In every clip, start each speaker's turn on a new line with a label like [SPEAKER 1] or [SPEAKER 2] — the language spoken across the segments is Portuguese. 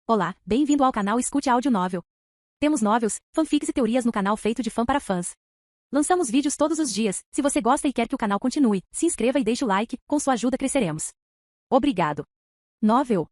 [SPEAKER 1] Olá, bem-vindo ao canal Escute Áudio Novel. Temos novels, fanfics e teorias no canal feito de fã para fãs. Lançamos vídeos todos os dias. Se você gosta e quer que o canal continue, se inscreva e deixe o like, com sua ajuda cresceremos. Obrigado. Novel.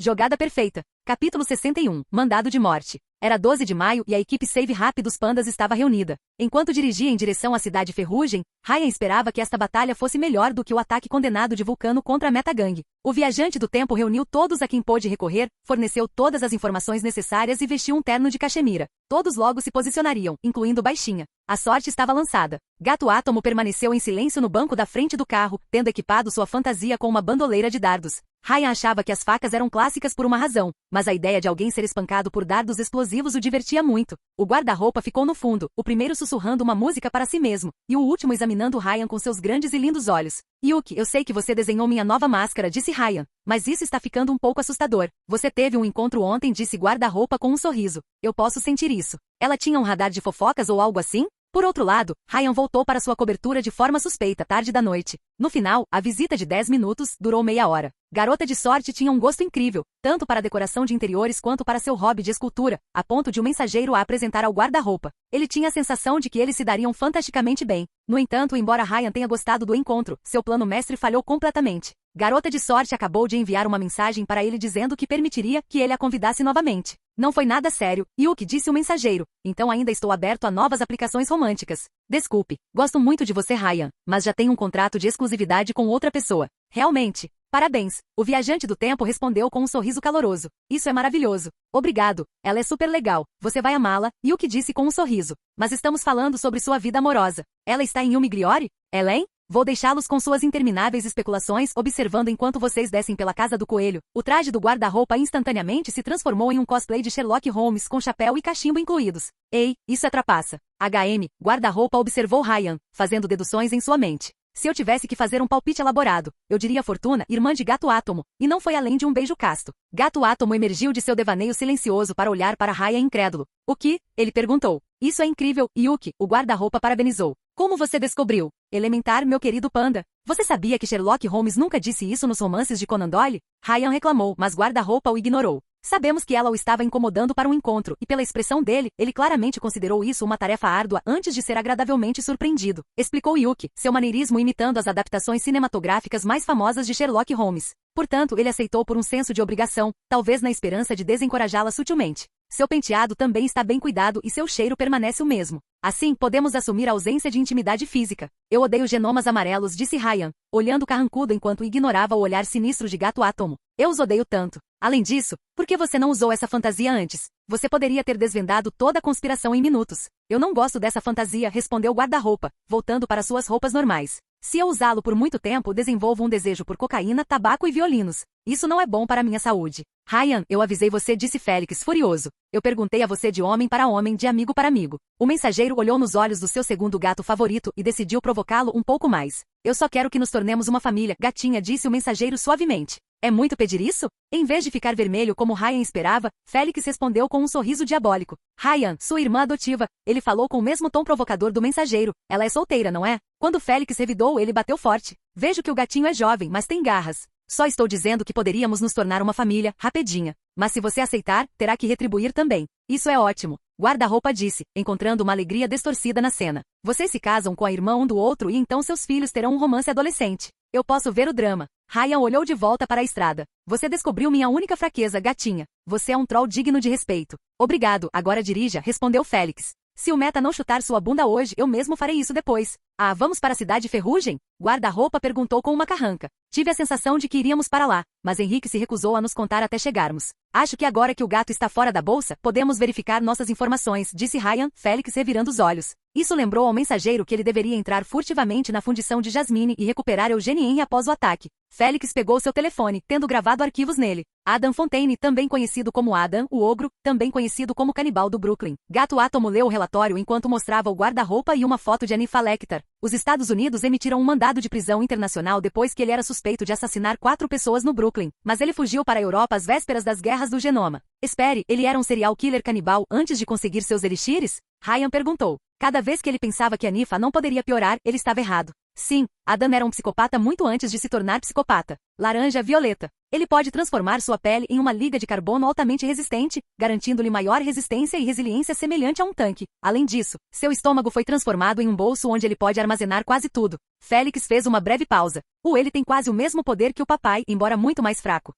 [SPEAKER 1] Jogada perfeita. Capítulo 61. Mandado de morte. Era 12 de maio e a equipe Save Rap dos Pandas estava reunida. Enquanto dirigia em direção à cidade Ferrugem, Ryan esperava que esta batalha fosse melhor do que o ataque condenado de Vulcano contra a Metagang. O viajante do tempo reuniu todos a quem pôde recorrer, forneceu todas as informações necessárias e vestiu um terno de cachemira. Todos logo se posicionariam, incluindo Baixinha. A sorte estava lançada. Gato Átomo permaneceu em silêncio no banco da frente do carro, tendo equipado sua fantasia com uma bandoleira de dardos. Ryan achava que as facas eram clássicas por uma razão, mas a ideia de alguém ser espancado por dardos explosivos o divertia muito. O guarda-roupa ficou no fundo, o primeiro sussurrando uma música para si mesmo, e o último examinando Ryan com seus grandes e lindos olhos. Yuki, eu sei que você desenhou minha nova máscara, disse Ryan, mas isso está ficando um pouco assustador. Você teve um encontro ontem, disse guarda-roupa com um sorriso. Eu posso sentir isso. Ela tinha um radar de fofocas ou algo assim? Por outro lado, Ryan voltou para sua cobertura de forma suspeita tarde da noite. No final, a visita de 10 minutos durou meia hora. Garota de Sorte tinha um gosto incrível, tanto para a decoração de interiores quanto para seu hobby de escultura, a ponto de um mensageiro a apresentar ao guarda-roupa. Ele tinha a sensação de que eles se dariam fantasticamente bem. No entanto, embora Ryan tenha gostado do encontro, seu plano mestre falhou completamente. Garota de Sorte acabou de enviar uma mensagem para ele dizendo que permitiria que ele a convidasse novamente. Não foi nada sério, Yuki, disse o mensageiro, então ainda estou aberto a novas aplicações românticas. Desculpe, gosto muito de você, Ryan, mas já tenho um contrato de exclusividade com outra pessoa. Realmente? Parabéns, o viajante do tempo respondeu com um sorriso caloroso. Isso é maravilhoso. Obrigado, ela é super legal, você vai amá-la, Yuki disse com um sorriso. Mas estamos falando sobre sua vida amorosa. Ela está em Umigriori? Ellen? Vou deixá-los com suas intermináveis especulações observando enquanto vocês descem pela casa do coelho. O traje do guarda-roupa instantaneamente se transformou em um cosplay de Sherlock Holmes com chapéu e cachimbo incluídos. Ei, isso é trapaça. HM, guarda-roupa observou Ryan, fazendo deduções em sua mente. Se eu tivesse que fazer um palpite elaborado, eu diria Fortuna, irmã de Gato Átomo, e não foi além de um beijo casto. Gato Átomo emergiu de seu devaneio silencioso para olhar para Ryan incrédulo. O que? Ele perguntou. Isso é incrível, Yuki, o guarda-roupa parabenizou. Como você descobriu? Elementar, meu querido panda. Você sabia que Sherlock Holmes nunca disse isso nos romances de Conan Doyle? Ryan reclamou, mas guarda-roupa o ignorou. Sabemos que ela o estava incomodando para um encontro, e pela expressão dele, ele claramente considerou isso uma tarefa árdua antes de ser agradavelmente surpreendido. Explicou Yuki, seu maneirismo imitando as adaptações cinematográficas mais famosas de Sherlock Holmes. Portanto, ele aceitou por um senso de obrigação, talvez na esperança de desencorajá-la sutilmente. Seu penteado também está bem cuidado e seu cheiro permanece o mesmo. Assim, podemos assumir a ausência de intimidade física. Eu odeio genomas amarelos, disse Ryan, olhando carrancudo enquanto ignorava o olhar sinistro de Gato Átomo. Eu os odeio tanto. Além disso, por que você não usou essa fantasia antes? Você poderia ter desvendado toda a conspiração em minutos. Eu não gosto dessa fantasia, respondeu o guarda-roupa, voltando para suas roupas normais. Se eu usá-lo por muito tempo, desenvolvo um desejo por cocaína, tabaco e violinos. Isso não é bom para minha saúde. Ryan, eu avisei você, disse Félix, furioso. Eu perguntei a você de homem para homem, de amigo para amigo. O mensageiro olhou nos olhos do seu segundo gato favorito e decidiu provocá-lo um pouco mais. Eu só quero que nos tornemos uma família, gatinha, disse o mensageiro suavemente. É muito pedir isso? Em vez de ficar vermelho como Ryan esperava, Félix respondeu com um sorriso diabólico. Ryan, sua irmã adotiva. Ele falou com o mesmo tom provocador do mensageiro. Ela é solteira, não é? Quando Félix revidou, ele bateu forte. Vejo que o gatinho é jovem, mas tem garras. Só estou dizendo que poderíamos nos tornar uma família, rapidinha. Mas se você aceitar, terá que retribuir também. Isso é ótimo. Guarda-roupa disse, encontrando uma alegria distorcida na cena. Vocês se casam com a irmã um do outro e então seus filhos terão um romance adolescente. Eu posso ver o drama. Ryan olhou de volta para a estrada. Você descobriu minha única fraqueza, gatinha. Você é um troll digno de respeito. Obrigado, agora dirija, respondeu Félix. Se o meta não chutar sua bunda hoje, eu mesmo farei isso depois. Ah, vamos para a cidade Ferrugem? Guarda-roupa perguntou com uma carranca. Tive a sensação de que iríamos para lá, mas Henrique se recusou a nos contar até chegarmos. Acho que agora que o gato está fora da bolsa, podemos verificar nossas informações, disse Ryan, Félix revirando os olhos. Isso lembrou ao mensageiro que ele deveria entrar furtivamente na fundição de Jasmine e recuperar Eugenie após o ataque. Félix pegou seu telefone, tendo gravado arquivos nele. Adam Fontaine, também conhecido como Adam, o ogro, também conhecido como canibal do Brooklyn. Gato Átomo leu o relatório enquanto mostrava o guarda-roupa e uma foto de Anifa Lecter. Os Estados Unidos emitiram um mandado de prisão internacional depois que ele era suspeito de assassinar 4 pessoas no Brooklyn, mas ele fugiu para a Europa às vésperas das guerras do genoma. Espere, ele era um serial killer canibal antes de conseguir seus elixires? Ryan perguntou. Cada vez que ele pensava que Anifa não poderia piorar, ele estava errado. Sim, Adam era um psicopata muito antes de se tornar psicopata. Laranja violeta. Ele pode transformar sua pele em uma liga de carbono altamente resistente, garantindo-lhe maior resistência e resiliência semelhante a um tanque. Além disso, seu estômago foi transformado em um bolso onde ele pode armazenar quase tudo. Félix fez uma breve pausa. Ele tem quase o mesmo poder que o papai, embora muito mais fraco.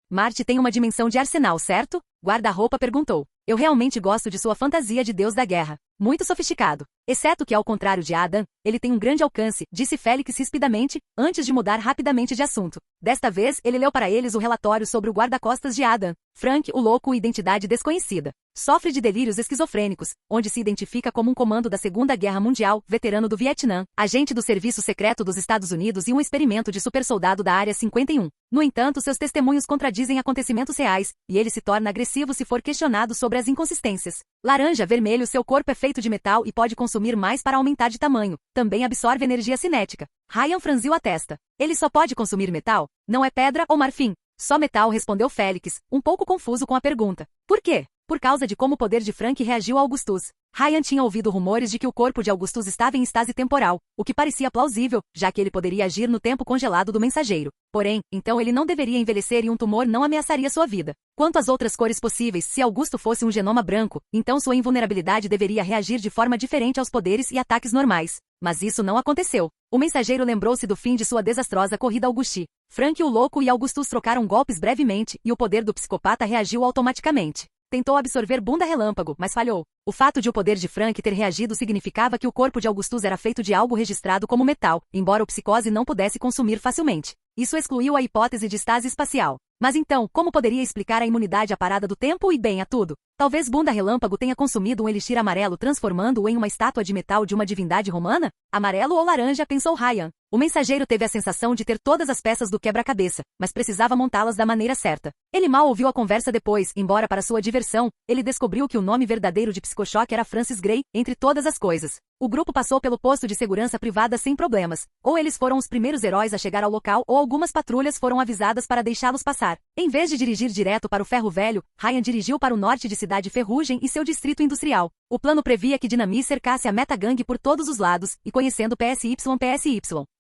[SPEAKER 1] Marte tem uma dimensão de arsenal, certo? Guarda-roupa perguntou. Eu realmente gosto de sua fantasia de deus da guerra. Muito sofisticado. Exceto que, ao contrário de Adam, ele tem um grande alcance, disse Félix rispidamente, antes de mudar rapidamente de assunto. Desta vez, ele leu para eles o relatório sobre o guarda-costas de Adam, Frank, o louco e identidade desconhecida. Sofre de delírios esquizofrênicos, onde se identifica como um comando da Segunda Guerra Mundial, veterano do Vietnã, agente do Serviço Secreto dos Estados Unidos e um experimento de supersoldado da Área 51. No entanto, seus testemunhos contradizem acontecimentos reais, e ele se torna agressivo se for questionado sobre as inconsistências. Laranja vermelho, seu corpo é feito de metal e pode consumir mais para aumentar de tamanho. Também absorve energia cinética. Ryan franziu a testa. Ele só pode consumir metal? Não é pedra ou marfim? Só metal, respondeu Félix, um pouco confuso com a pergunta. Por quê? Por causa de como o poder de Frank reagiu a Augustus. Ryan tinha ouvido rumores de que o corpo de Augustus estava em estase temporal, o que parecia plausível, já que ele poderia agir no tempo congelado do mensageiro. Porém, então ele não deveria envelhecer e um tumor não ameaçaria sua vida. Quanto às outras cores possíveis, se Augusto fosse um genoma branco, então sua invulnerabilidade deveria reagir de forma diferente aos poderes e ataques normais. Mas isso não aconteceu. O mensageiro lembrou-se do fim de sua desastrosa corrida Augusti. Frank o louco e Augustus trocaram golpes brevemente, e o poder do psicopata reagiu automaticamente. Tentou absorver bunda relâmpago, mas falhou. O fato de o poder de Frank ter reagido significava que o corpo de Augustus era feito de algo registrado como metal, embora o psicose não pudesse consumir facilmente. Isso excluiu a hipótese de estase espacial. Mas então, como poderia explicar a imunidade à parada do tempo e bem a tudo? Talvez Bunda Relâmpago tenha consumido um elixir amarelo transformando-o em uma estátua de metal de uma divindade romana? Amarelo ou laranja, pensou Ryan. O mensageiro teve a sensação de ter todas as peças do quebra-cabeça, mas precisava montá-las da maneira certa. Ele mal ouviu a conversa depois, embora para sua diversão, ele descobriu que o nome verdadeiro de Psicochoque era Francis Gray, entre todas as coisas. O grupo passou pelo posto de segurança privada sem problemas. Ou eles foram os primeiros heróis a chegar ao local ou algumas patrulhas foram avisadas para deixá-los passar. Em vez de dirigir direto para o Ferro Velho, Ryan dirigiu para o norte de Cidade Ferrugem e seu distrito industrial. O plano previa que Dynamite cercasse a Metagang por todos os lados, e conhecendo PSY,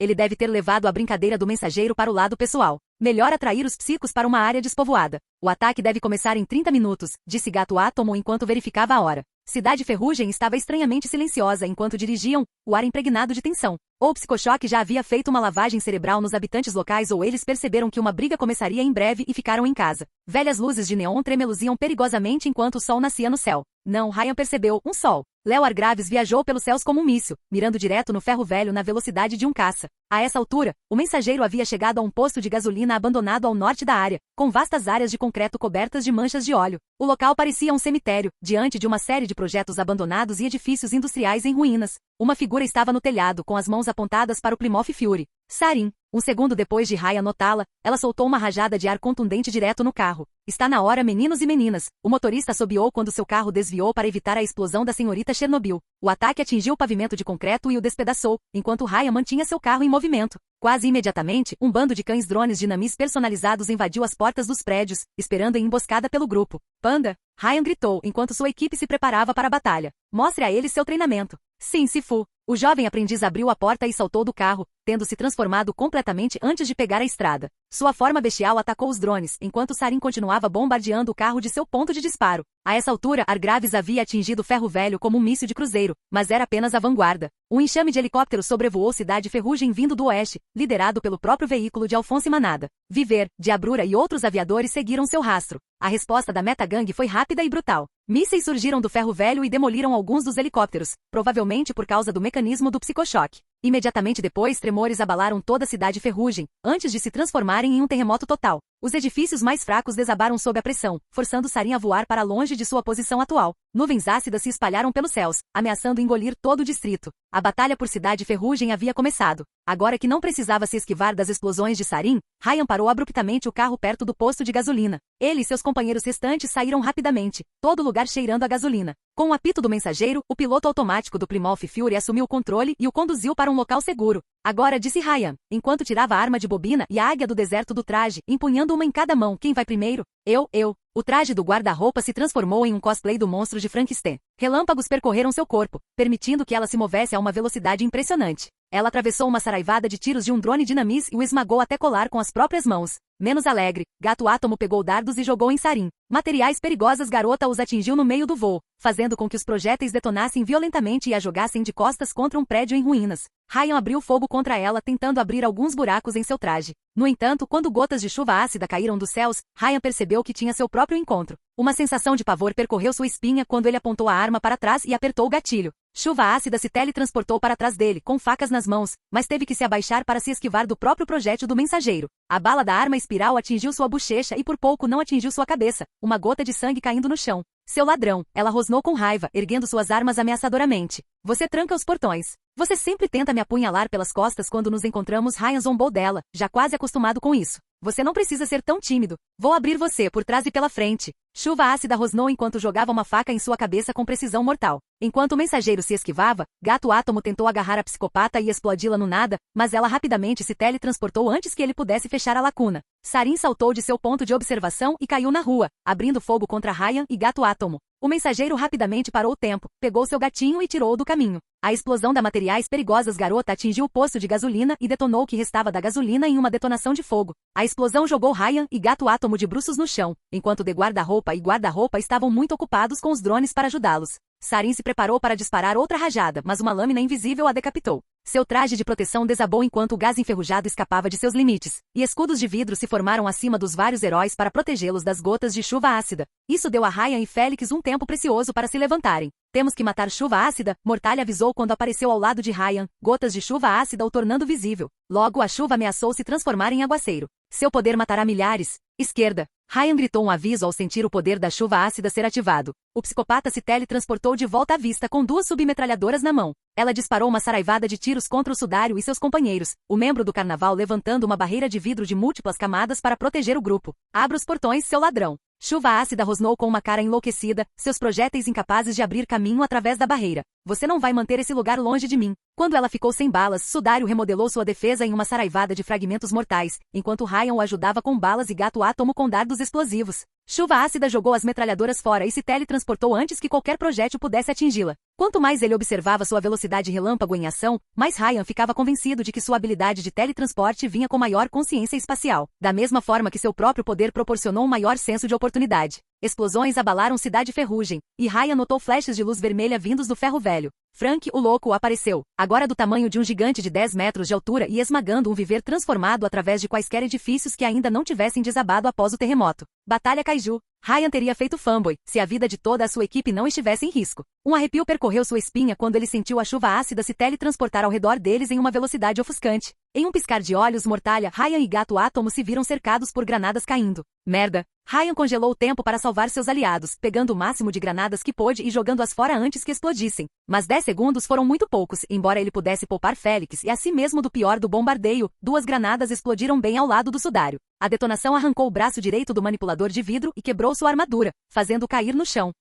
[SPEAKER 1] ele deve ter levado a brincadeira do mensageiro para o lado pessoal. Melhor atrair os psicos para uma área despovoada. O ataque deve começar em 30 minutos, disse Gato Átomo enquanto verificava a hora. Cidade Ferrugem estava estranhamente silenciosa enquanto dirigiam, o ar impregnado de tensão. Ou o psicochoque já havia feito uma lavagem cerebral nos habitantes locais ou eles perceberam que uma briga começaria em breve e ficaram em casa. Velhas luzes de neon tremeluziam perigosamente enquanto o sol nascia no céu. Não, Ryan percebeu, um sol. Léo Argraves viajou pelos céus como um míssil, mirando direto no Ferro Velho na velocidade de um caça. A essa altura, o mensageiro havia chegado a um posto de gasolina abandonado ao norte da área, com vastas áreas de concreto cobertas de manchas de óleo. O local parecia um cemitério, diante de uma série de projetos abandonados e edifícios industriais em ruínas. Uma figura estava no telhado com as mãos apontadas para o Plymouth Fury. Sarin. Um segundo depois de Ryan notá-la, ela soltou uma rajada de ar contundente direto no carro. Está na hora, meninos e meninas. O motorista assobiou quando seu carro desviou para evitar a explosão da senhorita Chernobyl. O ataque atingiu o pavimento de concreto e o despedaçou, enquanto Ryan mantinha seu carro em movimento. Quase imediatamente, um bando de cães drones Dynamite personalizados invadiu as portas dos prédios, esperando em emboscada pelo grupo. Panda! Ryan gritou enquanto sua equipe se preparava para a batalha. Mostre a eles seu treinamento. Sim, Sifu. O jovem aprendiz abriu a porta e saltou do carro, tendo se transformado completamente antes de pegar a estrada. Sua forma bestial atacou os drones, enquanto Sarin continuava bombardeando o carro de seu ponto de disparo. A essa altura, Argraves havia atingido o Ferro Velho como um míssil de cruzeiro, mas era apenas a vanguarda. Um enxame de helicópteros sobrevoou Cidade Ferrugem vindo do oeste, liderado pelo próprio veículo de Alphonse Manada. Viver, Diabrura e outros aviadores seguiram seu rastro. A resposta da Metagang foi rápida e brutal. Mísseis surgiram do Ferro Velho e demoliram alguns dos helicópteros, provavelmente por causa do mecanismo do psicochoque. Imediatamente depois, tremores abalaram toda a Cidade Ferrugem, antes de se transformarem em um terremoto total. Os edifícios mais fracos desabaram sob a pressão, forçando Sarin a voar para longe de sua posição atual. Nuvens ácidas se espalharam pelos céus, ameaçando engolir todo o distrito. A batalha por Cidade Ferrugem havia começado. Agora que não precisava se esquivar das explosões de Sarin, Ryan parou abruptamente o carro perto do posto de gasolina. Ele e seus companheiros restantes saíram rapidamente, todo o lugar cheirando a gasolina. Com o apito do mensageiro, o piloto automático do Plymouth Fury assumiu o controle e o conduziu para um local seguro. Agora, disse Ryan, enquanto tirava a arma de bobina e a águia do deserto do traje, empunhando uma em cada mão. Quem vai primeiro? Eu. O traje do guarda-roupa se transformou em um cosplay do monstro de Frankenstein. Relâmpagos percorreram seu corpo, permitindo que ela se movesse a uma velocidade impressionante. Ela atravessou uma saraivada de tiros de um drone dinamis e o esmagou até colar com as próprias mãos. Menos alegre, Gato Átomo pegou dardos e jogou em Sarin. Materiais perigosos. Garota os atingiu no meio do voo, fazendo com que os projéteis detonassem violentamente e a jogassem de costas contra um prédio em ruínas. Ryan abriu fogo contra ela, tentando abrir alguns buracos em seu traje. No entanto, quando gotas de chuva ácida caíram dos céus, Ryan percebeu que tinha seu próprio encontro. Uma sensação de pavor percorreu sua espinha quando ele apontou a arma para trás e apertou o gatilho. Chuva ácida se teletransportou para trás dele, com facas nas mãos, mas teve que se abaixar para se esquivar do próprio projétil do mensageiro. A bala da arma espiral atingiu sua bochecha e por pouco não atingiu sua cabeça, uma gota de sangue caindo no chão. Seu ladrão, ela rosnou com raiva, erguendo suas armas ameaçadoramente. Você tranca os portões. Você sempre tenta me apunhalar pelas costas quando nos encontramos. Ryan zombou dela, já quase acostumado com isso. Você não precisa ser tão tímido. Vou abrir você por trás e pela frente. Chuva ácida rosnou enquanto jogava uma faca em sua cabeça com precisão mortal. Enquanto o mensageiro se esquivava, Gato Átomo tentou agarrar a psicopata e explodi-la no nada, mas ela rapidamente se teletransportou antes que ele pudesse fechar a lacuna. Sarin saltou de seu ponto de observação e caiu na rua, abrindo fogo contra Ryan e Gato Átomo. O mensageiro rapidamente parou o tempo, pegou seu gatinho e tirou-o do caminho. A explosão da materiais perigosos. Garota atingiu o posto de gasolina e detonou o que restava da gasolina em uma detonação de fogo. A explosão jogou Ryan e Gato Átomo de bruços no chão, enquanto de guarda-roupa e guarda-roupa estavam muito ocupados com os drones para ajudá-los. Sarin se preparou para disparar outra rajada, mas uma lâmina invisível a decapitou. Seu traje de proteção desabou enquanto o gás enferrujado escapava de seus limites, e escudos de vidro se formaram acima dos vários heróis para protegê-los das gotas de chuva ácida. Isso deu a Ryan e Félix um tempo precioso para se levantarem. Temos que matar chuva ácida, Mortalha avisou quando apareceu ao lado de Ryan, gotas de chuva ácida o tornando visível. Logo a chuva ameaçou se transformar em aguaceiro. Seu poder matará milhares. Esquerda. Ryan gritou um aviso ao sentir o poder da chuva ácida ser ativado. O psicopata se teletransportou de volta à vista com duas submetralhadoras na mão. Ela disparou uma saraivada de tiros contra o Sudário e seus companheiros, o membro do carnaval levantando uma barreira de vidro de múltiplas camadas para proteger o grupo. Abra os portões, seu ladrão. Chuva ácida rosnou com uma cara enlouquecida, seus projéteis incapazes de abrir caminho através da barreira. Você não vai manter esse lugar longe de mim. Quando ela ficou sem balas, Sudário remodelou sua defesa em uma saraivada de fragmentos mortais, enquanto Ryan o ajudava com balas e Gato Átomo com dardos explosivos. Chuva ácida jogou as metralhadoras fora e se teletransportou antes que qualquer projétil pudesse atingi-la. Quanto mais ele observava sua velocidade relâmpago em ação, mais Ryan ficava convencido de que sua habilidade de teletransporte vinha com maior consciência espacial, da mesma forma que seu próprio poder proporcionou um maior senso de oportunidade. Explosões abalaram Cidade Ferrugem, e Ryan notou flashes de luz vermelha vindos do ferro velho. Frank, o louco, apareceu, agora do tamanho de um gigante de 10 metros de altura e esmagando um viver transformado através de quaisquer edifícios que ainda não tivessem desabado após o terremoto. Batalha Kaiju. Ryan teria feito fanboy, se a vida de toda a sua equipe não estivesse em risco. Um arrepio percorreu sua espinha quando ele sentiu a chuva ácida se teletransportar ao redor deles em uma velocidade ofuscante. Em um piscar de olhos, Mortalha, Ryan e Gato Átomo se viram cercados por granadas caindo. Merda! Ryan congelou o tempo para salvar seus aliados, pegando o máximo de granadas que pôde e jogando-as fora antes que explodissem. Mas 10 segundos foram muito poucos, embora ele pudesse poupar Félix e a si mesmo do pior do bombardeio, duas granadas explodiram bem ao lado do Sudário. A detonação arrancou o braço direito do manipulador de vidro e quebrou sua armadura, fazendo-o cair no chão.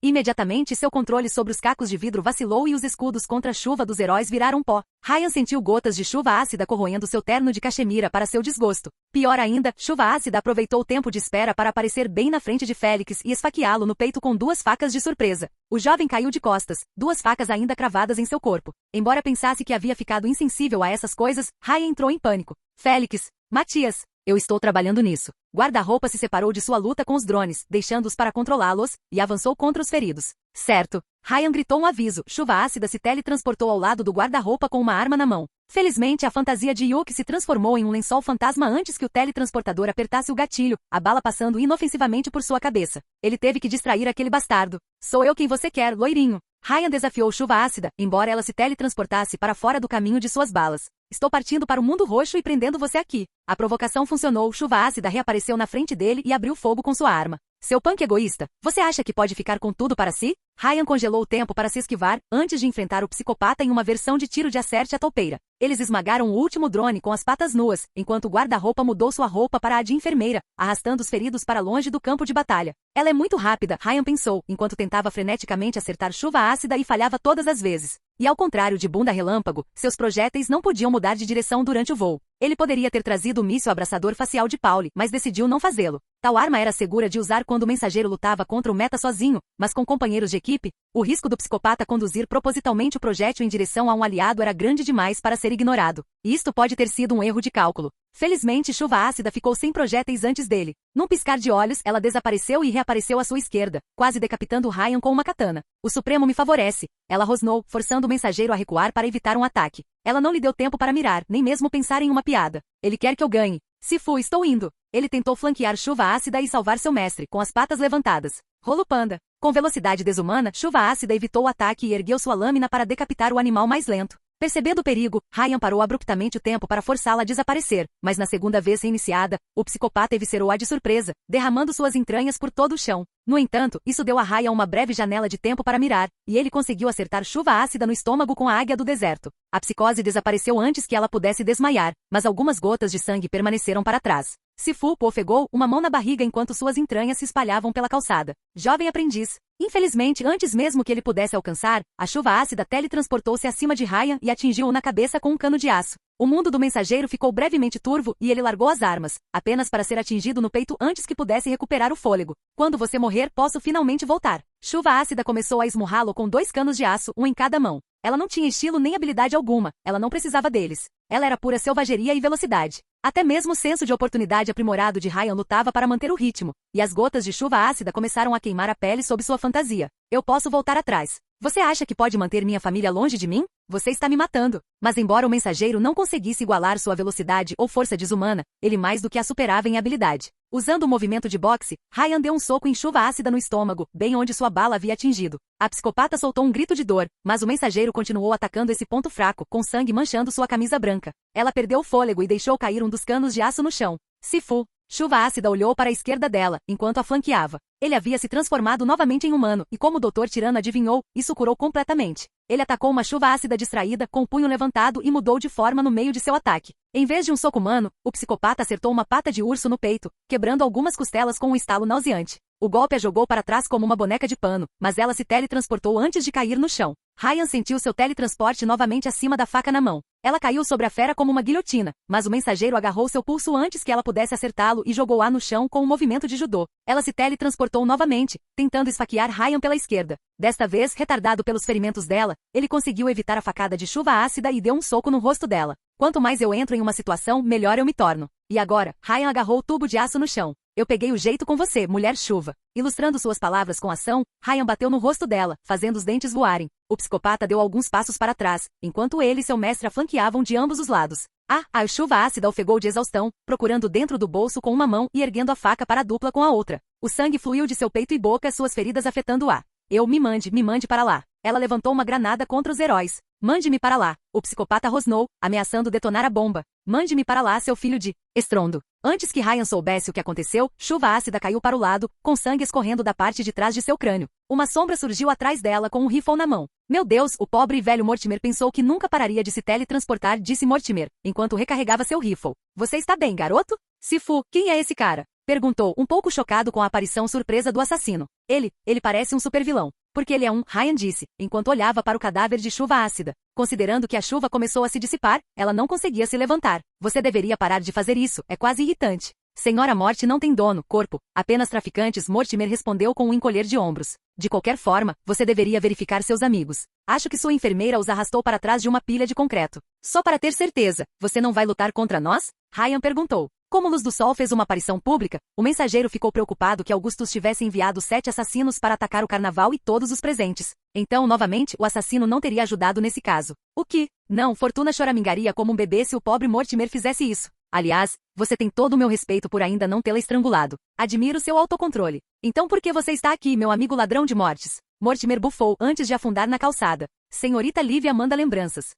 [SPEAKER 1] Imediatamente seu controle sobre os cacos de vidro vacilou e os escudos contra a chuva dos heróis viraram pó. Ryan sentiu gotas de chuva ácida corroendo seu terno de cachemira para seu desgosto. Pior ainda, chuva ácida aproveitou o tempo de espera para aparecer bem na frente de Félix e esfaqueá-lo no peito com duas facas de surpresa. O jovem caiu de costas, duas facas ainda cravadas em seu corpo. Embora pensasse que havia ficado insensível a essas coisas, Ryan entrou em pânico. Félix, Matias, eu estou trabalhando nisso. Guarda-roupa se separou de sua luta com os drones, deixando-os para controlá-los, e avançou contra os feridos. Certo. Ryan gritou um aviso. Chuva ácida se teletransportou ao lado do guarda-roupa com uma arma na mão. Felizmente, a fantasia de Yuki se transformou em um lençol fantasma antes que o teletransportador apertasse o gatilho, a bala passando inofensivamente por sua cabeça. Ele teve que distrair aquele bastardo. Sou eu quem você quer, loirinho. Ryan desafiou chuva ácida, embora ela se teletransportasse para fora do caminho de suas balas. Estou partindo para o mundo roxo e prendendo você aqui. A provocação funcionou, chuva ácida reapareceu na frente dele e abriu fogo com sua arma. Seu punk egoísta, você acha que pode ficar com tudo para si? Ryan congelou o tempo para se esquivar, antes de enfrentar o psicopata em uma versão de tiro de acerte à toupeira. Eles esmagaram o último drone com as patas nuas, enquanto o guarda-roupa mudou sua roupa para a de enfermeira, arrastando os feridos para longe do campo de batalha. Ela é muito rápida, Ryan pensou, enquanto tentava freneticamente acertar chuva ácida e falhava todas as vezes. E ao contrário de Bunda Relâmpago, seus projéteis não podiam mudar de direção durante o voo. Ele poderia ter trazido o míssil abraçador facial de Pauli, mas decidiu não fazê-lo. Tal arma era segura de usar quando o mensageiro lutava contra o meta sozinho, mas com companheiros de equipe, o risco do psicopata conduzir propositalmente o projétil em direção a um aliado era grande demais para ser ignorado. E isto pode ter sido um erro de cálculo. Felizmente, Chuva Ácida ficou sem projéteis antes dele. Num piscar de olhos, ela desapareceu e reapareceu à sua esquerda, quase decapitando Ryan com uma katana. O Supremo me favorece. Ela rosnou, forçando o mensageiro a recuar para evitar um ataque. Ela não lhe deu tempo para mirar, nem mesmo pensar em uma piada. Ele quer que eu ganhe. Sifu, estou indo. Ele tentou flanquear Chuva Ácida e salvar seu mestre, com as patas levantadas. Rolo Panda. Com velocidade desumana, Chuva Ácida evitou o ataque e ergueu sua lâmina para decapitar o animal mais lento. Percebendo o perigo, Ryan parou abruptamente o tempo para forçá-la a desaparecer, mas na segunda vez reiniciada, o psicopata eviscerou-a de surpresa, derramando suas entranhas por todo o chão. No entanto, isso deu a Ryan uma breve janela de tempo para mirar, e ele conseguiu acertar Chuva Ácida no estômago com a águia do deserto. A psicose desapareceu antes que ela pudesse desmaiar, mas algumas gotas de sangue permaneceram para trás. Sifu ofegou, uma mão na barriga enquanto suas entranhas se espalhavam pela calçada. Jovem aprendiz. Infelizmente, antes mesmo que ele pudesse alcançar, a chuva ácida teletransportou-se acima de Ryan e atingiu-o na cabeça com um cano de aço. O mundo do mensageiro ficou brevemente turvo e ele largou as armas, apenas para ser atingido no peito antes que pudesse recuperar o fôlego. Quando você morrer, posso finalmente voltar. Chuva ácida começou a esmurrá-lo com 2 canos de aço, um em cada mão. Ela não tinha estilo nem habilidade alguma, ela não precisava deles. Ela era pura selvageria e velocidade. Até mesmo o senso de oportunidade aprimorado de Ryan lutava para manter o ritmo, e as gotas de chuva ácida começaram a queimar a pele sob sua fantasia. Eu posso voltar atrás. Você acha que pode manter minha família longe de mim? Você está me matando. Mas embora o mensageiro não conseguisse igualar sua velocidade ou força desumana, ele mais do que a superava em habilidade. Usando o movimento de boxe, Ryan deu um soco em chuva ácida no estômago, bem onde sua bala havia atingido. A psicopata soltou um grito de dor, mas o mensageiro continuou atacando esse ponto fraco, com sangue manchando sua camisa branca. Ela perdeu o fôlego e deixou cair um dos canos de aço no chão. Sifu. Chuva ácida olhou para a esquerda dela, enquanto a flanqueava. Ele havia se transformado novamente em humano, e como o Dr. Tirano adivinhou, isso curou completamente. Ele atacou uma chuva ácida distraída, com o punho levantado e mudou de forma no meio de seu ataque. Em vez de um soco humano, o psicopata acertou uma pata de urso no peito, quebrando algumas costelas com um estalo nauseante. O golpe a jogou para trás como uma boneca de pano, mas ela se teletransportou antes de cair no chão. Ryan sentiu seu teletransporte novamente acima da faca na mão. Ela caiu sobre a fera como uma guilhotina, mas o mensageiro agarrou seu pulso antes que ela pudesse acertá-lo e jogou-a no chão com um movimento de judô. Ela se teletransportou novamente, tentando esfaquear Ryan pela esquerda. Desta vez, retardado pelos ferimentos dela, ele conseguiu evitar a facada de chuva ácida e deu um soco no rosto dela. Quanto mais eu entro em uma situação, melhor eu me torno. E agora, Ryan agarrou o tubo de aço no chão. Eu peguei o jeito com você, mulher chuva. Ilustrando suas palavras com ação, Ryan bateu no rosto dela, fazendo os dentes voarem. O psicopata deu alguns passos para trás, enquanto ele e seu mestre a flanqueavam de ambos os lados. A chuva ácida ofegou de exaustão, procurando dentro do bolso com uma mão e erguendo a faca para a dupla com a outra. O sangue fluiu de seu peito e boca, suas feridas afetando-a. Me mande para lá. Ela levantou uma granada contra os heróis. Mande-me para lá. O psicopata rosnou, ameaçando detonar a bomba. Mande-me para lá, seu filho de... Estrondo. Antes que Ryan soubesse o que aconteceu, chuva ácida caiu para o lado, com sangue escorrendo da parte de trás de seu crânio. Uma sombra surgiu atrás dela com um rifle na mão. Meu Deus, o pobre e velho Mortimer pensou que nunca pararia de se teletransportar, disse Mortimer, enquanto recarregava seu rifle. Você está bem, garoto? Sifu, quem é esse cara? Perguntou, um pouco chocado com a aparição surpresa do assassino. Ele parece um supervilão. Porque ele é Ryan disse, enquanto olhava para o cadáver de chuva ácida. Considerando que a chuva começou a se dissipar, ela não conseguia se levantar. Você deveria parar de fazer isso, é quase irritante. Senhora Morte não tem dono, corpo, apenas traficantes, Mortimer respondeu com um encolher de ombros. De qualquer forma, você deveria verificar seus amigos. Acho que sua enfermeira os arrastou para trás de uma pilha de concreto. Só para ter certeza, você não vai lutar contra nós? Ryan perguntou. Como Luz do Sol fez uma aparição pública, o mensageiro ficou preocupado que Augustus tivesse enviado 7 assassinos para atacar o carnaval e todos os presentes. Então, novamente, o assassino não teria ajudado nesse caso. O que? Não, Fortuna choramingaria como um bebê se o pobre Mortimer fizesse isso. Aliás, você tem todo o meu respeito por ainda não tê-la estrangulado. Admiro seu autocontrole. Então por que você está aqui, meu amigo ladrão de mortes? Mortimer bufou antes de afundar na calçada. Senhorita Lívia manda lembranças.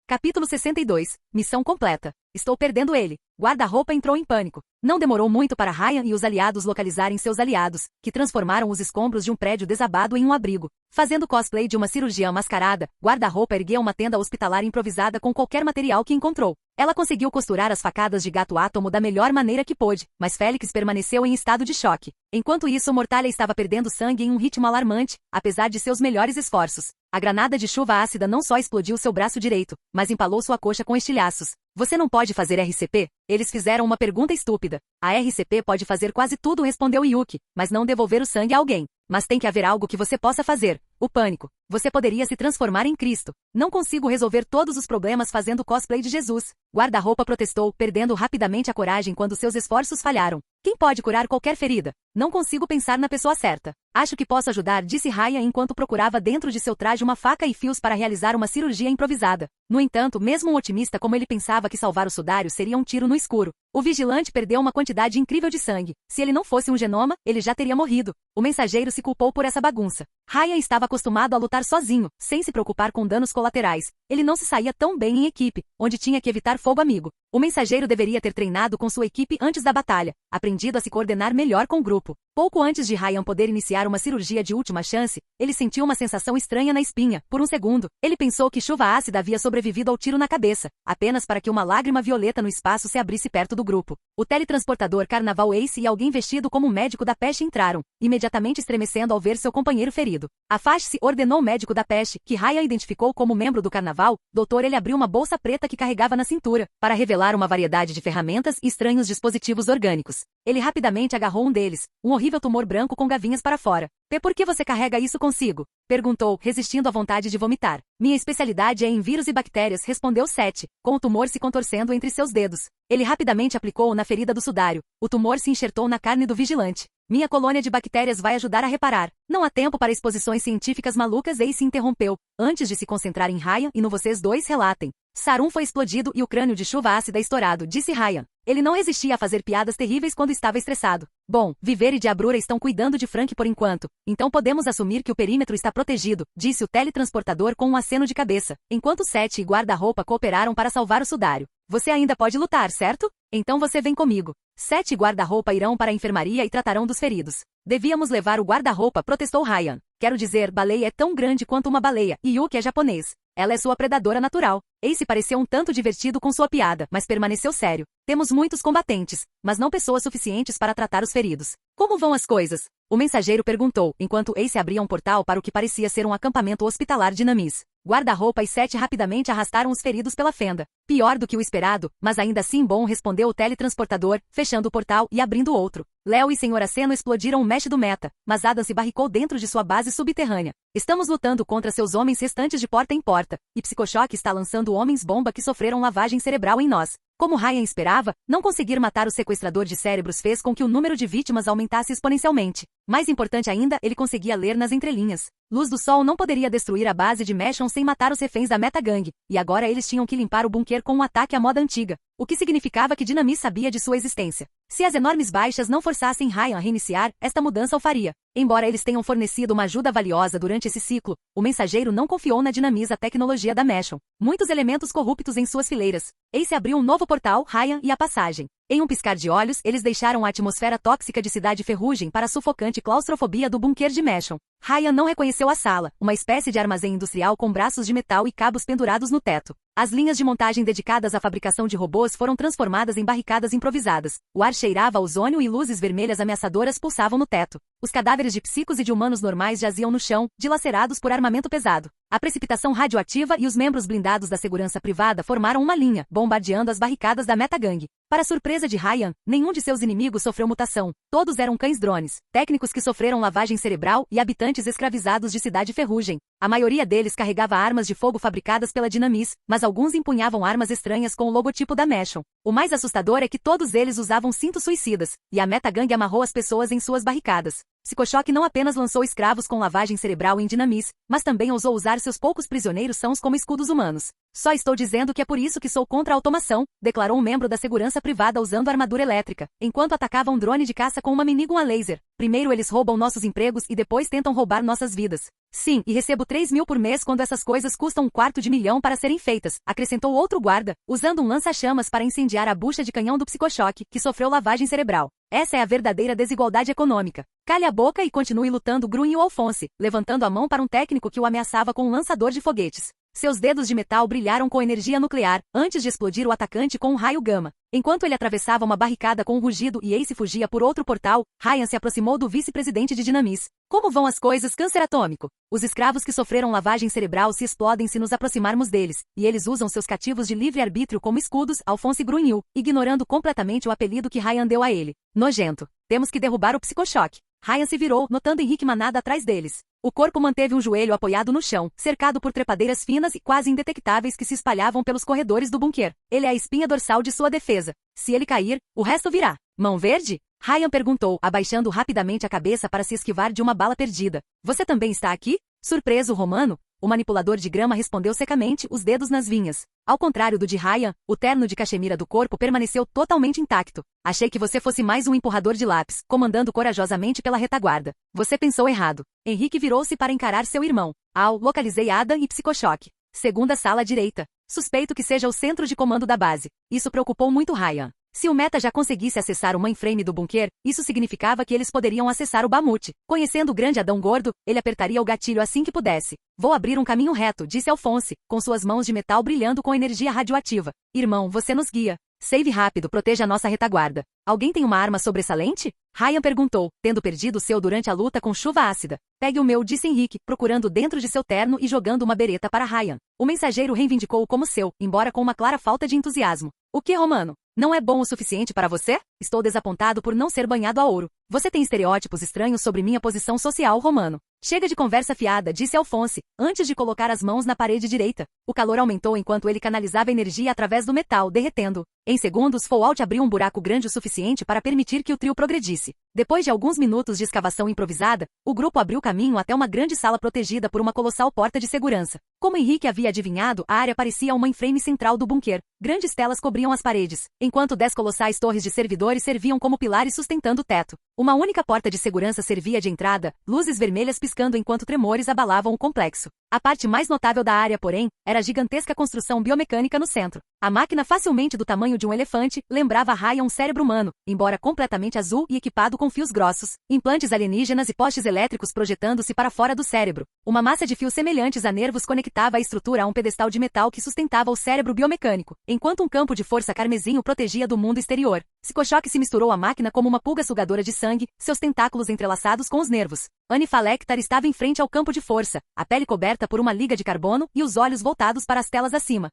[SPEAKER 1] Capítulo 62. Missão completa. Estou perdendo ele. Guarda-roupa entrou em pânico. Não demorou muito para Ryan e os aliados localizarem seus aliados, que transformaram os escombros de um prédio desabado em um abrigo. Fazendo cosplay de uma cirurgiã mascarada, Guarda-roupa ergueu uma tenda hospitalar improvisada com qualquer material que encontrou. Ela conseguiu costurar as facadas de gato átomo da melhor maneira que pôde, mas Félix permaneceu em estado de choque. Enquanto isso, Mortalha estava perdendo sangue em um ritmo alarmante, apesar de seus melhores esforços. A granada de chuva ácida não só explodiu seu braço direito, mas empalou sua coxa com estilhaços. Você não pode fazer RCP? Eles fizeram uma pergunta estúpida. A RCP pode fazer quase tudo, respondeu Yuki, mas não devolver o sangue a alguém. Mas tem que haver algo que você possa fazer. O pânico. Você poderia se transformar em Cristo. Não consigo resolver todos os problemas fazendo cosplay de Jesus. Guarda-roupa protestou, perdendo rapidamente a coragem quando seus esforços falharam. Quem pode curar qualquer ferida? Não consigo pensar na pessoa certa. Acho que posso ajudar, disse Raya enquanto procurava dentro de seu traje uma faca e fios para realizar uma cirurgia improvisada. No entanto, mesmo um otimista como ele pensava que salvar o sudário seria um tiro no escuro. O vigilante perdeu uma quantidade incrível de sangue. Se ele não fosse um genoma, ele já teria morrido. O mensageiro se culpou por essa bagunça. Raya estava acostumado a lutar sozinho, sem se preocupar com danos colaterais. Ele não se saía tão bem em equipe, onde tinha que evitar fogo amigo. O mensageiro deveria ter treinado com sua equipe antes da batalha, aprendido a se coordenar melhor com o grupo. Pouco antes de Ryan poder iniciar uma cirurgia de última chance, ele sentiu uma sensação estranha na espinha. Por um segundo, ele pensou que chuva ácida havia sobrevivido ao tiro na cabeça, apenas para que uma lágrima violeta no espaço se abrisse perto do grupo. O teletransportador Carnaval Ace e alguém vestido como médico da peste entraram, imediatamente estremecendo ao ver seu companheiro ferido. Afaste-se, ordenou o médico da peste, que Ryan identificou como membro do Carnaval. Doutor, ele abriu uma bolsa preta que carregava na cintura, para revelar uma variedade de ferramentas e estranhos dispositivos orgânicos. Ele rapidamente agarrou um deles, um horrível tumor branco com gavinhas para fora. Por que você carrega isso consigo? Perguntou, resistindo à vontade de vomitar. Minha especialidade é em vírus e bactérias, respondeu Seth, com o tumor se contorcendo entre seus dedos. Ele rapidamente aplicou-o na ferida do sudário. O tumor se enxertou na carne do vigilante. Minha colônia de bactérias vai ajudar a reparar. Não há tempo para exposições científicas malucas, Ace interrompeu, antes de se concentrar em Ryan e no vocês dois relatem. Sarum foi explodido e o crânio de chuva ácida estourado, disse Ryan. Ele não resistia a fazer piadas terríveis quando estava estressado. Bom, Viver e Diabrura estão cuidando de Frank por enquanto, então podemos assumir que o perímetro está protegido, disse o teletransportador com um aceno de cabeça, enquanto Seth e guarda-roupa cooperaram para salvar o sudário. Você ainda pode lutar, certo? Então você vem comigo. Seth e guarda-roupa irão para a enfermaria e tratarão dos feridos. Devíamos levar o guarda-roupa, protestou Ryan. Quero dizer, baleia é tão grande quanto uma baleia, e Yuki é japonês. Ela é sua predadora natural. Ace pareceu um tanto divertido com sua piada, mas permaneceu sério. Temos muitos combatentes, mas não pessoas suficientes para tratar os feridos. Como vão as coisas? O mensageiro perguntou, enquanto Ace abria um portal para o que parecia ser um acampamento hospitalar de Namis. Guarda-roupa e Seth rapidamente arrastaram os feridos pela fenda. Pior do que o esperado, mas ainda assim bom, respondeu o teletransportador, fechando o portal e abrindo outro. Léo e Sr. Aceno explodiram o mesh do meta, mas Adam se barricou dentro de sua base subterrânea. Estamos lutando contra seus homens restantes de porta em porta, e Psicochoque está lançando homens-bomba que sofreram lavagem cerebral em nós. Como Ryan esperava, não conseguir matar o sequestrador de cérebros fez com que o número de vítimas aumentasse exponencialmente. Mais importante ainda, ele conseguia ler nas entrelinhas. Luz do Sol não poderia destruir a base de Meshon sem matar os reféns da Meta Gang, e agora eles tinham que limpar o bunker com um ataque à moda antiga, o que significava que Dynamis sabia de sua existência. Se as enormes baixas não forçassem Ryan a reiniciar, esta mudança o faria. Embora eles tenham fornecido uma ajuda valiosa durante esse ciclo, o mensageiro não confiou na Dynamis a tecnologia da Meshon. Muitos elementos corruptos em suas fileiras. Ace abriu um novo portal, Ryan e a passagem. Em um piscar de olhos, eles deixaram a atmosfera tóxica de Cidade Ferrugem para a sufocante claustrofobia do bunker de Meshon. Ryan não reconheceu a sala, uma espécie de armazém industrial com braços de metal e cabos pendurados no teto. As linhas de montagem dedicadas à fabricação de robôs foram transformadas em barricadas improvisadas. O ar cheirava a ozônio e luzes vermelhas ameaçadoras pulsavam no teto. Os cadáveres de psicos e de humanos normais jaziam no chão, dilacerados por armamento pesado. A precipitação radioativa e os membros blindados da segurança privada formaram uma linha, bombardeando as barricadas da Meta Gang. Para surpresa de Ryan, nenhum de seus inimigos sofreu mutação. Todos eram cães-drones, técnicos que sofreram lavagem cerebral e habitantes escravizados de Cidade Ferrugem. A maioria deles carregava armas de fogo fabricadas pela Dynamis, mas alguns empunhavam armas estranhas com o logotipo da Meshon. O mais assustador é que todos eles usavam cintos suicidas, e a Meta Gang amarrou as pessoas em suas barricadas. Psicochoque não apenas lançou escravos com lavagem cerebral em Dynamis, mas também ousou usar seus poucos prisioneiros sãos como escudos humanos. Só estou dizendo que é por isso que sou contra a automação, declarou um membro da segurança privada usando armadura elétrica, enquanto atacava um drone de caça com uma minigun a laser. Primeiro eles roubam nossos empregos e depois tentam roubar nossas vidas. Sim, e recebo 3 mil por mês quando essas coisas custam $250.000 para serem feitas, acrescentou outro guarda, usando um lança-chamas para incendiar a bucha de canhão do Psicochoque, que sofreu lavagem cerebral. Essa é a verdadeira desigualdade econômica. Calhe a boca e continue lutando, grunhiu Alphonse, levantando a mão para um técnico que o ameaçava com um lançador de foguetes. Seus dedos de metal brilharam com energia nuclear, antes de explodir o atacante com um raio gama. Enquanto ele atravessava uma barricada com um rugido e Ace fugia por outro portal, Ryan se aproximou do vice-presidente de Dinamis. Como vão as coisas, câncer atômico? Os escravos que sofreram lavagem cerebral se explodem se nos aproximarmos deles, e eles usam seus cativos de livre-arbítrio como escudos, Alphonse grunhiu, ignorando completamente o apelido que Ryan deu a ele. Nojento. Temos que derrubar o psicochoque. Ryan se virou, notando Henrique Manada atrás deles. O corpo manteve um joelho apoiado no chão, cercado por trepadeiras finas e quase indetectáveis que se espalhavam pelos corredores do bunker. Ele é a espinha dorsal de sua defesa. Se ele cair, o resto virá. Mão verde? Ryan perguntou, abaixando rapidamente a cabeça para se esquivar de uma bala perdida. Você também está aqui? Surpreso, Romano? O manipulador de grama respondeu secamente, os dedos nas vinhas. Ao contrário do de Ryan, o terno de cachemira do corpo permaneceu totalmente intacto. Achei que você fosse mais um empurrador de lápis, comandando corajosamente pela retaguarda. Você pensou errado. Henrique virou-se para encarar seu irmão. Localizei Adam e Psicochoque. Segunda sala à direita. Suspeito que seja o centro de comando da base. Isso preocupou muito Ryan. Se o Meta já conseguisse acessar o mainframe do bunker, isso significava que eles poderiam acessar o Bamute. Conhecendo o grande Adão Gordo, ele apertaria o gatilho assim que pudesse. Vou abrir um caminho reto, disse Alphonse, com suas mãos de metal brilhando com energia radioativa. Irmão, você nos guia. Save rápido, proteja a nossa retaguarda. Alguém tem uma arma sobressalente? Ryan perguntou, tendo perdido o seu durante a luta com chuva ácida. Pegue o meu, disse Henrique, procurando dentro de seu terno e jogando uma bereta para Ryan. O mensageiro reivindicou-o como seu, embora com uma clara falta de entusiasmo. O que, Romano? Não é bom o suficiente para você? Estou desapontado por não ser banhado a ouro. Você tem estereótipos estranhos sobre minha posição social, Romano. Chega de conversa fiada, disse Alphonse, antes de colocar as mãos na parede direita. O calor aumentou enquanto ele canalizava energia através do metal, derretendo. Em segundos, Fallout abriu um buraco grande o suficiente para permitir que o trio progredisse. Depois de alguns minutos de escavação improvisada, o grupo abriu caminho até uma grande sala protegida por uma colossal porta de segurança. Como Henrique havia adivinhado, a área parecia um mainframe central do bunker. Grandes telas cobriam as paredes, enquanto 10 colossais torres de servidores serviam como pilares sustentando o teto. Uma única porta de segurança servia de entrada, luzes vermelhas piscando enquanto tremores abalavam o complexo. A parte mais notável da área, porém, era a gigantesca construção biomecânica no centro. A máquina, facilmente do tamanho de um elefante, lembrava a Ryan um cérebro humano, embora completamente azul e equipado com fios grossos, implantes alienígenas e postes elétricos projetando-se para fora do cérebro. Uma massa de fios semelhantes a nervos conectava a estrutura a um pedestal de metal que sustentava o cérebro biomecânico, enquanto um campo de força carmesim o protegia do mundo exterior. Psicochoque se misturou à máquina como uma pulga sugadora de sangue, seus tentáculos entrelaçados com os nervos. Anifa Lecter estava em frente ao campo de força, a pele coberta por uma liga de carbono e os olhos voltados para as telas acima.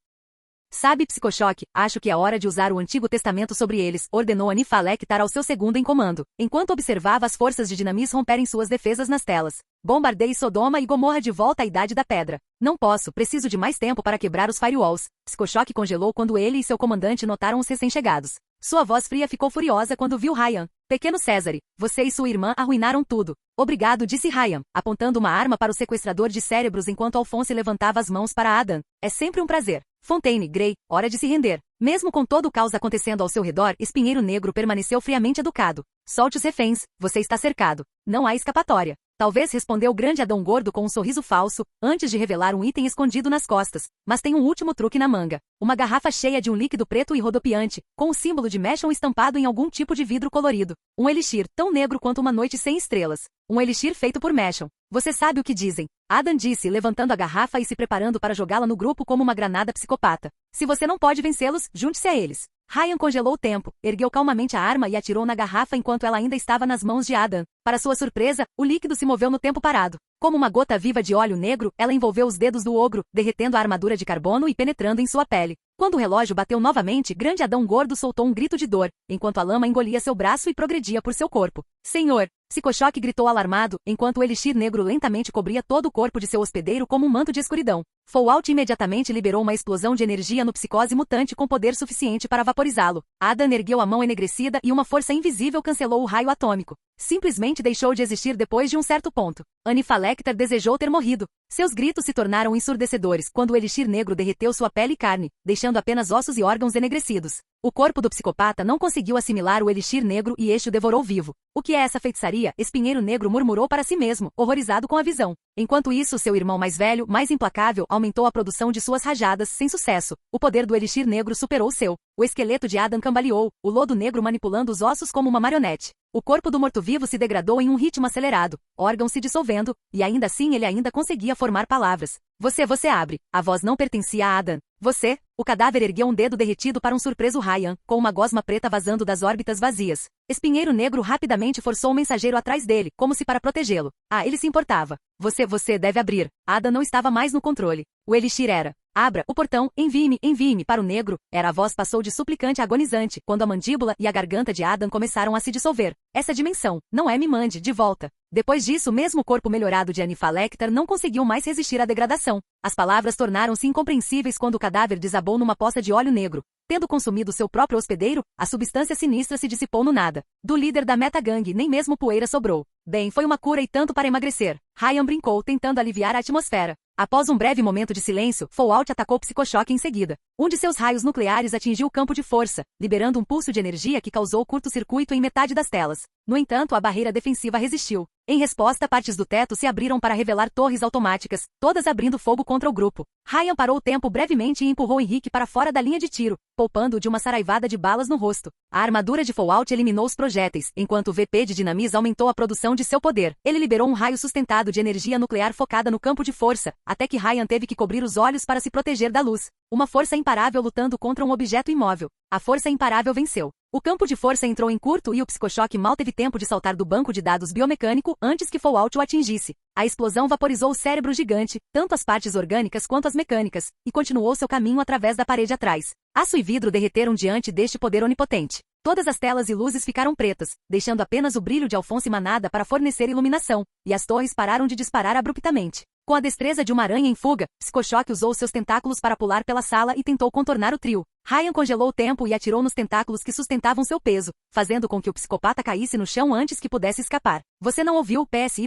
[SPEAKER 1] Sabe, Psicochoque, acho que é hora de usar o Antigo Testamento sobre eles, ordenou Anifa Lecter ao seu segundo em comando, enquanto observava as forças de Dinamis romperem suas defesas nas telas. Bombardeie Sodoma e Gomorra de volta à Idade da Pedra. Não posso, preciso de mais tempo para quebrar os firewalls. Psicochoque congelou quando ele e seu comandante notaram os recém-chegados. Sua voz fria ficou furiosa quando viu Ryan. Pequeno Césare, você e sua irmã arruinaram tudo. Obrigado, disse Ryan, apontando uma arma para o sequestrador de cérebros enquanto Alphonse levantava as mãos para Adam. É sempre um prazer. Fontaine, Grey, hora de se render. Mesmo com todo o caos acontecendo ao seu redor, Espinheiro Negro permaneceu friamente educado. Solte os reféns, você está cercado. Não há escapatória. Talvez, respondeu o grande Adão Gordo com um sorriso falso, antes de revelar um item escondido nas costas. Mas tem um último truque na manga. Uma garrafa cheia de um líquido preto e rodopiante, com o símbolo de Meshon estampado em algum tipo de vidro colorido. Um elixir, tão negro quanto uma noite sem estrelas. Um elixir feito por Meshon. Você sabe o que dizem. Adam disse, levantando a garrafa e se preparando para jogá-la no grupo como uma granada psicopata. Se você não pode vencê-los, junte-se a eles. Ryan congelou o tempo, ergueu calmamente a arma e atirou na garrafa enquanto ela ainda estava nas mãos de Adam. Para sua surpresa, o líquido se moveu no tempo parado. Como uma gota viva de óleo negro, ela envolveu os dedos do ogro, derretendo a armadura de carbono e penetrando em sua pele. Quando o relógio bateu novamente, grande Adão Gordo soltou um grito de dor, enquanto a lama engolia seu braço e progredia por seu corpo. Senhor! Psicochoque gritou alarmado, enquanto o elixir negro lentamente cobria todo o corpo de seu hospedeiro como um manto de escuridão. Fallout imediatamente liberou uma explosão de energia no psicose mutante com poder suficiente para vaporizá-lo. Adam ergueu a mão enegrecida e uma força invisível cancelou o raio atômico. Simplesmente deixou de existir depois de um certo ponto. Anifa Lecter desejou ter morrido. Seus gritos se tornaram ensurdecedores quando o elixir negro derreteu sua pele e carne, deixando apenas ossos e órgãos enegrecidos. O corpo do psicopata não conseguiu assimilar o elixir negro e este o devorou vivo. O que é essa feitiçaria? Espinheiro Negro murmurou para si mesmo, horrorizado com a visão. Enquanto isso, seu irmão mais velho, mais implacável, aumentou a produção de suas rajadas, sem sucesso. O poder do elixir negro superou o seu. O esqueleto de Adam cambaleou, o lodo negro manipulando os ossos como uma marionete. O corpo do morto-vivo se degradou em um ritmo acelerado, órgãos se dissolvendo, e ainda assim ele ainda conseguia formar palavras. Você abre. A voz não pertencia a Adam. Você? O cadáver ergueu um dedo derretido para um surpreso Ryan, com uma gosma preta vazando das órbitas vazias. Espinheiro Negro rapidamente forçou o mensageiro atrás dele, como se para protegê-lo. Ah, ele se importava. Você deve abrir. Adam não estava mais no controle. O elixir era. Abra o portão, envie-me para o negro. A voz passou de suplicante a agonizante, quando a mandíbula e a garganta de Adam começaram a se dissolver. Essa dimensão, não é me mande, de volta. Depois disso, mesmo o corpo melhorado de Hannibal Lecter não conseguiu mais resistir à degradação. As palavras tornaram-se incompreensíveis quando o cadáver desabou numa poça de óleo negro. Tendo consumido seu próprio hospedeiro, a substância sinistra se dissipou no nada. Do líder da metagangue nem mesmo poeira sobrou. Bem, foi uma cura e tanto para emagrecer. Ryan brincou, tentando aliviar a atmosfera. Após um breve momento de silêncio, Fallout atacou o psicochoque em seguida. Um de seus raios nucleares atingiu o campo de força, liberando um pulso de energia que causou curto-circuito em metade das telas. No entanto, a barreira defensiva resistiu. Em resposta, partes do teto se abriram para revelar torres automáticas, todas abrindo fogo contra o grupo. Ryan parou o tempo brevemente e empurrou Henrique para fora da linha de tiro, poupando-o de uma saraivada de balas no rosto. A armadura de Fallout eliminou os projéteis, enquanto o VP de Dynamize aumentou a produção de seu poder. Ele liberou um raio sustentado de energia nuclear focada no campo de força, até que Ryan teve que cobrir os olhos para se proteger da luz. Uma força imparável lutando contra um objeto imóvel. A força imparável venceu. O campo de força entrou em curto e o psicochoque mal teve tempo de saltar do banco de dados biomecânico antes que Fallout o atingisse. A explosão vaporizou o cérebro gigante, tanto as partes orgânicas quanto as mecânicas, e continuou seu caminho através da parede atrás. Aço e vidro derreteram diante deste poder onipotente. Todas as telas e luzes ficaram pretas, deixando apenas o brilho de Alphonse Manada para fornecer iluminação, e as torres pararam de disparar abruptamente. Com a destreza de uma aranha em fuga, Psicochoque usou seus tentáculos para pular pela sala e tentou contornar o trio. Ryan congelou o tempo e atirou nos tentáculos que sustentavam seu peso, fazendo com que o psicopata caísse no chão antes que pudesse escapar. Você não ouviu o PSY.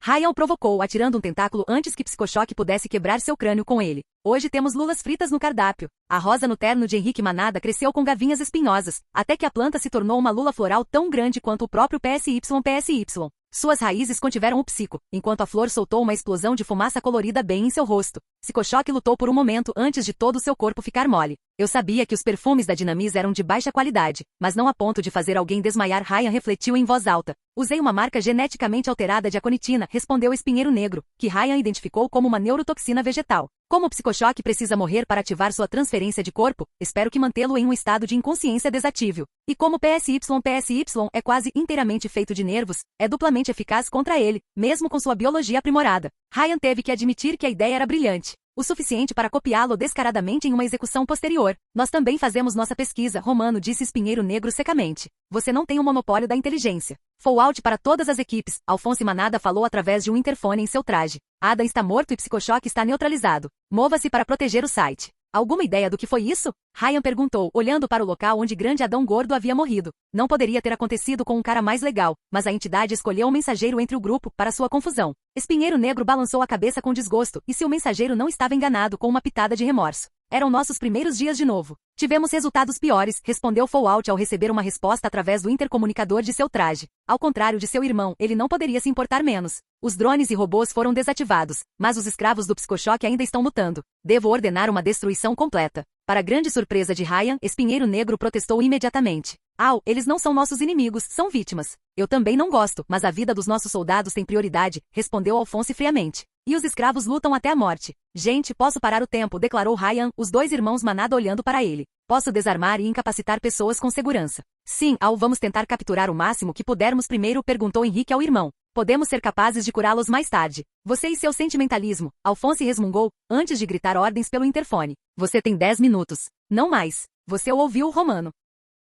[SPEAKER 1] Ryan o provocou, atirando um tentáculo antes que Psicochoque pudesse quebrar seu crânio com ele. Hoje temos lulas fritas no cardápio. A rosa no terno de Henrique Manada cresceu com gavinhas espinhosas, até que a planta se tornou uma lula floral tão grande quanto o próprio PSY. Suas raízes contiveram o psico, enquanto a flor soltou uma explosão de fumaça colorida bem em seu rosto. Psicochoque lutou por um momento antes de todo o seu corpo ficar mole. Eu sabia que os perfumes da Dynamize eram de baixa qualidade, mas não a ponto de fazer alguém desmaiar. Ryan refletiu em voz alta. Usei uma marca geneticamente alterada de aconitina, respondeu o Espinheiro Negro, que Ryan identificou como uma neurotoxina vegetal. Como o psicochoque precisa morrer para ativar sua transferência de corpo, espero que mantê-lo em um estado de inconsciência desatível. E como PSY é quase inteiramente feito de nervos, é duplamente eficaz contra ele, mesmo com sua biologia aprimorada. Ryan teve que admitir que a ideia era brilhante. O suficiente para copiá-lo descaradamente em uma execução posterior. Nós também fazemos nossa pesquisa, Romano disse Espinheiro Negro secamente. Você não tem o monopólio da inteligência. Fallout para todas as equipes. Alphonse Manada falou através de um interfone em seu traje. Adam está morto e Psicochoque está neutralizado. Mova-se para proteger o site. Alguma ideia do que foi isso? Ryan perguntou, olhando para o local onde Grande Adão Gordo havia morrido. Não poderia ter acontecido com um cara mais legal, mas a entidade escolheu um mensageiro entre o grupo, para sua confusão. Espinheiro Negro balançou a cabeça com desgosto, e se o mensageiro não estava enganado com uma pitada de remorso. Eram nossos primeiros dias de novo. Tivemos resultados piores, respondeu Fallout ao receber uma resposta através do intercomunicador de seu traje. Ao contrário de seu irmão, ele não poderia se importar menos. Os drones e robôs foram desativados, mas os escravos do psicochoque ainda estão lutando. Devo ordenar uma destruição completa. Para grande surpresa de Ryan, Espinheiro Negro protestou imediatamente. Eles não são nossos inimigos, são vítimas. Eu também não gosto, mas a vida dos nossos soldados tem prioridade, respondeu Alphonse friamente. E os escravos lutam até a morte. Gente, posso parar o tempo, declarou Ryan, os dois irmãos Manada olhando para ele. Posso desarmar e incapacitar pessoas com segurança. Sim, vamos tentar capturar o máximo que pudermos primeiro, perguntou Henrique ao irmão. Podemos ser capazes de curá-los mais tarde. Você e seu sentimentalismo, Alphonse resmungou, antes de gritar ordens pelo interfone. Você tem 10 minutos. Não mais. Você o ouviu, Romano.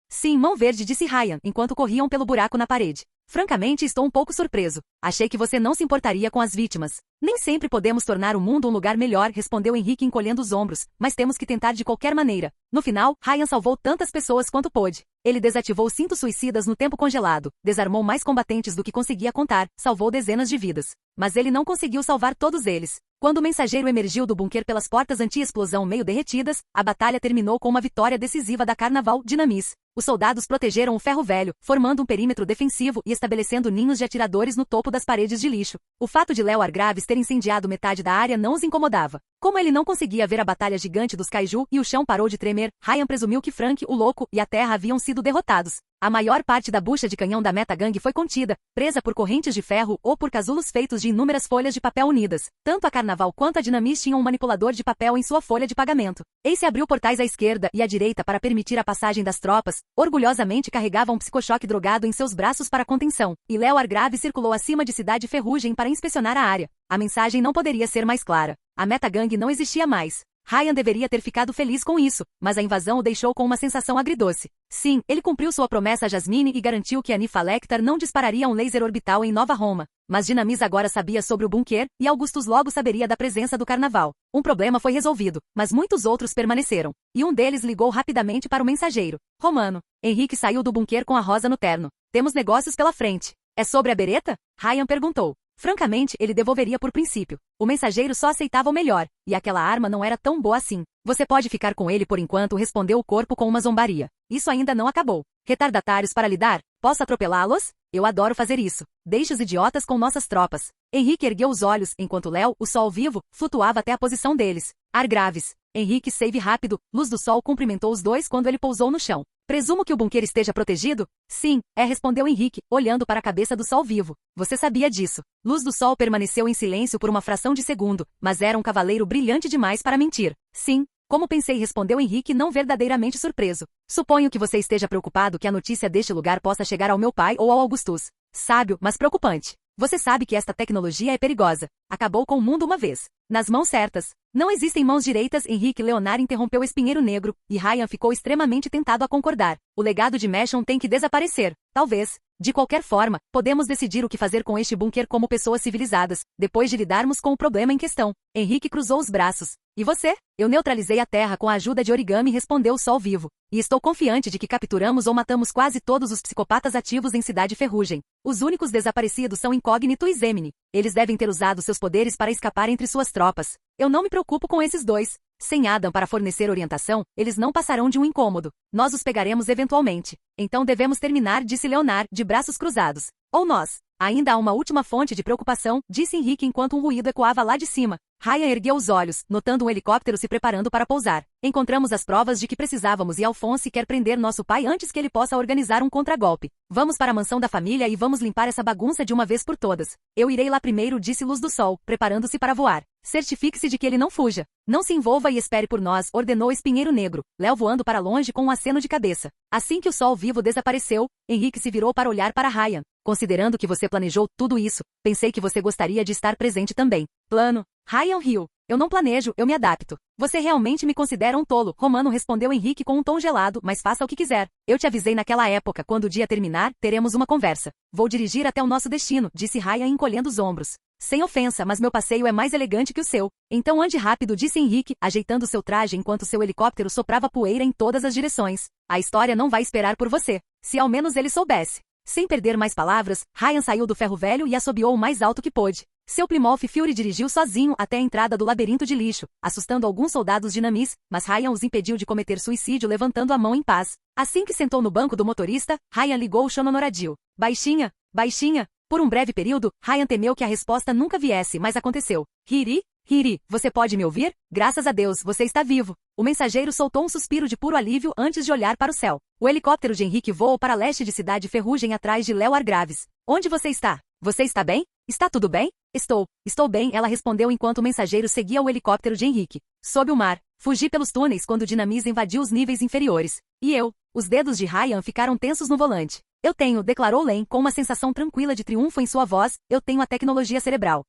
[SPEAKER 1] Sim, mão verde, disse Ryan, enquanto corriam pelo buraco na parede. Francamente, estou um pouco surpreso. Achei que você não se importaria com as vítimas. Nem sempre podemos tornar o mundo um lugar melhor, respondeu Henrique encolhendo os ombros, mas temos que tentar de qualquer maneira. No final, Ryan salvou tantas pessoas quanto pôde. Ele desativou cintos suicidas no tempo congelado, desarmou mais combatentes do que conseguia contar, salvou dezenas de vidas. Mas ele não conseguiu salvar todos eles. Quando o mensageiro emergiu do bunker pelas portas anti-explosão meio derretidas, a batalha terminou com uma vitória decisiva da Carnaval Dinamis. Os soldados protegeram o ferro velho, formando um perímetro defensivo e estabelecendo ninhos de atiradores no topo das paredes de lixo. O fato de Léo Argraves ter incendiado metade da área não os incomodava. Como ele não conseguia ver a batalha gigante dos kaiju e o chão parou de tremer, Ryan presumiu que Frank, o louco, e a Terra haviam sido derrotados. A maior parte da bucha de canhão da Metagang foi contida, presa por correntes de ferro ou por casulos feitos de inúmeras folhas de papel unidas. Tanto a Carnaval quanto a Dinamis tinham um manipulador de papel em sua folha de pagamento. Ace abriu portais à esquerda e à direita para permitir a passagem das tropas, orgulhosamente carregava um psicochoque drogado em seus braços para contenção, e Léo Argraves circulou acima de Cidade Ferrugem para inspecionar a área. A mensagem não poderia ser mais clara. A Metagang não existia mais. Ryan deveria ter ficado feliz com isso, mas a invasão o deixou com uma sensação agridoce. Sim, ele cumpriu sua promessa a Jasmine e garantiu que a Nifa Lecter não dispararia um laser orbital em Nova Roma. Mas Dinamis agora sabia sobre o bunker, e Augustus logo saberia da presença do Carnaval. Um problema foi resolvido, mas muitos outros permaneceram. E um deles ligou rapidamente para o mensageiro. Romano. Henrique saiu do bunker com a rosa no terno. Temos negócios pela frente. É sobre a bereta? Ryan perguntou. Francamente, ele devolveria por princípio. O mensageiro só aceitava o melhor, e aquela arma não era tão boa assim. Você pode ficar com ele por enquanto, respondeu o corpo com uma zombaria. Isso ainda não acabou. Retardatários para lidar? Posso atropelá-los? Eu adoro fazer isso. Deixe os idiotas com nossas tropas. Henrique ergueu os olhos, enquanto Léo, o sol vivo, flutuava até a posição deles. Argraves. Henrique save rápido, Luz do Sol cumprimentou os dois quando ele pousou no chão. Presumo que o bunker esteja protegido? Sim, respondeu Henrique, olhando para a cabeça do Sol vivo. Você sabia disso. Luz do Sol permaneceu em silêncio por uma fração de segundo, mas era um cavaleiro brilhante demais para mentir. Sim, como pensei, respondeu Henrique não verdadeiramente surpreso. Suponho que você esteja preocupado que a notícia deste lugar possa chegar ao meu pai ou ao Augustus. Sábio, mas preocupante. Você sabe que esta tecnologia é perigosa. Acabou com o mundo uma vez. Nas mãos certas. Não existem mãos direitas, Henrique Leonard interrompeu o espinheiro negro, e Ryan ficou extremamente tentado a concordar. O legado de Meshon tem que desaparecer. Talvez. De qualquer forma, podemos decidir o que fazer com este bunker como pessoas civilizadas, depois de lidarmos com o problema em questão. Henrique cruzou os braços. E você? Eu neutralizei a Terra com a ajuda de Origami, respondeu o Sol vivo. E estou confiante de que capturamos ou matamos quase todos os psicopatas ativos em Cidade Ferrugem. Os únicos desaparecidos são Incógnito e Zemini. Eles devem ter usado seus poderes para escapar entre suas tropas. Eu não me preocupo com esses dois. Sem Adam para fornecer orientação, eles não passarão de um incômodo. Nós os pegaremos eventualmente. Então devemos terminar, disse Leonard, de braços cruzados. Ou nós. Ainda há uma última fonte de preocupação, disse Henrique enquanto um ruído ecoava lá de cima. Ryan ergueu os olhos, notando um helicóptero se preparando para pousar. Encontramos as provas de que precisávamos e Alphonse quer prender nosso pai antes que ele possa organizar um contragolpe. Vamos para a mansão da família e vamos limpar essa bagunça de uma vez por todas. Eu irei lá primeiro, disse Luz do Sol, preparando-se para voar. Certifique-se de que ele não fuja. Não se envolva e espere por nós, ordenou Espinheiro Negro, Léo voando para longe com um aceno de cabeça. Assim que o Sol vivo desapareceu, Henrique se virou para olhar para Ryan. Considerando que você planejou tudo isso, pensei que você gostaria de estar presente também. Plano. Ryan riu. Eu não planejo, eu me adapto. Você realmente me considera um tolo, Romano respondeu Henrique com um tom gelado, mas faça o que quiser. Eu te avisei naquela época, quando o dia terminar, teremos uma conversa. Vou dirigir até o nosso destino, disse Ryan encolhendo os ombros. Sem ofensa, mas meu passeio é mais elegante que o seu. Então ande rápido, disse Henrique, ajeitando seu traje enquanto seu helicóptero soprava poeira em todas as direções. A história não vai esperar por você. Se ao menos ele soubesse. Sem perder mais palavras, Ryan saiu do ferro velho e assobiou o mais alto que pôde. Seu Plymouth Fury dirigiu sozinho até a entrada do labirinto de lixo, assustando alguns soldados Dinamis, mas Ryan os impediu de cometer suicídio levantando a mão em paz. Assim que sentou no banco do motorista, Ryan ligou o Shononoradio. Baixinha, baixinha. Por um breve período, Ryan temeu que a resposta nunca viesse, mas aconteceu. Hiri, Hiri, você pode me ouvir? Graças a Deus, você está vivo. O mensageiro soltou um suspiro de puro alívio antes de olhar para o céu. O helicóptero de Henrique voou para leste de Cidade Ferrugem atrás de Léo Argraves. Onde você está? Você está bem? Está tudo bem? Estou bem, ela respondeu enquanto o mensageiro seguia o helicóptero de Henrique. Sob o mar, fugi pelos túneis quando Dinamis invadiu os níveis inferiores. E eu? Os dedos de Ryan ficaram tensos no volante. Eu tenho, declarou Len com uma sensação tranquila de triunfo em sua voz, eu tenho a tecnologia cerebral.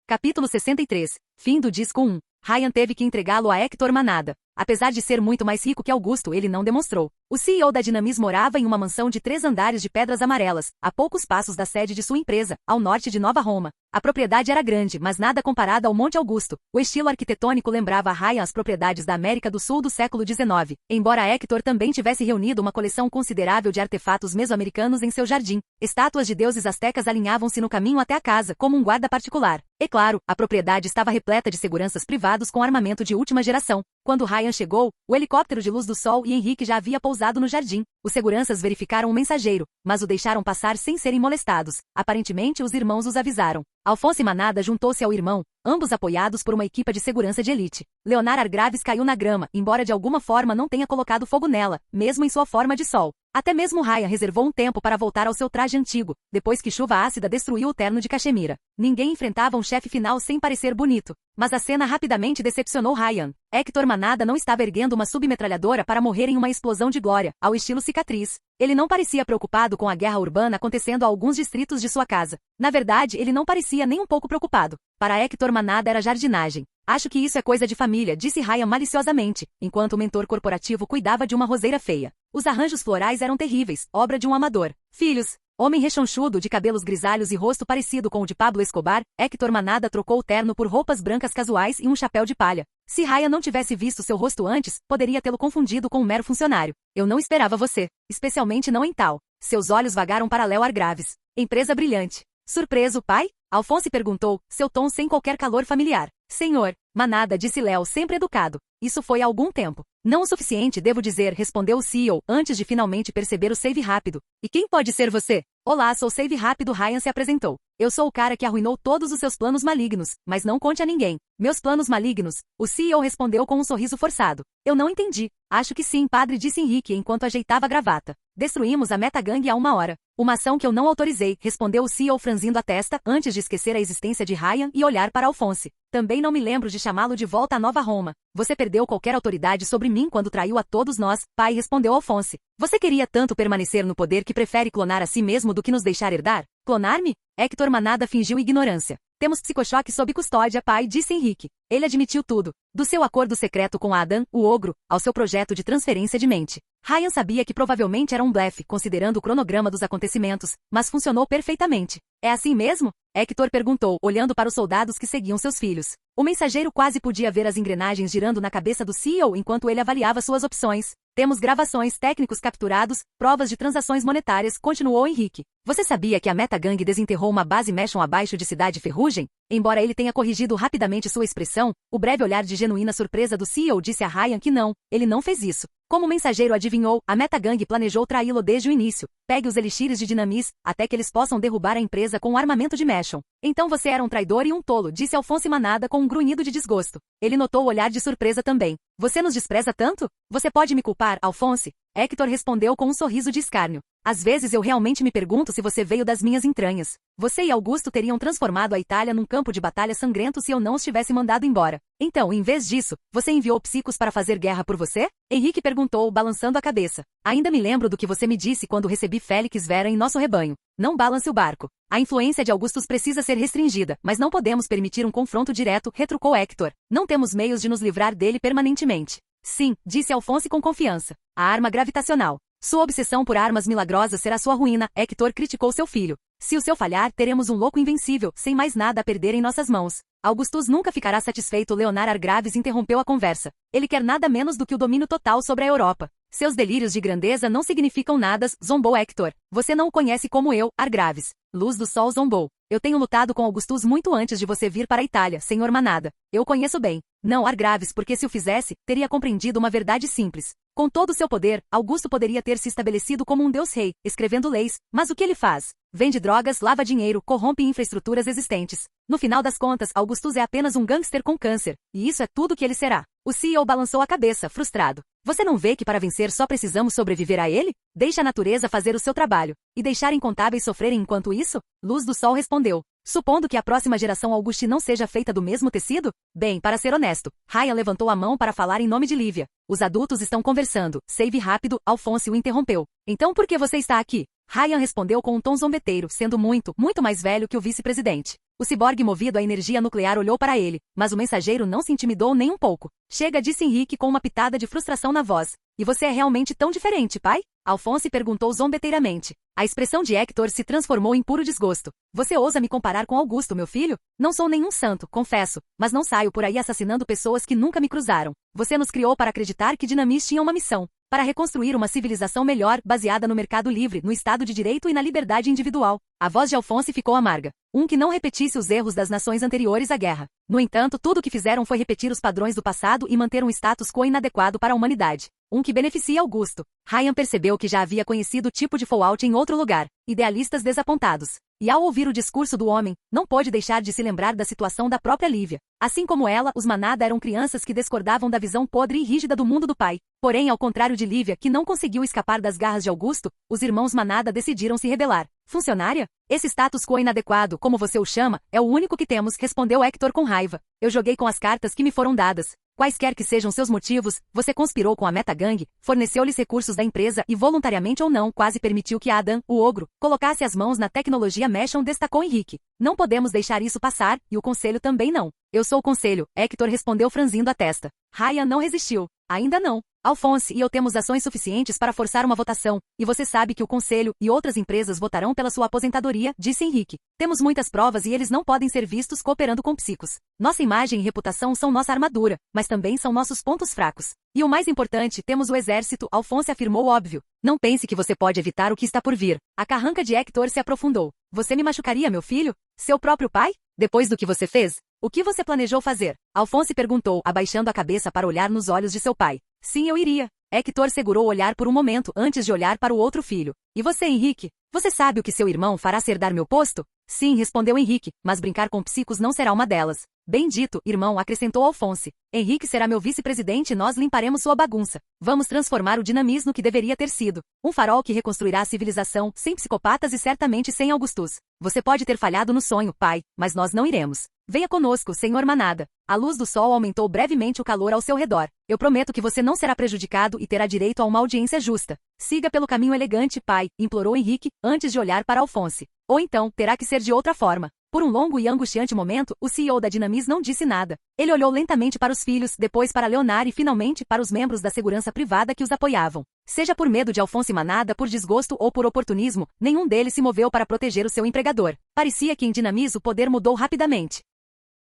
[SPEAKER 1] Capítulo 63. Fim do disco 1. Ryan teve que entregá-lo a Hector Manada. Apesar de ser muito mais rico que Augusto, ele não demonstrou. O CEO da Dinamis morava em uma mansão de 3 andares de pedras amarelas, a poucos passos da sede de sua empresa, ao norte de Nova Roma. A propriedade era grande, mas nada comparada ao Monte Augusto. O estilo arquitetônico lembrava a Ryan as propriedades da América do Sul do século XIX, embora Hector também tivesse reunido uma coleção considerável de artefatos mesoamericanos em seu jardim. Estátuas de deuses astecas alinhavam-se no caminho até a casa, como um guarda particular. E claro, a propriedade estava repleta de seguranças privados com armamento de última geração. Quando Ryan chegou, o helicóptero de luz do sol e Henrique já havia pousado no jardim. Os seguranças verificaram o mensageiro, mas o deixaram passar sem serem molestados. Aparentemente, os irmãos os avisaram. Alphonse Manada juntou-se ao irmão, ambos apoiados por uma equipe de segurança de elite. Leonard Argraves caiu na grama, embora de alguma forma não tenha colocado fogo nela, mesmo em sua forma de sol. Até mesmo Ryan reservou um tempo para voltar ao seu traje antigo, depois que chuva ácida destruiu o terno de cachemira. Ninguém enfrentava um chefe final sem parecer bonito. Mas a cena rapidamente decepcionou Ryan. Hector Manada não estava erguendo uma submetralhadora para morrer em uma explosão de glória, ao estilo cicatriz. Ele não parecia preocupado com a guerra urbana acontecendo a alguns distritos de sua casa. Na verdade, ele não parecia nem um pouco preocupado. Para Hector Manada era jardinagem. Acho que isso é coisa de família, disse Ryan maliciosamente, enquanto o mentor corporativo cuidava de uma roseira feia. Os arranjos florais eram terríveis, obra de um amador. Filhos. Homem rechonchudo de cabelos grisalhos e rosto parecido com o de Pablo Escobar, Hector Manada trocou o terno por roupas brancas casuais e um chapéu de palha. Se Ryan não tivesse visto seu rosto antes, poderia tê-lo confundido com um mero funcionário. Eu não esperava você, especialmente não em tal. Seus olhos vagaram para Léo Argraves. Empresa brilhante. Surpreso, pai? Alphonse perguntou, seu tom sem qualquer calor familiar. Senhor, Manada, disse Léo, sempre educado. Isso foi há algum tempo. Não o suficiente, devo dizer, respondeu o CEO, antes de finalmente perceber o save rápido. E quem pode ser você? Olá, sou Save Rápido, Ryan se apresentou. Eu sou o cara que arruinou todos os seus planos malignos, mas não conte a ninguém. Meus planos malignos? O CEO respondeu com um sorriso forçado. Eu não entendi. Acho que sim, padre, disse Henrique enquanto ajeitava a gravata. Destruímos a Metagang há 1 hora. Uma ação que eu não autorizei, respondeu o CEO franzindo a testa antes de esquecer a existência de Ryan e olhar para Alphonse. Também não me lembro de chamá-lo de volta a Nova Roma. Você perdeu qualquer autoridade sobre mim quando traiu a todos nós, pai, respondeu Alphonse. Você queria tanto permanecer no poder que prefere clonar a si mesmo do que nos deixar herdar? Clonar-me? Hector Manada fingiu ignorância. Temos psicochoque sob custódia, pai, disse Henrique. Ele admitiu tudo. Do seu acordo secreto com Adam, o ogro, ao seu projeto de transferência de mente. Ryan sabia que provavelmente era um blefe, considerando o cronograma dos acontecimentos, mas funcionou perfeitamente. É assim mesmo? Hector perguntou, olhando para os soldados que seguiam seus filhos. O mensageiro quase podia ver as engrenagens girando na cabeça do CEO enquanto ele avaliava suas opções. Temos gravações, técnicos capturados, provas de transações monetárias, continuou Henrique. Você sabia que a Metagang desenterrou uma base Meshon abaixo de Cidade Ferrugem? Embora ele tenha corrigido rapidamente sua expressão, o breve olhar de genuína surpresa do CEO disse a Ryan que não, ele não fez isso. Como o mensageiro adivinhou, a Metagang planejou traí-lo desde o início. Pegue os elixires de Dinamis, até que eles possam derrubar a empresa com o armamento de Meshon. Então você era um traidor e um tolo, disse Alphonse Manada com um grunhido de desgosto. Ele notou o olhar de surpresa também. Você nos despreza tanto? Você pode me culpar, Alphonse? Hector respondeu com um sorriso de escárnio. Às vezes eu realmente me pergunto se você veio das minhas entranhas. Você e Augusto teriam transformado a Itália num campo de batalha sangrento se eu não os tivesse mandado embora. Então, em vez disso, você enviou psicos para fazer guerra por você? Henrique perguntou, balançando a cabeça. Ainda me lembro do que você me disse quando recebi Félix Vera em nosso rebanho. Não balance o barco. A influência de Augustus precisa ser restringida, mas não podemos permitir um confronto direto, retrucou Hector. Não temos meios de nos livrar dele permanentemente. Sim, disse Alphonse com confiança. A arma gravitacional. Sua obsessão por armas milagrosas será sua ruína, Hector criticou seu filho. Se o seu falhar, teremos um louco invencível, sem mais nada a perder em nossas mãos. Augustus nunca ficará satisfeito, Leonard Argraves interrompeu a conversa. Ele quer nada menos do que o domínio total sobre a Europa. Seus delírios de grandeza não significam nada, zombou Hector. Você não o conhece como eu, Argraves. Luz do Sol zombou. Eu tenho lutado com Augustus muito antes de você vir para a Itália, senhor Manada. Eu conheço bem. Não, Argraves, porque se o fizesse, teria compreendido uma verdade simples. Com todo o seu poder, Augusto poderia ter se estabelecido como um deus-rei, escrevendo leis, mas o que ele faz? Vende drogas, lava dinheiro, corrompe infraestruturas existentes. No final das contas, Augustus é apenas um gangster com câncer, e isso é tudo que ele será. O CEO balançou a cabeça, frustrado. Você não vê que para vencer só precisamos sobreviver a ele? Deixe a natureza fazer o seu trabalho. E deixar incontáveis sofrerem enquanto isso? Luz do Sol respondeu. Supondo que a próxima geração Auguste não seja feita do mesmo tecido? Bem, para ser honesto, Ryan levantou a mão para falar em nome de Lívia. Os adultos estão conversando. Save rápido, Alphonse o interrompeu. Então por que você está aqui? Ryan respondeu com um tom zombeteiro, sendo muito mais velho que o vice-presidente. O ciborgue movido à energia nuclear olhou para ele, mas o mensageiro não se intimidou nem um pouco. Chega, disse Henrique com uma pitada de frustração na voz. E você é realmente tão diferente, pai? Alphonse perguntou zombeteiramente. A expressão de Hector se transformou em puro desgosto. Você ousa me comparar com Augusto, meu filho? Não sou nenhum santo, confesso, mas não saio por aí assassinando pessoas que nunca me cruzaram. Você nos criou para acreditar que Dinamis tinha uma missão, para reconstruir uma civilização melhor, baseada no mercado livre, no Estado de Direito e na liberdade individual. A voz de Alphonse ficou amarga. Que não repetisse os erros das nações anteriores à guerra. No entanto, tudo o que fizeram foi repetir os padrões do passado e manter um status quo inadequado para a humanidade. Que beneficia Augusto. Ryan percebeu que já havia conhecido o tipo de Fallout em outro lugar. Idealistas desapontados. E ao ouvir o discurso do homem, não pôde deixar de se lembrar da situação da própria Lívia. Assim como ela, os Manada eram crianças que discordavam da visão podre e rígida do mundo do pai. Porém, ao contrário de Lívia, que não conseguiu escapar das garras de Augusto, os irmãos Manada decidiram se rebelar. Funcionária? Esse status quo inadequado, como você o chama, é o único que temos, respondeu Hector com raiva. Eu joguei com as cartas que me foram dadas. Quaisquer que sejam seus motivos, você conspirou com a Metagang, forneceu-lhes recursos da empresa e voluntariamente ou não quase permitiu que Adam, o ogro, colocasse as mãos na tecnologia Meshon, destacou Henrique. Não podemos deixar isso passar, e o conselho também não. Eu sou o conselho, Hector respondeu franzindo a testa. Ryan não resistiu. Ainda não. Alphonse e eu temos ações suficientes para forçar uma votação, e você sabe que o Conselho e outras empresas votarão pela sua aposentadoria, disse Henrique. Temos muitas provas e eles não podem ser vistos cooperando com psicos. Nossa imagem e reputação são nossa armadura, mas também são nossos pontos fracos. E o mais importante, temos o exército, Alphonse afirmou óbvio. Não pense que você pode evitar o que está por vir. A carranca de Hector se aprofundou. Você me machucaria, meu filho? Seu próprio pai? Depois do que você fez? O que você planejou fazer? Alphonse perguntou, abaixando a cabeça para olhar nos olhos de seu pai. Sim, eu iria. Hector segurou o olhar por um momento antes de olhar para o outro filho. E você, Henrique? Você sabe o que seu irmão fará se herdar meu posto? Sim, respondeu Henrique, mas brincar com psicos não será uma delas. Bem dito, irmão, acrescentou Alphonse. Henrique será meu vice-presidente e nós limparemos sua bagunça. Vamos transformar o Dinamis no que deveria ter sido. Um farol que reconstruirá a civilização, sem psicopatas e certamente sem Augustus. Você pode ter falhado no sonho, pai, mas nós não iremos. Venha conosco, senhor Manada. A luz do sol aumentou brevemente o calor ao seu redor. Eu prometo que você não será prejudicado e terá direito a uma audiência justa. Siga pelo caminho elegante, pai, implorou Henrique, antes de olhar para Alphonse. Ou então, terá que ser de outra forma. Por um longo e angustiante momento, o CEO da Dinamis não disse nada. Ele olhou lentamente para os filhos, depois para Leonard e finalmente para os membros da segurança privada que os apoiavam. Seja por medo de Alphonse Manada, por desgosto ou por oportunismo, nenhum deles se moveu para proteger o seu empregador. Parecia que em Dinamis o poder mudou rapidamente.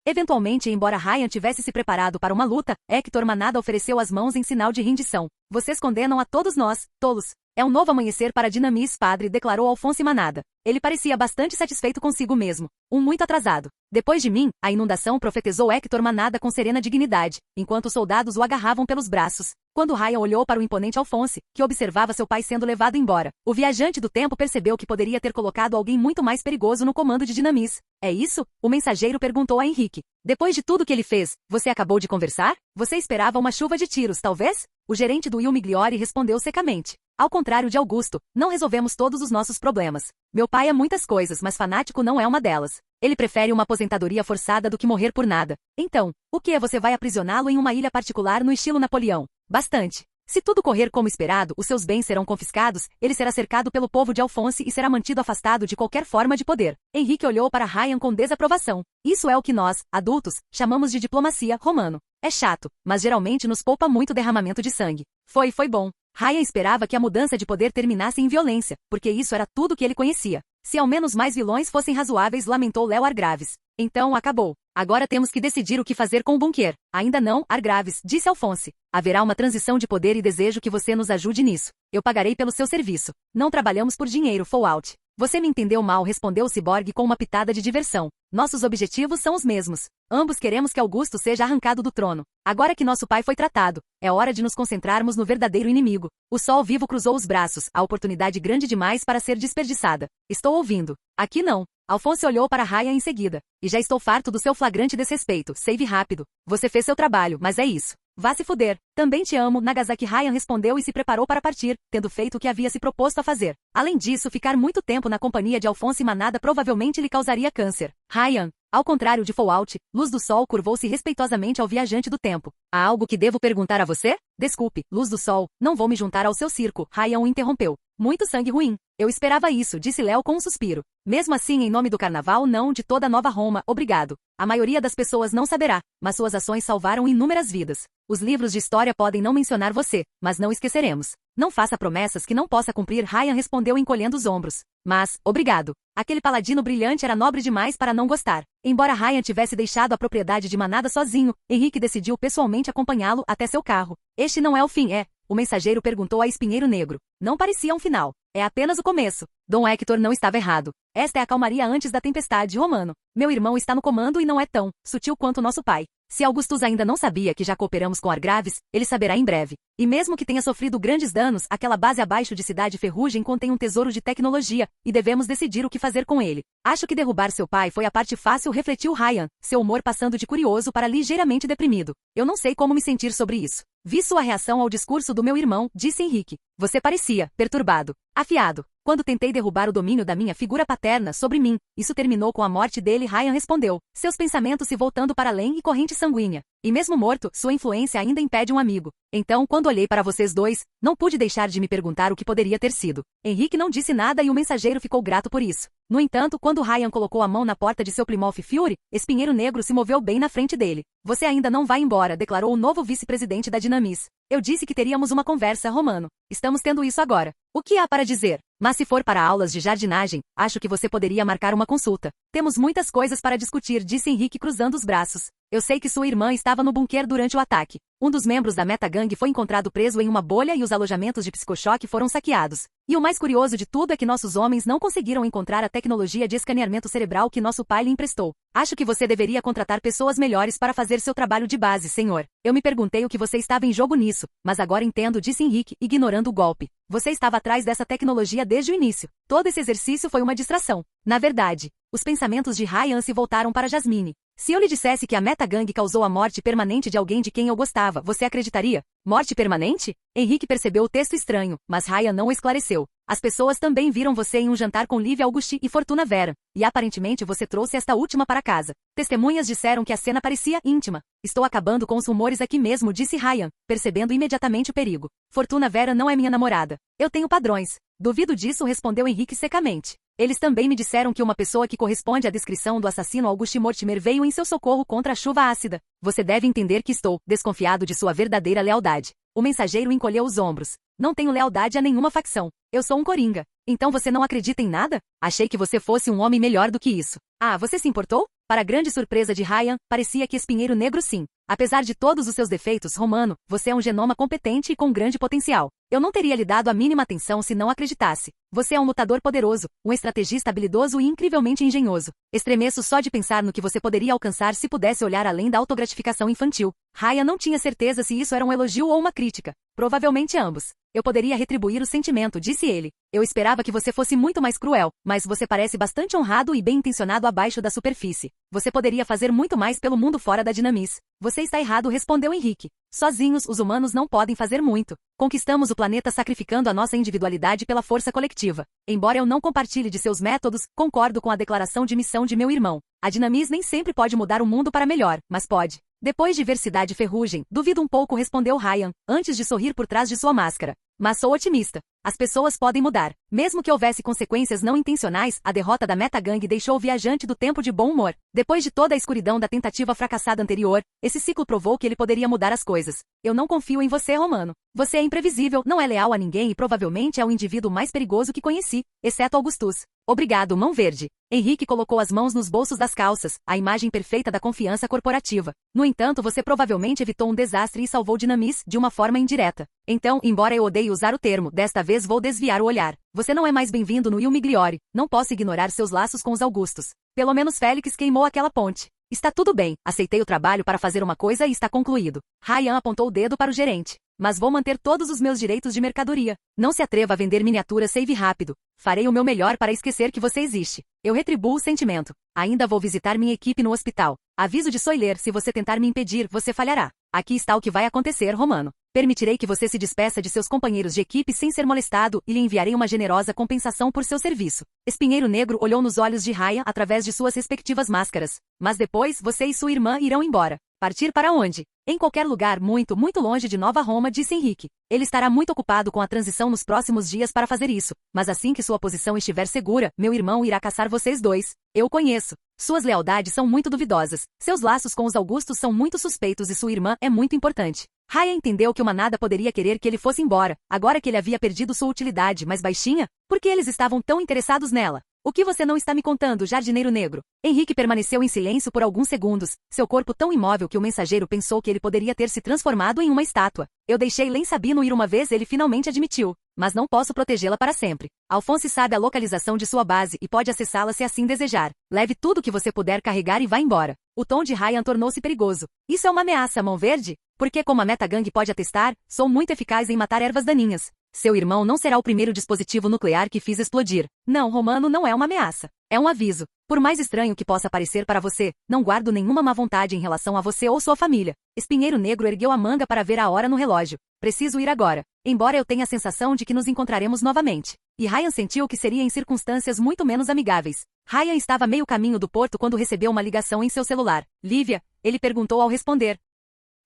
[SPEAKER 1] Eventualmente, embora Ryan tivesse se preparado para uma luta, Hector Manada ofereceu as mãos em sinal de rendição. Vocês condenam a todos nós, tolos. É um novo amanhecer para Dinamis, padre, declarou Alphonse Manada. Ele parecia bastante satisfeito consigo mesmo. Muito atrasado. Depois de mim, a inundação, profetizou Hector Manada com serena dignidade, enquanto os soldados o agarravam pelos braços. Quando Ryan olhou para o imponente Alphonse, que observava seu pai sendo levado embora, o viajante do tempo percebeu que poderia ter colocado alguém muito mais perigoso no comando de Dinamis. É isso? O mensageiro perguntou a Henrique. Depois de tudo que ele fez, você acabou de conversar? Você esperava uma chuva de tiros, talvez? O gerente do Will Migliori respondeu secamente. Ao contrário de Augusto, não resolvemos todos os nossos problemas. Meu pai é muitas coisas, mas fanático não é uma delas. Ele prefere uma aposentadoria forçada do que morrer por nada. Então, o que é você vai aprisioná-lo em uma ilha particular no estilo Napoleão? Bastante. Se tudo correr como esperado, os seus bens serão confiscados, ele será cercado pelo povo de Alphonse e será mantido afastado de qualquer forma de poder. Henrique olhou para Ryan com desaprovação. Isso é o que nós, adultos, chamamos de diplomacia, romano. É chato, mas geralmente nos poupa muito derramamento de sangue. Foi bom. Ryan esperava que a mudança de poder terminasse em violência, porque isso era tudo que ele conhecia. Se ao menos mais vilões fossem razoáveis, lamentou Léo Argraves. Então acabou. Agora temos que decidir o que fazer com o bunker. Ainda não, Argraves, disse Alphonse. Haverá uma transição de poder e desejo que você nos ajude nisso. Eu pagarei pelo seu serviço. Não trabalhamos por dinheiro, Fallout. Você me entendeu mal, respondeu o ciborgue com uma pitada de diversão. Nossos objetivos são os mesmos. Ambos queremos que Augusto seja arrancado do trono. Agora que nosso pai foi tratado, é hora de nos concentrarmos no verdadeiro inimigo. O sol vivo cruzou os braços, a oportunidade grande demais para ser desperdiçada. Estou ouvindo. Aqui não. Alphonse olhou para Ryan em seguida. E já estou farto do seu flagrante desrespeito. Save rápido. Você fez seu trabalho, mas é isso. Vá se fuder. Também te amo, Nagasaki. Ryan respondeu e se preparou para partir, tendo feito o que havia se proposto a fazer. Além disso, ficar muito tempo na companhia de Alphonse Manada provavelmente lhe causaria câncer. Ryan, ao contrário de Fallout, Luz do Sol curvou-se respeitosamente ao viajante do tempo. Há algo que devo perguntar a você? Desculpe, luz do sol, não vou me juntar ao seu circo, Ryan o interrompeu. Muito sangue ruim. Eu esperava isso, disse Léo com um suspiro. Mesmo assim, em nome do carnaval, não de toda Nova Roma, obrigado. A maioria das pessoas não saberá, mas suas ações salvaram inúmeras vidas. Os livros de história podem não mencionar você, mas não esqueceremos. Não faça promessas que não possa cumprir, Ryan respondeu encolhendo os ombros. Mas, obrigado. Aquele paladino brilhante era nobre demais para não gostar. Embora Ryan tivesse deixado a propriedade de Manada sozinho, Henrique decidiu pessoalmente acompanhá-lo até seu carro. Este não é o fim, é? O mensageiro perguntou a Espinheiro Negro. Não parecia um final. É apenas o começo. Dom Hector não estava errado. Esta é a calmaria antes da tempestade, Romano. Meu irmão está no comando e não é tão sutil quanto nosso pai. Se Augustus ainda não sabia que já cooperamos com Argraves, ele saberá em breve. E mesmo que tenha sofrido grandes danos, aquela base abaixo de Cidade Ferrugem contém um tesouro de tecnologia, e devemos decidir o que fazer com ele. Acho que derrubar seu pai foi a parte fácil, refletiu Ryan, seu humor passando de curioso para ligeiramente deprimido. Eu não sei como me sentir sobre isso. Vi sua reação ao discurso do meu irmão, disse Henrique. Você parecia perturbado, afiado. Quando tentei derrubar o domínio da minha figura paterna sobre mim, isso terminou com a morte dele, Ryan respondeu, seus pensamentos se voltando para além e corrente sanguínea. E mesmo morto, sua influência ainda impede um amigo. Então, quando olhei para vocês dois, não pude deixar de me perguntar o que poderia ter sido. Henrique não disse nada e o mensageiro ficou grato por isso. No entanto, quando Ryan colocou a mão na porta de seu Plymouth Fury, Espinheiro Negro se moveu bem na frente dele. Você ainda não vai embora, declarou o novo vice-presidente da Dinamis. Eu disse que teríamos uma conversa, Romano. Estamos tendo isso agora. O que há para dizer? Mas se for para aulas de jardinagem, acho que você poderia marcar uma consulta. Temos muitas coisas para discutir, disse Henrique cruzando os braços. Eu sei que sua irmã estava no bunker durante o ataque. Um dos membros da Metagang foi encontrado preso em uma bolha e os alojamentos de psicochoque foram saqueados. E o mais curioso de tudo é que nossos homens não conseguiram encontrar a tecnologia de escaneamento cerebral que nosso pai lhe emprestou. Acho que você deveria contratar pessoas melhores para fazer seu trabalho de base, senhor. Eu me perguntei o que você estava em jogo nisso, mas agora entendo, disse Henrique, ignorando o golpe. Você estava atrás dessa tecnologia desde o início. Todo esse exercício foi uma distração. Na verdade, os pensamentos de Ryan se voltaram para Jasmine. Se eu lhe dissesse que a Metagang causou a morte permanente de alguém de quem eu gostava, você acreditaria? Morte permanente? Henrique percebeu o texto estranho, mas Ryan não o esclareceu. As pessoas também viram você em um jantar com Livia Augusti e Fortuna Vera, e aparentemente você trouxe esta última para casa. Testemunhas disseram que a cena parecia íntima. Estou acabando com os rumores aqui mesmo, disse Ryan, percebendo imediatamente o perigo. Fortuna Vera não é minha namorada. Eu tenho padrões. Duvido disso, respondeu Henrique secamente. Eles também me disseram que uma pessoa que corresponde à descrição do assassino Auguste Mortimer veio em seu socorro contra a chuva ácida. Você deve entender que estou desconfiado de sua verdadeira lealdade. O mensageiro encolheu os ombros. Não tenho lealdade a nenhuma facção. Eu sou um coringa. Então você não acredita em nada? Achei que você fosse um homem melhor do que isso. Ah, você se importou? Para grande surpresa de Ryan, parecia que Espinheiro Negro sim. Apesar de todos os seus defeitos, Romano, você é um genoma competente e com grande potencial. Eu não teria lhe dado a mínima atenção se não acreditasse. Você é um lutador poderoso, um estrategista habilidoso e incrivelmente engenhoso. Estremeço só de pensar no que você poderia alcançar se pudesse olhar além da autogratificação infantil. Ryan não tinha certeza se isso era um elogio ou uma crítica. Provavelmente ambos. Eu poderia retribuir o sentimento, disse ele. Eu esperava que você fosse muito mais cruel, mas você parece bastante honrado e bem-intencionado abaixo da superfície. Você poderia fazer muito mais pelo mundo fora da Dinamis. Você está errado, respondeu Henrique. Sozinhos, os humanos não podem fazer muito. Conquistamos o planeta sacrificando a nossa individualidade pela força coletiva. Embora eu não compartilhe de seus métodos, concordo com a declaração de missão de meu irmão. A Dinamis nem sempre pode mudar o mundo para melhor, mas pode. Depois de ver Cidade Ferrugem, duvido um pouco, respondeu Ryan, antes de sorrir por trás de sua máscara. Mas sou otimista. As pessoas podem mudar. Mesmo que houvesse consequências não intencionais, a derrota da Metagang deixou o viajante do tempo de bom humor. Depois de toda a escuridão da tentativa fracassada anterior, esse ciclo provou que ele poderia mudar as coisas. Eu não confio em você, Romano. Você é imprevisível, não é leal a ninguém e provavelmente é o indivíduo mais perigoso que conheci, exceto Augustus. Obrigado, Mão Verde. Henrique colocou as mãos nos bolsos das calças, a imagem perfeita da confiança corporativa. No entanto, você provavelmente evitou um desastre e salvou Dinamis de uma forma indireta. Então, embora eu odeie usar o termo, desta vez vou desviar o olhar. Você não é mais bem-vindo no Il Migliore. Não posso ignorar seus laços com os Augustos. Pelo menos Félix queimou aquela ponte. Está tudo bem, aceitei o trabalho para fazer uma coisa e está concluído. Ryan apontou o dedo para o gerente. Mas vou manter todos os meus direitos de mercadoria. Não se atreva a vender miniaturas save rápido. Farei o meu melhor para esquecer que você existe. Eu retribuo o sentimento. Ainda vou visitar minha equipe no hospital. Aviso de Soiler, se você tentar me impedir, você falhará. Aqui está o que vai acontecer, Romano. Permitirei que você se despeça de seus companheiros de equipe sem ser molestado e lhe enviarei uma generosa compensação por seu serviço. Espinheiro Negro olhou nos olhos de Ryan através de suas respectivas máscaras. Mas depois, você e sua irmã irão embora. Partir para onde? Em qualquer lugar muito, muito longe de Nova Roma, disse Henrique. Ele estará muito ocupado com a transição nos próximos dias para fazer isso, mas assim que sua posição estiver segura, meu irmão irá caçar vocês dois. Eu o conheço. Suas lealdades são muito duvidosas. Seus laços com os Augustos são muito suspeitos e sua irmã é muito importante. Raya entendeu que uma nada poderia querer que ele fosse embora, agora que ele havia perdido sua utilidade mais baixinha. Por que eles estavam tão interessados nela? O que você não está me contando, jardineiro negro? Henrique permaneceu em silêncio por alguns segundos, seu corpo tão imóvel que o mensageiro pensou que ele poderia ter se transformado em uma estátua. Eu deixei Len Sabino ir uma vez, ele finalmente admitiu. Mas não posso protegê-la para sempre. Alphonse sabe a localização de sua base e pode acessá-la se assim desejar. Leve tudo que você puder carregar e vá embora. O tom de Ryan tornou-se perigoso. Isso é uma ameaça, Mão Verde? Porque como a Metagang pode atestar, sou muito eficaz em matar ervas daninhas. Seu irmão não será o primeiro dispositivo nuclear que fiz explodir. Não, Romano não é uma ameaça. É um aviso. Por mais estranho que possa parecer para você, não guardo nenhuma má vontade em relação a você ou sua família. Espinheiro Negro ergueu a manga para ver a hora no relógio. Preciso ir agora. Embora eu tenha a sensação de que nos encontraremos novamente. E Ryan sentiu que seria em circunstâncias muito menos amigáveis. Ryan estava a meio caminho do porto quando recebeu uma ligação em seu celular. Lívia? Ele perguntou ao responder.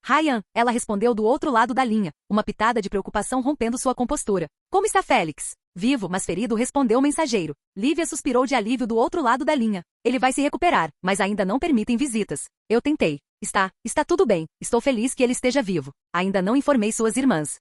[SPEAKER 1] Ryan, ela respondeu do outro lado da linha, uma pitada de preocupação rompendo sua compostura. Como está Félix? Vivo, mas ferido, respondeu o mensageiro. Lívia suspirou de alívio do outro lado da linha. Ele vai se recuperar, mas ainda não permitem visitas. Eu tentei. Está tudo bem. Estou feliz que ele esteja vivo. Ainda não informei suas irmãs.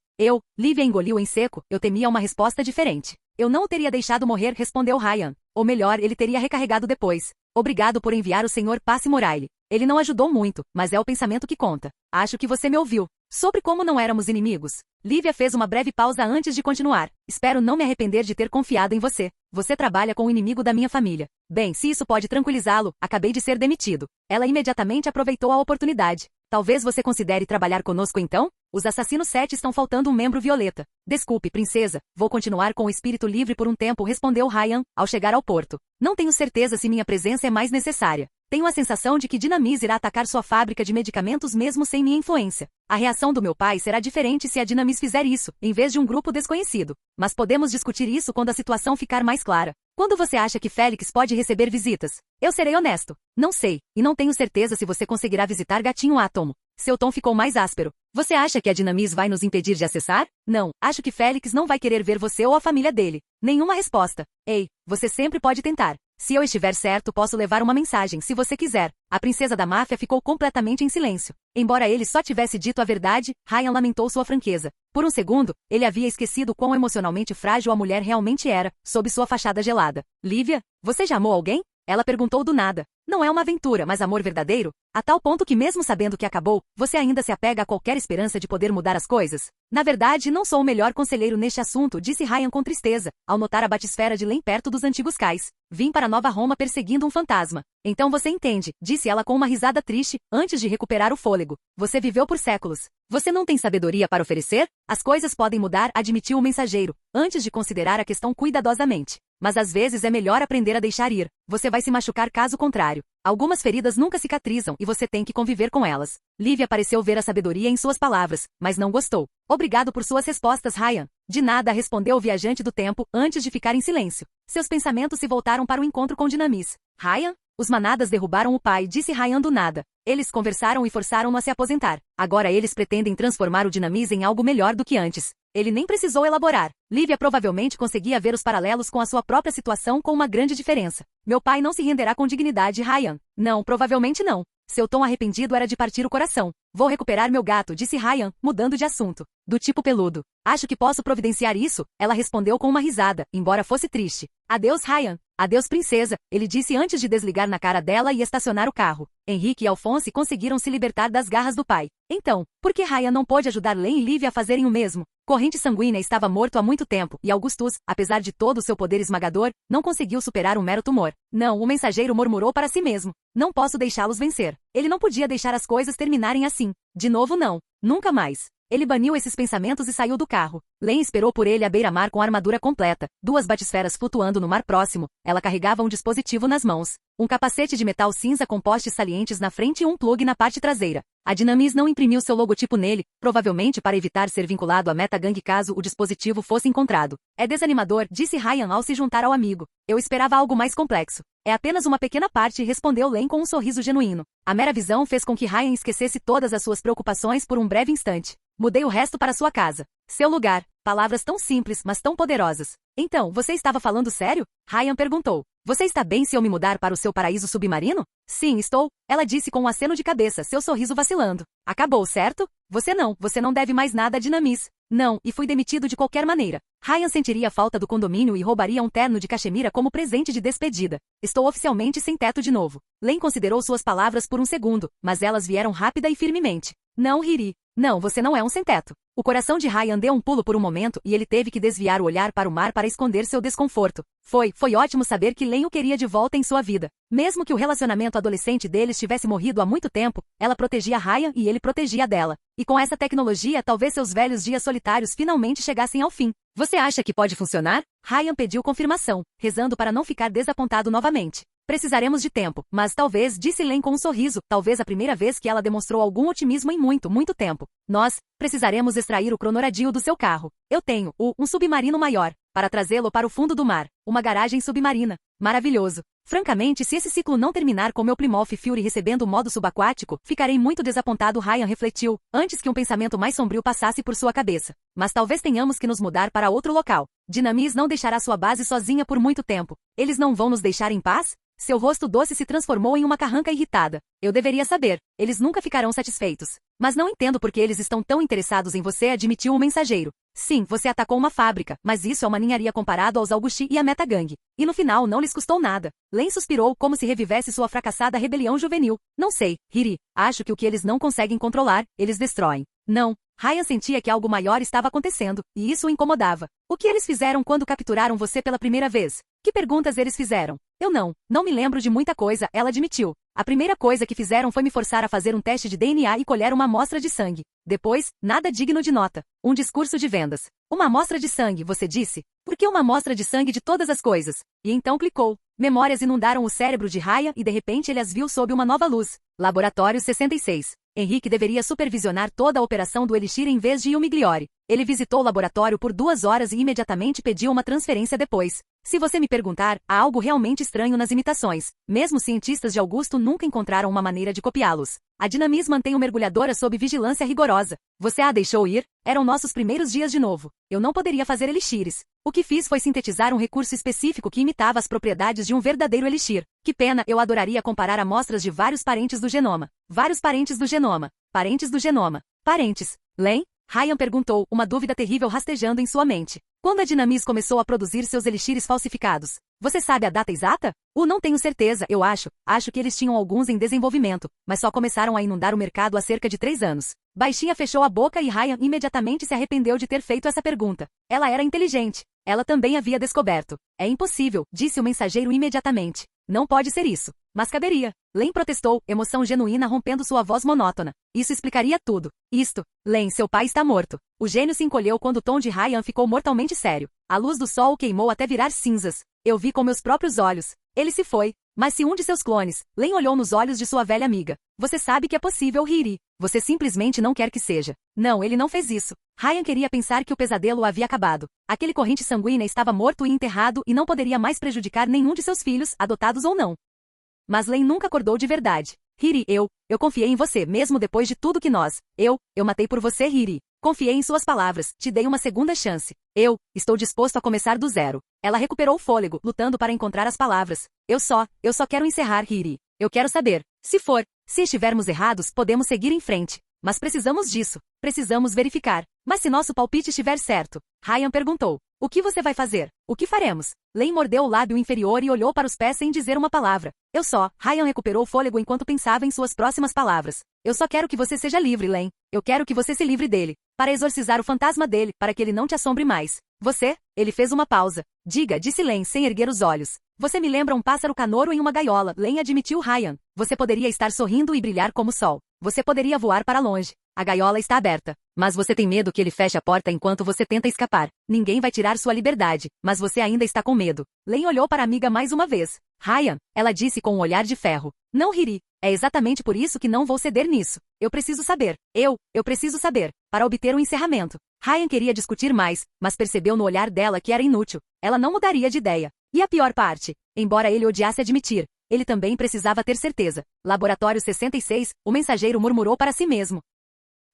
[SPEAKER 1] Lívia engoliu em seco, eu temia uma resposta diferente. Eu não o teria deixado morrer, respondeu Ryan. Ou melhor, ele teria recarregado depois. Obrigado por enviar o Sr. Passe Moraile. Ele não ajudou muito, mas é o pensamento que conta. Acho que você me ouviu. Sobre como não éramos inimigos. Lívia fez uma breve pausa antes de continuar. Espero não me arrepender de ter confiado em você. Você trabalha com o inimigo da minha família. Bem, se isso pode tranquilizá-lo, acabei de ser demitido. Ela imediatamente aproveitou a oportunidade. Talvez você considere trabalhar conosco então? Os assassinos 7 estão faltando um membro Violeta. Desculpe, princesa, vou continuar com o espírito livre por um tempo, respondeu Ryan, ao chegar ao porto. Não tenho certeza se minha presença é mais necessária. Tenho a sensação de que Dinamis irá atacar sua fábrica de medicamentos mesmo sem minha influência. A reação do meu pai será diferente se a Dinamis fizer isso, em vez de um grupo desconhecido. Mas podemos discutir isso quando a situação ficar mais clara. Quando você acha que Félix pode receber visitas? Eu serei honesto. Não sei, e não tenho certeza se você conseguirá visitar Gatinho Átomo. Seu tom ficou mais áspero. Você acha que a Dinamis vai nos impedir de acessar? Não, acho que Félix não vai querer ver você ou a família dele. Nenhuma resposta. Ei, você sempre pode tentar. Se eu estiver certo, posso levar uma mensagem, se você quiser. A princesa da máfia ficou completamente em silêncio. Embora ele só tivesse dito a verdade, Ryan lamentou sua franqueza. Por um segundo, ele havia esquecido quão emocionalmente frágil a mulher realmente era, sob sua fachada gelada. Lívia, você já amou alguém? Ela perguntou do nada. Não é uma aventura, mas amor verdadeiro? A tal ponto que mesmo sabendo que acabou, você ainda se apega a qualquer esperança de poder mudar as coisas? Na verdade, não sou o melhor conselheiro neste assunto, disse Ryan com tristeza, ao notar a batisfera de Len perto dos antigos cais. Vim para Nova Roma perseguindo um fantasma. Então você entende, disse ela com uma risada triste, antes de recuperar o fôlego. Você viveu por séculos. Você não tem sabedoria para oferecer? As coisas podem mudar, admitiu o mensageiro, antes de considerar a questão cuidadosamente. Mas às vezes é melhor aprender a deixar ir. Você vai se machucar caso contrário. Algumas feridas nunca cicatrizam e você tem que conviver com elas. Lívia pareceu ver a sabedoria em suas palavras, mas não gostou. Obrigado por suas respostas, Ryan. De nada, respondeu o viajante do tempo, antes de ficar em silêncio. Seus pensamentos se voltaram para o encontro com Dinamis. Ryan? Os manadas derrubaram o pai, disse Ryan do nada. Eles conversaram e forçaram-no a se aposentar. Agora eles pretendem transformar o Dinamis em algo melhor do que antes. Ele nem precisou elaborar. Lívia provavelmente conseguia ver os paralelos com a sua própria situação com uma grande diferença. Meu pai não se renderá com dignidade, Ryan. Não, provavelmente não. Seu tom arrependido era de partir o coração. Vou recuperar meu gato, disse Ryan, mudando de assunto. Do tipo peludo. Acho que posso providenciar isso, ela respondeu com uma risada, embora fosse triste. Adeus, Ryan. Adeus, princesa, ele disse antes de desligar na cara dela e estacionar o carro. Henrique e Alphonse conseguiram se libertar das garras do pai. Então, por que Ryan não pôde ajudar Len e Lívia a fazerem o mesmo? Corrente Sanguínea estava morto há muito tempo, e Augustus, apesar de todo o seu poder esmagador, não conseguiu superar um mero tumor. Não, o mensageiro murmurou para si mesmo. Não posso deixá-los vencer. Ele não podia deixar as coisas terminarem assim. De novo não. Nunca mais. Ele baniu esses pensamentos e saiu do carro. Len esperou por ele à beira-mar com a armadura completa, 2 batisferas flutuando no mar próximo. Ela carregava um dispositivo nas mãos. Um capacete de metal cinza com postes salientes na frente e um plug na parte traseira. A Dinamis não imprimiu seu logotipo nele, provavelmente para evitar ser vinculado à Metagang caso o dispositivo fosse encontrado. É desanimador, disse Ryan ao se juntar ao amigo. Eu esperava algo mais complexo. É apenas uma pequena parte, respondeu Len com um sorriso genuíno. A mera visão fez com que Ryan esquecesse todas as suas preocupações por um breve instante. Mudei o resto para sua casa. Seu lugar. Palavras tão simples, mas tão poderosas. Então, você estava falando sério? Ryan perguntou. Você está bem se eu me mudar para o seu paraíso submarino? Sim, estou, ela disse com um aceno de cabeça, seu sorriso vacilando. Acabou, certo? Você não deve mais nada a Dinamis. Não, e fui demitido de qualquer maneira. Ryan sentiria falta do condomínio e roubaria um terno de cachemira como presente de despedida. Estou oficialmente sem teto de novo. Len considerou suas palavras por um segundo, mas elas vieram rápida e firmemente. Não, Riri. Não, você não é um sem-teto. O coração de Ryan deu um pulo por um momento e ele teve que desviar o olhar para o mar para esconder seu desconforto. Foi ótimo saber que Len o queria de volta em sua vida. Mesmo que o relacionamento adolescente deles tivesse morrido há muito tempo, ela protegia Ryan e ele protegia dela. E com essa tecnologia, talvez seus velhos dias solitários finalmente chegassem ao fim. Você acha que pode funcionar? Ryan pediu confirmação, rezando para não ficar desapontado novamente. Precisaremos de tempo, mas talvez, disse Len com um sorriso, talvez a primeira vez que ela demonstrou algum otimismo em muito, muito tempo. Nós precisaremos extrair o cronoradio do seu carro. Eu tenho um submarino maior, para trazê-lo para o fundo do mar. Uma garagem submarina. Maravilhoso. Francamente, se esse ciclo não terminar com meu Plymouth Fury recebendo o modo subaquático, ficarei muito desapontado, Ryan refletiu, antes que um pensamento mais sombrio passasse por sua cabeça. Mas talvez tenhamos que nos mudar para outro local. Dinamis não deixará sua base sozinha por muito tempo. Eles não vão nos deixar em paz? Seu rosto doce se transformou em uma carranca irritada. Eu deveria saber. Eles nunca ficarão satisfeitos. Mas não entendo por que eles estão tão interessados em você, admitiu o mensageiro. Sim, você atacou uma fábrica, mas isso é uma ninharia comparado aos Augusti e a Metagang. E no final não lhes custou nada. Len suspirou como se revivesse sua fracassada rebelião juvenil. Não sei, Riri. Acho que o que eles não conseguem controlar, eles destroem. Não. Ryan sentia que algo maior estava acontecendo, e isso o incomodava. O que eles fizeram quando capturaram você pela primeira vez? Que perguntas eles fizeram? Eu não me lembro de muita coisa, ela admitiu. A primeira coisa que fizeram foi me forçar a fazer um teste de DNA e colher uma amostra de sangue. Depois, nada digno de nota. Um discurso de vendas. Uma amostra de sangue, você disse? Por que uma amostra de sangue de todas as coisas? E então clicou. Memórias inundaram o cérebro de Ryan e de repente ele as viu sob uma nova luz. Laboratório 66. Henrique deveria supervisionar toda a operação do Elixir em vez de Il Migliore. Ele visitou o laboratório por 2 horas e imediatamente pediu uma transferência depois. Se você me perguntar, há algo realmente estranho nas imitações. Mesmo cientistas de Augusto nunca encontraram uma maneira de copiá-los. A Dinamis mantém o mergulhadora sob vigilância rigorosa. Você a deixou ir? Eram nossos primeiros dias de novo. Eu não poderia fazer elixires. O que fiz foi sintetizar um recurso específico que imitava as propriedades de um verdadeiro elixir. Que pena, eu adoraria comparar amostras de vários parentes do genoma. Vários parentes do genoma. Parentes do genoma. Parentes. Len? Ryan perguntou, uma dúvida terrível rastejando em sua mente. Quando a Dinamis começou a produzir seus elixires falsificados? Você sabe a data exata? Não tenho certeza, eu acho. Acho que eles tinham alguns em desenvolvimento, mas só começaram a inundar o mercado há cerca de 3 anos. Baixinha fechou a boca e Ryan imediatamente se arrependeu de ter feito essa pergunta. Ela era inteligente. Ela também havia descoberto. É impossível, disse o mensageiro imediatamente. Não pode ser isso. Mas caberia. Len protestou, emoção genuína rompendo sua voz monótona. Isso explicaria tudo. Len, seu pai está morto. O gênio se encolheu quando o tom de Ryan ficou mortalmente sério. A luz do sol o queimou até virar cinzas. Eu vi com meus próprios olhos. Ele se foi. Mas se um de seus clones, Len olhou nos olhos de sua velha amiga. Você sabe que é possível, Riri. Você simplesmente não quer que seja. Não, ele não fez isso. Ryan queria pensar que o pesadelo havia acabado. Aquele corrente sanguínea estava morto e enterrado e não poderia mais prejudicar nenhum de seus filhos, adotados ou não. Mas Len nunca acordou de verdade. Riri, eu confiei em você mesmo depois de tudo que nós. Eu matei por você, Riri. Confiei em suas palavras, te dei uma segunda chance. Estou disposto a começar do zero. Ela recuperou o fôlego, lutando para encontrar as palavras. Eu só quero encerrar, Riri. Eu quero saber. Se estivermos errados, podemos seguir em frente. Mas precisamos disso. Precisamos verificar. Mas se nosso palpite estiver certo? Ryan perguntou. O que você vai fazer? O que faremos? Len mordeu o lábio inferior e olhou para os pés sem dizer uma palavra. Ryan recuperou o fôlego enquanto pensava em suas próximas palavras. Eu só quero que você seja livre, Len. Eu quero que você se livre dele. Para exorcizar o fantasma dele, para que ele não te assombre mais. Ele fez uma pausa. Diga, disse Len sem erguer os olhos. Você me lembra um pássaro canouro em uma gaiola, Len admitiu Ryan. Você poderia estar sorrindo e brilhar como o sol. Você poderia voar para longe. A gaiola está aberta. Mas você tem medo que ele feche a porta enquanto você tenta escapar. Ninguém vai tirar sua liberdade, mas você ainda está com medo. Len olhou para a amiga mais uma vez. Ryan, ela disse com um olhar de ferro. Não, Riri. É exatamente por isso que não vou ceder nisso. Eu preciso saber. Eu preciso saber. Para obter um encerramento. Ryan queria discutir mais, mas percebeu no olhar dela que era inútil. Ela não mudaria de ideia. E a pior parte, embora ele odiasse admitir, ele também precisava ter certeza. Laboratório 66, o mensageiro murmurou para si mesmo.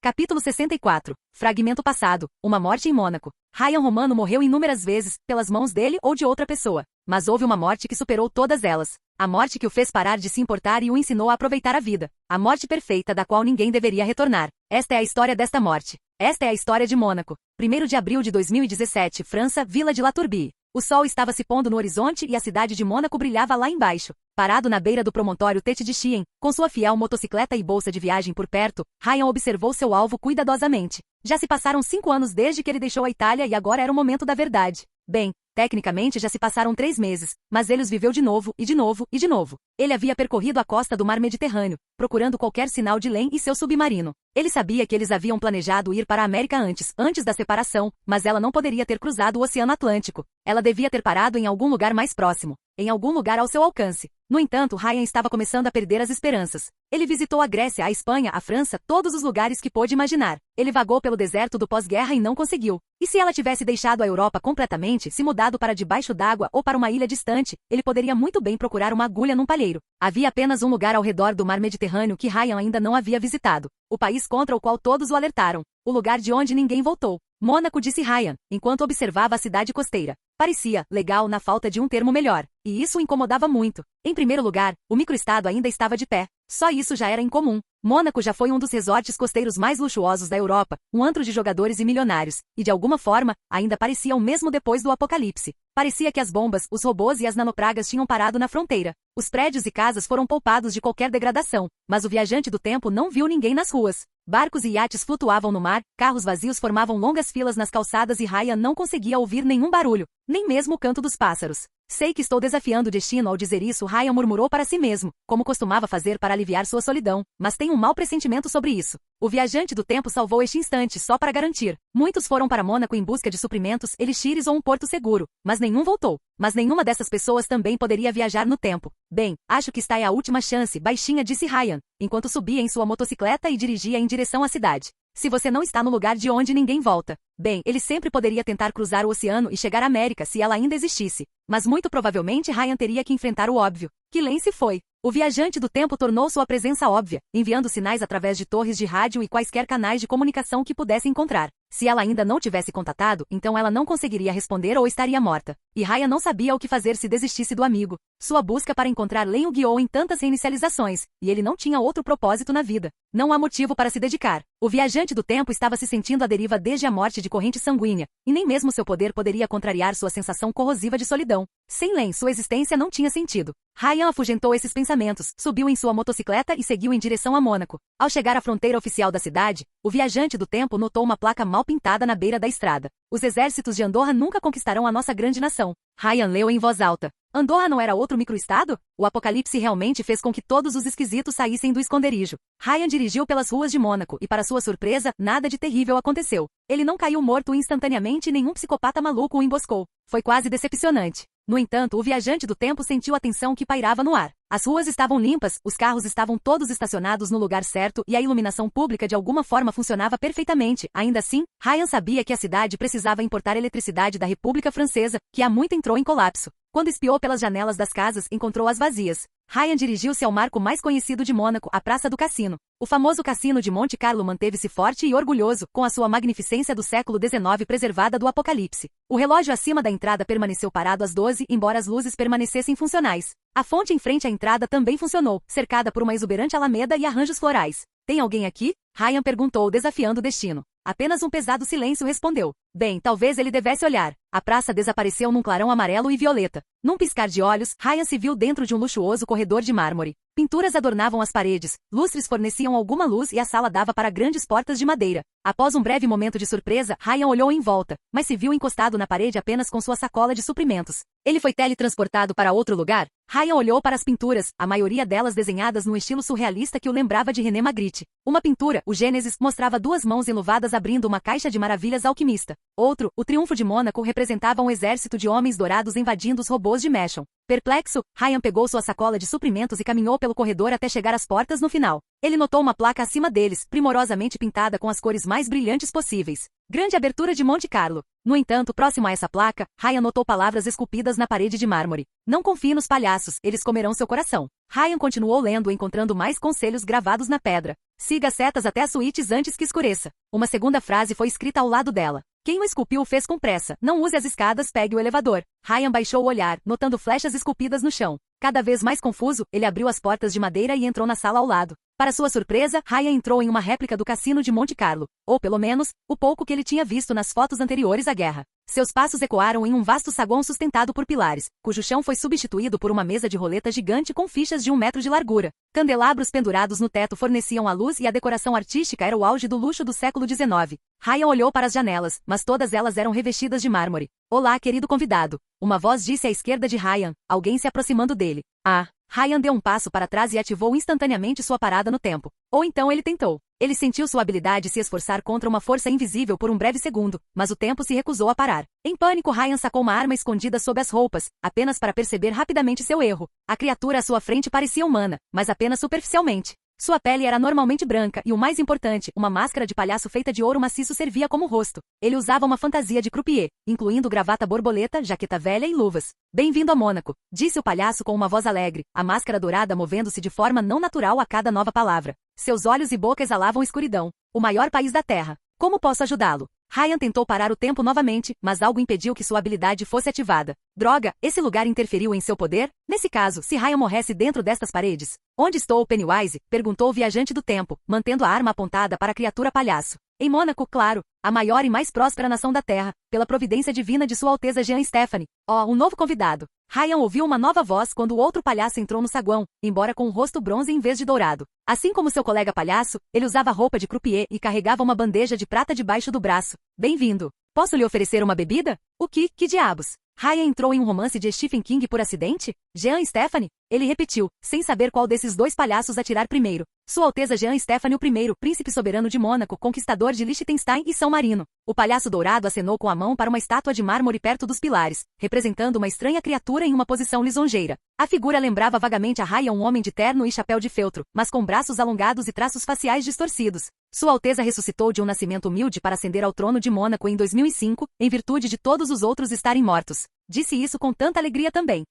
[SPEAKER 1] Capítulo 64. Fragmento passado. Uma morte em Mônaco. Ryan Romano morreu inúmeras vezes, pelas mãos dele ou de outra pessoa. Mas houve uma morte que superou todas elas. A morte que o fez parar de se importar e o ensinou a aproveitar a vida. A morte perfeita da qual ninguém deveria retornar. Esta é a história desta morte. Esta é a história de Mônaco. 1º de abril de 2017, França, Vila de La Tourbie. O sol estava se pondo no horizonte e a cidade de Mônaco brilhava lá embaixo. Parado na beira do promontório Tête de Chien, com sua fiel motocicleta e bolsa de viagem por perto, Ryan observou seu alvo cuidadosamente. Já se passaram 5 anos desde que ele deixou a Itália e agora era o momento da verdade. Bem, tecnicamente já se passaram 3 meses, mas ele os viveu de novo, e de novo, e de novo. Ele havia percorrido a costa do mar Mediterrâneo, procurando qualquer sinal de Len e seu submarino. Ele sabia que eles haviam planejado ir para a América antes da separação, mas ela não poderia ter cruzado o Oceano Atlântico. Ela devia ter parado em algum lugar mais próximo, em algum lugar ao seu alcance. No entanto, Ryan estava começando a perder as esperanças. Ele visitou a Grécia, a Espanha, a França, todos os lugares que pôde imaginar. Ele vagou pelo deserto do pós-guerra e não conseguiu. E se ela tivesse deixado a Europa completamente, se mudado para debaixo d'água ou para uma ilha distante, ele poderia muito bem procurar uma agulha num palheiro. Havia apenas um lugar ao redor do mar Mediterrâneo que Ryan ainda não havia visitado. O país contra o qual todos o alertaram. O lugar de onde ninguém voltou. Mônaco, disse Ryan, enquanto observava a cidade costeira. Parecia legal na falta de um termo melhor, e isso o incomodava muito. Em primeiro lugar, o microestado ainda estava de pé. Só isso já era incomum. Mônaco já foi um dos resorts costeiros mais luxuosos da Europa, um antro de jogadores e milionários, e de alguma forma, ainda parecia o mesmo depois do apocalipse. Parecia que as bombas, os robôs e as nanopragas tinham parado na fronteira. Os prédios e casas foram poupados de qualquer degradação, mas o viajante do tempo não viu ninguém nas ruas. Barcos e iates flutuavam no mar, carros vazios formavam longas filas nas calçadas e Ryan não conseguia ouvir nenhum barulho, nem mesmo o canto dos pássaros. Sei que estou desafiando o destino ao dizer isso, Ryan murmurou para si mesmo, como costumava fazer para aliviar sua solidão, mas tenho um mau pressentimento sobre isso. O viajante do tempo salvou este instante só para garantir. Muitos foram para Mônaco em busca de suprimentos, elixires ou um porto seguro, mas nenhum voltou. Mas nenhuma dessas pessoas também poderia viajar no tempo. Bem, acho que está aí a última chance, baixinha, disse Ryan, enquanto subia em sua motocicleta e dirigia em direção à cidade. Se você não está no lugar de onde ninguém volta. Bem, ele sempre poderia tentar cruzar o oceano e chegar à América se ela ainda existisse. Mas muito provavelmente Ryan teria que enfrentar o óbvio. Que Len se foi. O viajante do tempo tornou sua presença óbvia, enviando sinais através de torres de rádio e quaisquer canais de comunicação que pudesse encontrar. Se ela ainda não tivesse contatado, então ela não conseguiria responder ou estaria morta. E Ryan não sabia o que fazer se desistisse do amigo. Sua busca para encontrar Len o guiou em tantas reinicializações, e ele não tinha outro propósito na vida. Não há motivo para se dedicar. O viajante do tempo estava se sentindo à deriva desde a morte de corrente sanguínea, e nem mesmo seu poder poderia contrariar sua sensação corrosiva de solidão. Sem Len, sua existência não tinha sentido. Ryan afugentou esses pensamentos, subiu em sua motocicleta e seguiu em direção a Mônaco. Ao chegar à fronteira oficial da cidade, o viajante do tempo notou uma placa mal pintada na beira da estrada. Os exércitos de Andorra nunca conquistarão a nossa grande nação. Ryan leu em voz alta. Andorra não era outro microestado? O apocalipse realmente fez com que todos os esquisitos saíssem do esconderijo. Ryan dirigiu pelas ruas de Mônaco e, para sua surpresa, nada de terrível aconteceu. Ele não caiu morto instantaneamente e nenhum psicopata maluco o emboscou. Foi quase decepcionante. No entanto, o viajante do tempo sentiu a tensão que pairava no ar. As ruas estavam limpas, os carros estavam todos estacionados no lugar certo e a iluminação pública de alguma forma funcionava perfeitamente. Ainda assim, Ryan sabia que a cidade precisava importar eletricidade da República Francesa, que há muito entrou em colapso. Quando espiou pelas janelas das casas, encontrou-as vazias. Ryan dirigiu-se ao marco mais conhecido de Mônaco, a Praça do Cassino. O famoso Cassino de Monte Carlo manteve-se forte e orgulhoso, com a sua magnificência do século XIX preservada do apocalipse. O relógio acima da entrada permaneceu parado às 12, embora as luzes permanecessem funcionais. A fonte em frente à entrada também funcionou, cercada por uma exuberante alameda e arranjos florais. Tem alguém aqui? Ryan perguntou, desafiando o destino. Apenas um pesado silêncio respondeu. Bem, talvez ele devesse olhar. A praça desapareceu num clarão amarelo e violeta. Num piscar de olhos, Ryan se viu dentro de um luxuoso corredor de mármore. Pinturas adornavam as paredes, lustres forneciam alguma luz e a sala dava para grandes portas de madeira. Após um breve momento de surpresa, Ryan olhou em volta, mas se viu encostado na parede apenas com sua sacola de suprimentos. Ele foi teletransportado para outro lugar? Ryan olhou para as pinturas, a maioria delas desenhadas num estilo surrealista que o lembrava de René Magritte. Uma pintura, o Gênesis, mostrava 2 mãos enluvadas abrindo uma caixa de maravilhas alquimista. Outro, o Triunfo de Mônaco, representava um exército de homens dourados invadindo os robôs de Meshon. Perplexo, Ryan pegou sua sacola de suprimentos e caminhou pelo corredor até chegar às portas no final. Ele notou uma placa acima deles, primorosamente pintada com as cores mais brilhantes possíveis. Grande abertura de Monte Carlo. No entanto, próximo a essa placa, Ryan notou palavras esculpidas na parede de mármore. Não confie nos palhaços, eles comerão seu coração. Ryan continuou lendo, encontrando mais conselhos gravados na pedra. Siga as setas até as suítes antes que escureça. Uma segunda frase foi escrita ao lado dela. Quem o esculpiu o fez com pressa. Não use as escadas, pegue o elevador. Ryan baixou o olhar, notando flechas esculpidas no chão. Cada vez mais confuso, ele abriu as portas de madeira e entrou na sala ao lado. Para sua surpresa, Ryan entrou em uma réplica do cassino de Monte Carlo, ou pelo menos, o pouco que ele tinha visto nas fotos anteriores à guerra. Seus passos ecoaram em um vasto saguão sustentado por pilares, cujo chão foi substituído por uma mesa de roleta gigante com fichas de 1 metro de largura. Candelabros pendurados no teto forneciam a luz e a decoração artística era o auge do luxo do século XIX. Ryan olhou para as janelas, mas todas elas eram revestidas de mármore. Olá, querido convidado. Uma voz disse à esquerda de Ryan, alguém se aproximando dele. Ah! Ryan deu um passo para trás e ativou instantaneamente sua parada no tempo. Ou então ele tentou. Ele sentiu sua habilidade se esforçar contra uma força invisível por um breve segundo, mas o tempo se recusou a parar. Em pânico, Ryan sacou uma arma escondida sob as roupas, apenas para perceber rapidamente seu erro. A criatura à sua frente parecia humana, mas apenas superficialmente. Sua pele era normalmente branca e, o mais importante, uma máscara de palhaço feita de ouro maciço servia como rosto. Ele usava uma fantasia de croupier, incluindo gravata borboleta, jaqueta velha e luvas. Bem-vindo a Mônaco, disse o palhaço com uma voz alegre, a máscara dourada movendo-se de forma não natural a cada nova palavra. Seus olhos e boca exalavam escuridão. O maior país da Terra. Como posso ajudá-lo? Ryan tentou parar o tempo novamente, mas algo impediu que sua habilidade fosse ativada. Droga, esse lugar interferiu em seu poder? Nesse caso, se Ryan morresse dentro destas paredes? Onde estou, Pennywise? Perguntou o viajante do tempo, mantendo a arma apontada para a criatura palhaço. Em Mônaco, claro, a maior e mais próspera nação da Terra, pela providência divina de Sua Alteza Jean Stephanie. Oh, um novo convidado. Ryan ouviu uma nova voz quando o outro palhaço entrou no saguão, embora com o rosto bronze em vez de dourado. Assim como seu colega palhaço, ele usava roupa de croupier e carregava uma bandeja de prata debaixo do braço. Bem-vindo. Posso lhe oferecer uma bebida? O que diabos? Ryan entrou em um romance de Stephen King por acidente? Jean Stephanie? Ele repetiu, sem saber qual desses dois palhaços atirar primeiro. Sua Alteza Jean Stephanie I, príncipe soberano de Mônaco, conquistador de Liechtenstein e São Marino. O palhaço dourado acenou com a mão para uma estátua de mármore perto dos pilares, representando uma estranha criatura em uma posição lisonjeira. A figura lembrava vagamente a Ryan, um homem de terno e chapéu de feltro, mas com braços alongados e traços faciais distorcidos. Sua Alteza ressuscitou de um nascimento humilde para ascender ao trono de Mônaco em 2005, em virtude de todos os outros estarem mortos. Disse isso com tanta alegria também.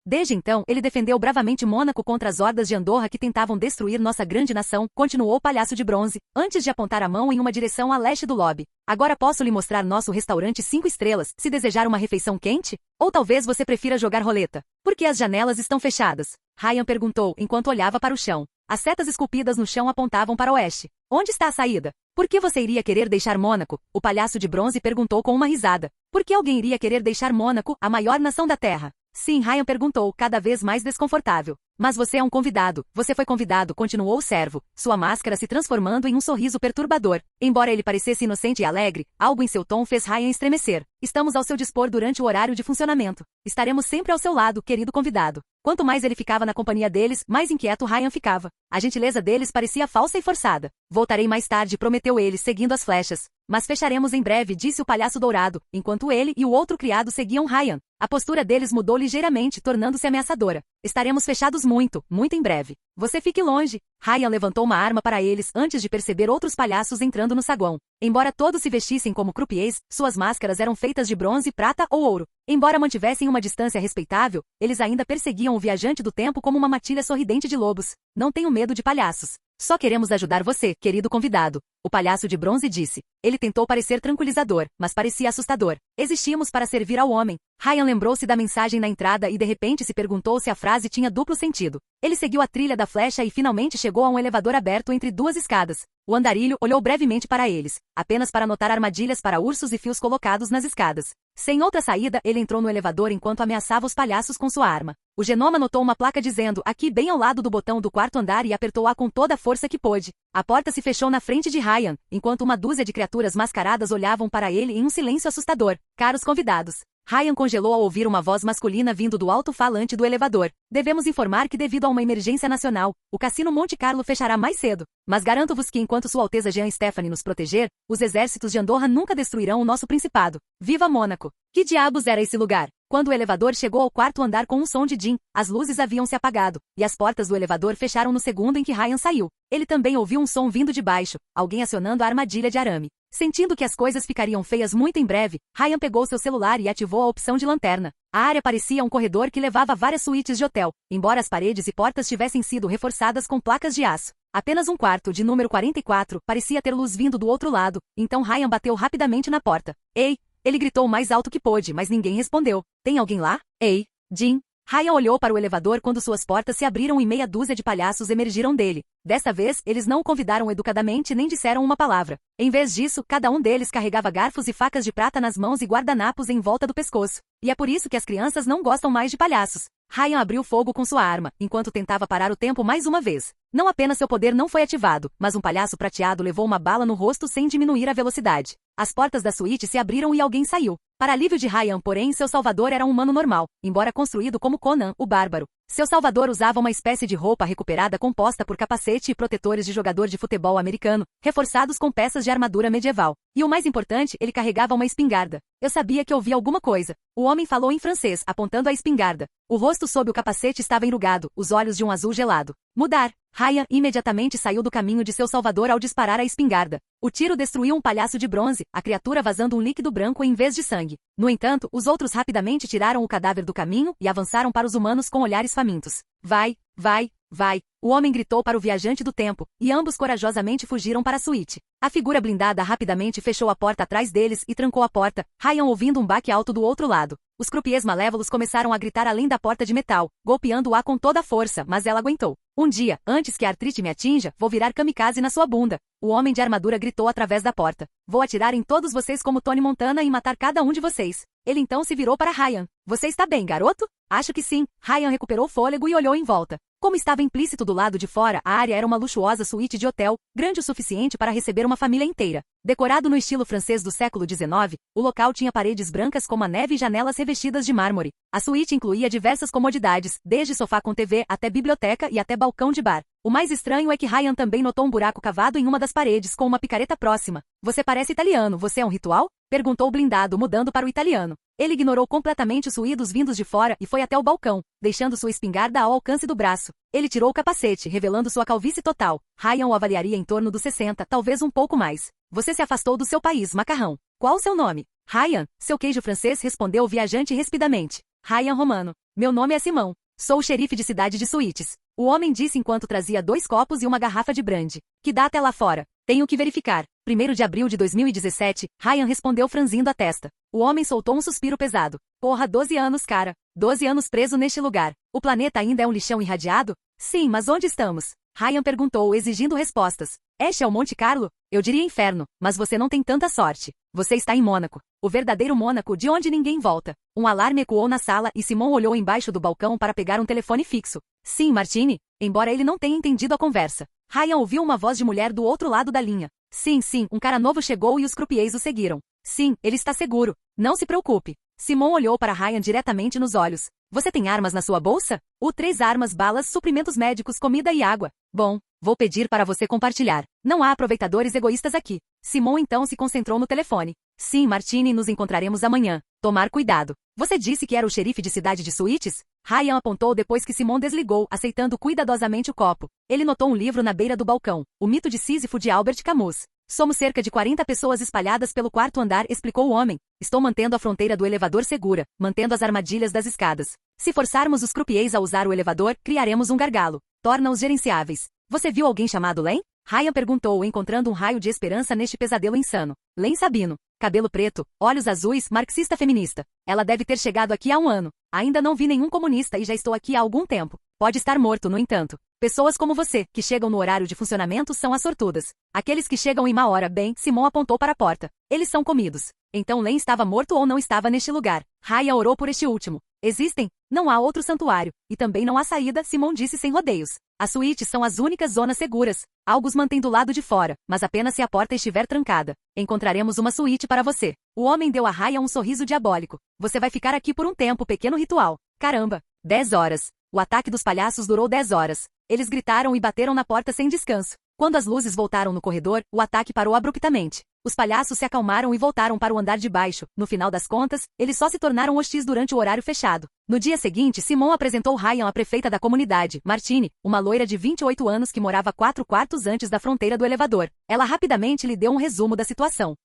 [SPEAKER 1] Desde então, ele defendeu bravamente Mônaco contra as hordas de Andorra que tentavam destruir nossa grande nação, continuou o palhaço de bronze, antes de apontar a mão em uma direção a leste do lobby. Agora posso lhe mostrar nosso restaurante 5 estrelas, se desejar uma refeição quente? Ou talvez você prefira jogar roleta? Por que as janelas estão fechadas? Ryan perguntou, enquanto olhava para o chão. As setas esculpidas no chão apontavam para o oeste. Onde está a saída? Por que você iria querer deixar Mônaco? O palhaço de bronze perguntou com uma risada. Por que alguém iria querer deixar Mônaco, a maior nação da Terra? Sim, Ryan perguntou, cada vez mais desconfortável. Mas você é um convidado. Você foi convidado, continuou o servo, sua máscara se transformando em um sorriso perturbador. Embora ele parecesse inocente e alegre, algo em seu tom fez Ryan estremecer. Estamos ao seu dispor durante o horário de funcionamento. Estaremos sempre ao seu lado, querido convidado. Quanto mais ele ficava na companhia deles, mais inquieto Ryan ficava. A gentileza deles parecia falsa e forçada. Voltarei mais tarde, prometeu ele, seguindo as flechas. Mas fecharemos em breve, disse o palhaço dourado, enquanto ele e o outro criado seguiam Ryan. A postura deles mudou ligeiramente, tornando-se ameaçadora. Estaremos fechados muito em breve. Você fique longe. Ryan levantou uma arma para eles antes de perceber outros palhaços entrando no saguão. Embora todos se vestissem como croupiers, suas máscaras eram feitas de bronze, prata ou ouro. Embora mantivessem uma distância respeitável, eles ainda perseguiam o viajante do tempo como uma matilha sorridente de lobos. Não tenho medo de palhaços. Só queremos ajudar você, querido convidado. O palhaço de bronze disse. Ele tentou parecer tranquilizador, mas parecia assustador. Existimos para servir ao homem. Ryan lembrou-se da mensagem na entrada e de repente se perguntou se a frase tinha duplo sentido. Ele seguiu a trilha da flecha e finalmente chegou a um elevador aberto entre 2 escadas. O andarilho olhou brevemente para eles, apenas para notar armadilhas para ursos e fios colocados nas escadas. Sem outra saída, ele entrou no elevador enquanto ameaçava os palhaços com sua arma. O genoma notou uma placa dizendo, aqui bem ao lado do botão do 4º andar e apertou-a com toda a força que pôde. A porta se fechou na frente de Ryan, enquanto uma dúzia de criaturas mascaradas olhavam para ele em um silêncio assustador. Caros convidados. Ryan congelou ao ouvir uma voz masculina vindo do alto-falante do elevador. Devemos informar que devido a uma emergência nacional, o Cassino Monte Carlo fechará mais cedo. Mas garanto-vos que enquanto Sua Alteza Jean Stephanie nos proteger, os exércitos de Andorra nunca destruirão o nosso principado. Viva Mônaco! Que diabos era esse lugar? Quando o elevador chegou ao 4º andar com um som de din, as luzes haviam se apagado, e as portas do elevador fecharam no segundo em que Ryan saiu. Ele também ouviu um som vindo de baixo, alguém acionando a armadilha de arame. Sentindo que as coisas ficariam feias muito em breve, Ryan pegou seu celular e ativou a opção de lanterna. A área parecia um corredor que levava a várias suítes de hotel, embora as paredes e portas tivessem sido reforçadas com placas de aço. Apenas um quarto, de número 44, parecia ter luz vindo do outro lado, então Ryan bateu rapidamente na porta. Ei! Ele gritou o mais alto que pôde, mas ninguém respondeu. Tem alguém lá? Ei! Jim! Ryan olhou para o elevador quando suas portas se abriram e meia dúzia de palhaços emergiram dele. Dessa vez, eles não o convidaram educadamente nem disseram uma palavra. Em vez disso, cada um deles carregava garfos e facas de prata nas mãos e guardanapos em volta do pescoço. E é por isso que as crianças não gostam mais de palhaços. Ryan abriu fogo com sua arma, enquanto tentava parar o tempo mais uma vez. Não apenas seu poder não foi ativado, mas um palhaço prateado levou uma bala no rosto sem diminuir a velocidade. As portas da suíte se abriram e alguém saiu. Para alívio de Ryan, porém, seu salvador era um humano normal, embora construído como Conan, o Bárbaro. Seu salvador usava uma espécie de roupa recuperada composta por capacete e protetores de jogador de futebol americano, reforçados com peças de armadura medieval. E o mais importante, ele carregava uma espingarda. Eu sabia que ouvi alguma coisa. O homem falou em francês, apontando a espingarda. O rosto sob o capacete estava enrugado, os olhos de um azul gelado. Mudar. Ryan imediatamente saiu do caminho de seu salvador ao disparar a espingarda. O tiro destruiu um palhaço de bronze, a criatura vazando um líquido branco em vez de sangue. No entanto, os outros rapidamente tiraram o cadáver do caminho e avançaram para os humanos com olhares famintos. Vai, vai, vai! O homem gritou para o viajante do tempo, e ambos corajosamente fugiram para a suíte. A figura blindada rapidamente fechou a porta atrás deles e trancou a porta, Ryan ouvindo um baque alto do outro lado. Os croupiers malévolos começaram a gritar além da porta de metal, golpeando-a com toda a força, mas ela aguentou. Um dia, antes que a artrite me atinja, vou virar kamikaze na sua bunda. O homem de armadura gritou através da porta. Vou atirar em todos vocês como Tony Montana e matar cada um de vocês. Ele então se virou para Ryan. Você está bem, garoto? Acho que sim. Ryan recuperou o fôlego e olhou em volta. Como estava implícito do lado de fora, a área era uma luxuosa suíte de hotel, grande o suficiente para receber uma família inteira. Decorado no estilo francês do século XIX, o local tinha paredes brancas como a neve e janelas revestidas de mármore. A suíte incluía diversas comodidades, desde sofá com TV até biblioteca e até balcão de bar. O mais estranho é que Ryan também notou um buraco cavado em uma das paredes com uma picareta próxima. Você parece italiano, você é um ritual? Perguntou o blindado, mudando para o italiano. Ele ignorou completamente os ruídos vindos de fora e foi até o balcão, deixando sua espingarda ao alcance do braço. Ele tirou o capacete, revelando sua calvície total. Ryan o avaliaria em torno dos 60, talvez um pouco mais. Você se afastou do seu país, macarrão. Qual o seu nome? Ryan, seu queijo francês, respondeu o viajante rispidamente. Ryan Romano. Meu nome é Simão. Sou o xerife de cidade de Suítes. O homem disse enquanto trazia 2 copos e uma garrafa de brandy. Que data é lá fora? Tenho que verificar. 1º de abril de 2017, Ryan respondeu franzindo a testa. O homem soltou um suspiro pesado. Porra, 12 anos, cara. 12 anos preso neste lugar. O planeta ainda é um lixão irradiado? Sim, mas onde estamos? Ryan perguntou, exigindo respostas. Este é o Monte Carlo? Eu diria inferno, mas você não tem tanta sorte. Você está em Mônaco. O verdadeiro Mônaco de onde ninguém volta. Um alarme ecoou na sala e Simon olhou embaixo do balcão para pegar um telefone fixo. Sim, Martini. Embora ele não tenha entendido a conversa. Ryan ouviu uma voz de mulher do outro lado da linha. Sim, um cara novo chegou e os croupiers o seguiram. Sim, ele está seguro. Não se preocupe. Simon olhou para Ryan diretamente nos olhos. Você tem armas na sua bolsa? 3 armas, balas, suprimentos médicos, comida e água. Bom, vou pedir para você compartilhar. Não há aproveitadores egoístas aqui. Simon então se concentrou no telefone. Sim, Martini, nos encontraremos amanhã. Tomar cuidado. Você disse que era o xerife de cidade de Suítes? Ryan apontou depois que Simon desligou, aceitando cuidadosamente o copo. Ele notou um livro na beira do balcão. O mito de Sísifo de Albert Camus. Somos cerca de 40 pessoas espalhadas pelo 4º andar, explicou o homem. Estou mantendo a fronteira do elevador segura, mantendo as armadilhas das escadas. Se forçarmos os croupiers a usar o elevador, criaremos um gargalo. Torna-os gerenciáveis. Você viu alguém chamado Len? Ryan perguntou, encontrando um raio de esperança neste pesadelo insano. Len Sabino. Cabelo preto, olhos azuis, marxista feminista. Ela deve ter chegado aqui há 1 ano. Ainda não vi nenhum comunista e já estou aqui há algum tempo. Pode estar morto, no entanto. Pessoas como você, que chegam no horário de funcionamento, são as sortudas. Aqueles que chegam em má hora, bem, Simon apontou para a porta. Eles são comidos. Então Len estava morto ou não estava neste lugar. Ryan orou por este último. Existem? Não há outro santuário. E também não há saída, Simon disse sem rodeios. As suítes são as únicas zonas seguras. Algo os mantém do lado de fora, mas apenas se a porta estiver trancada. Encontraremos uma suíte para você. O homem deu a Ryan um sorriso diabólico. Você vai ficar aqui por um tempo, pequeno ritual. Caramba. 10 horas. O ataque dos palhaços durou 10 horas. Eles gritaram e bateram na porta sem descanso. Quando as luzes voltaram no corredor, o ataque parou abruptamente. Os palhaços se acalmaram e voltaram para o andar de baixo. No final das contas, eles só se tornaram hostis durante o horário fechado. No dia seguinte, Simon apresentou Ryan à prefeita da comunidade, Martine, uma loira de 28 anos que morava 4 quartos antes da fronteira do elevador. Ela rapidamente lhe deu um resumo da situação.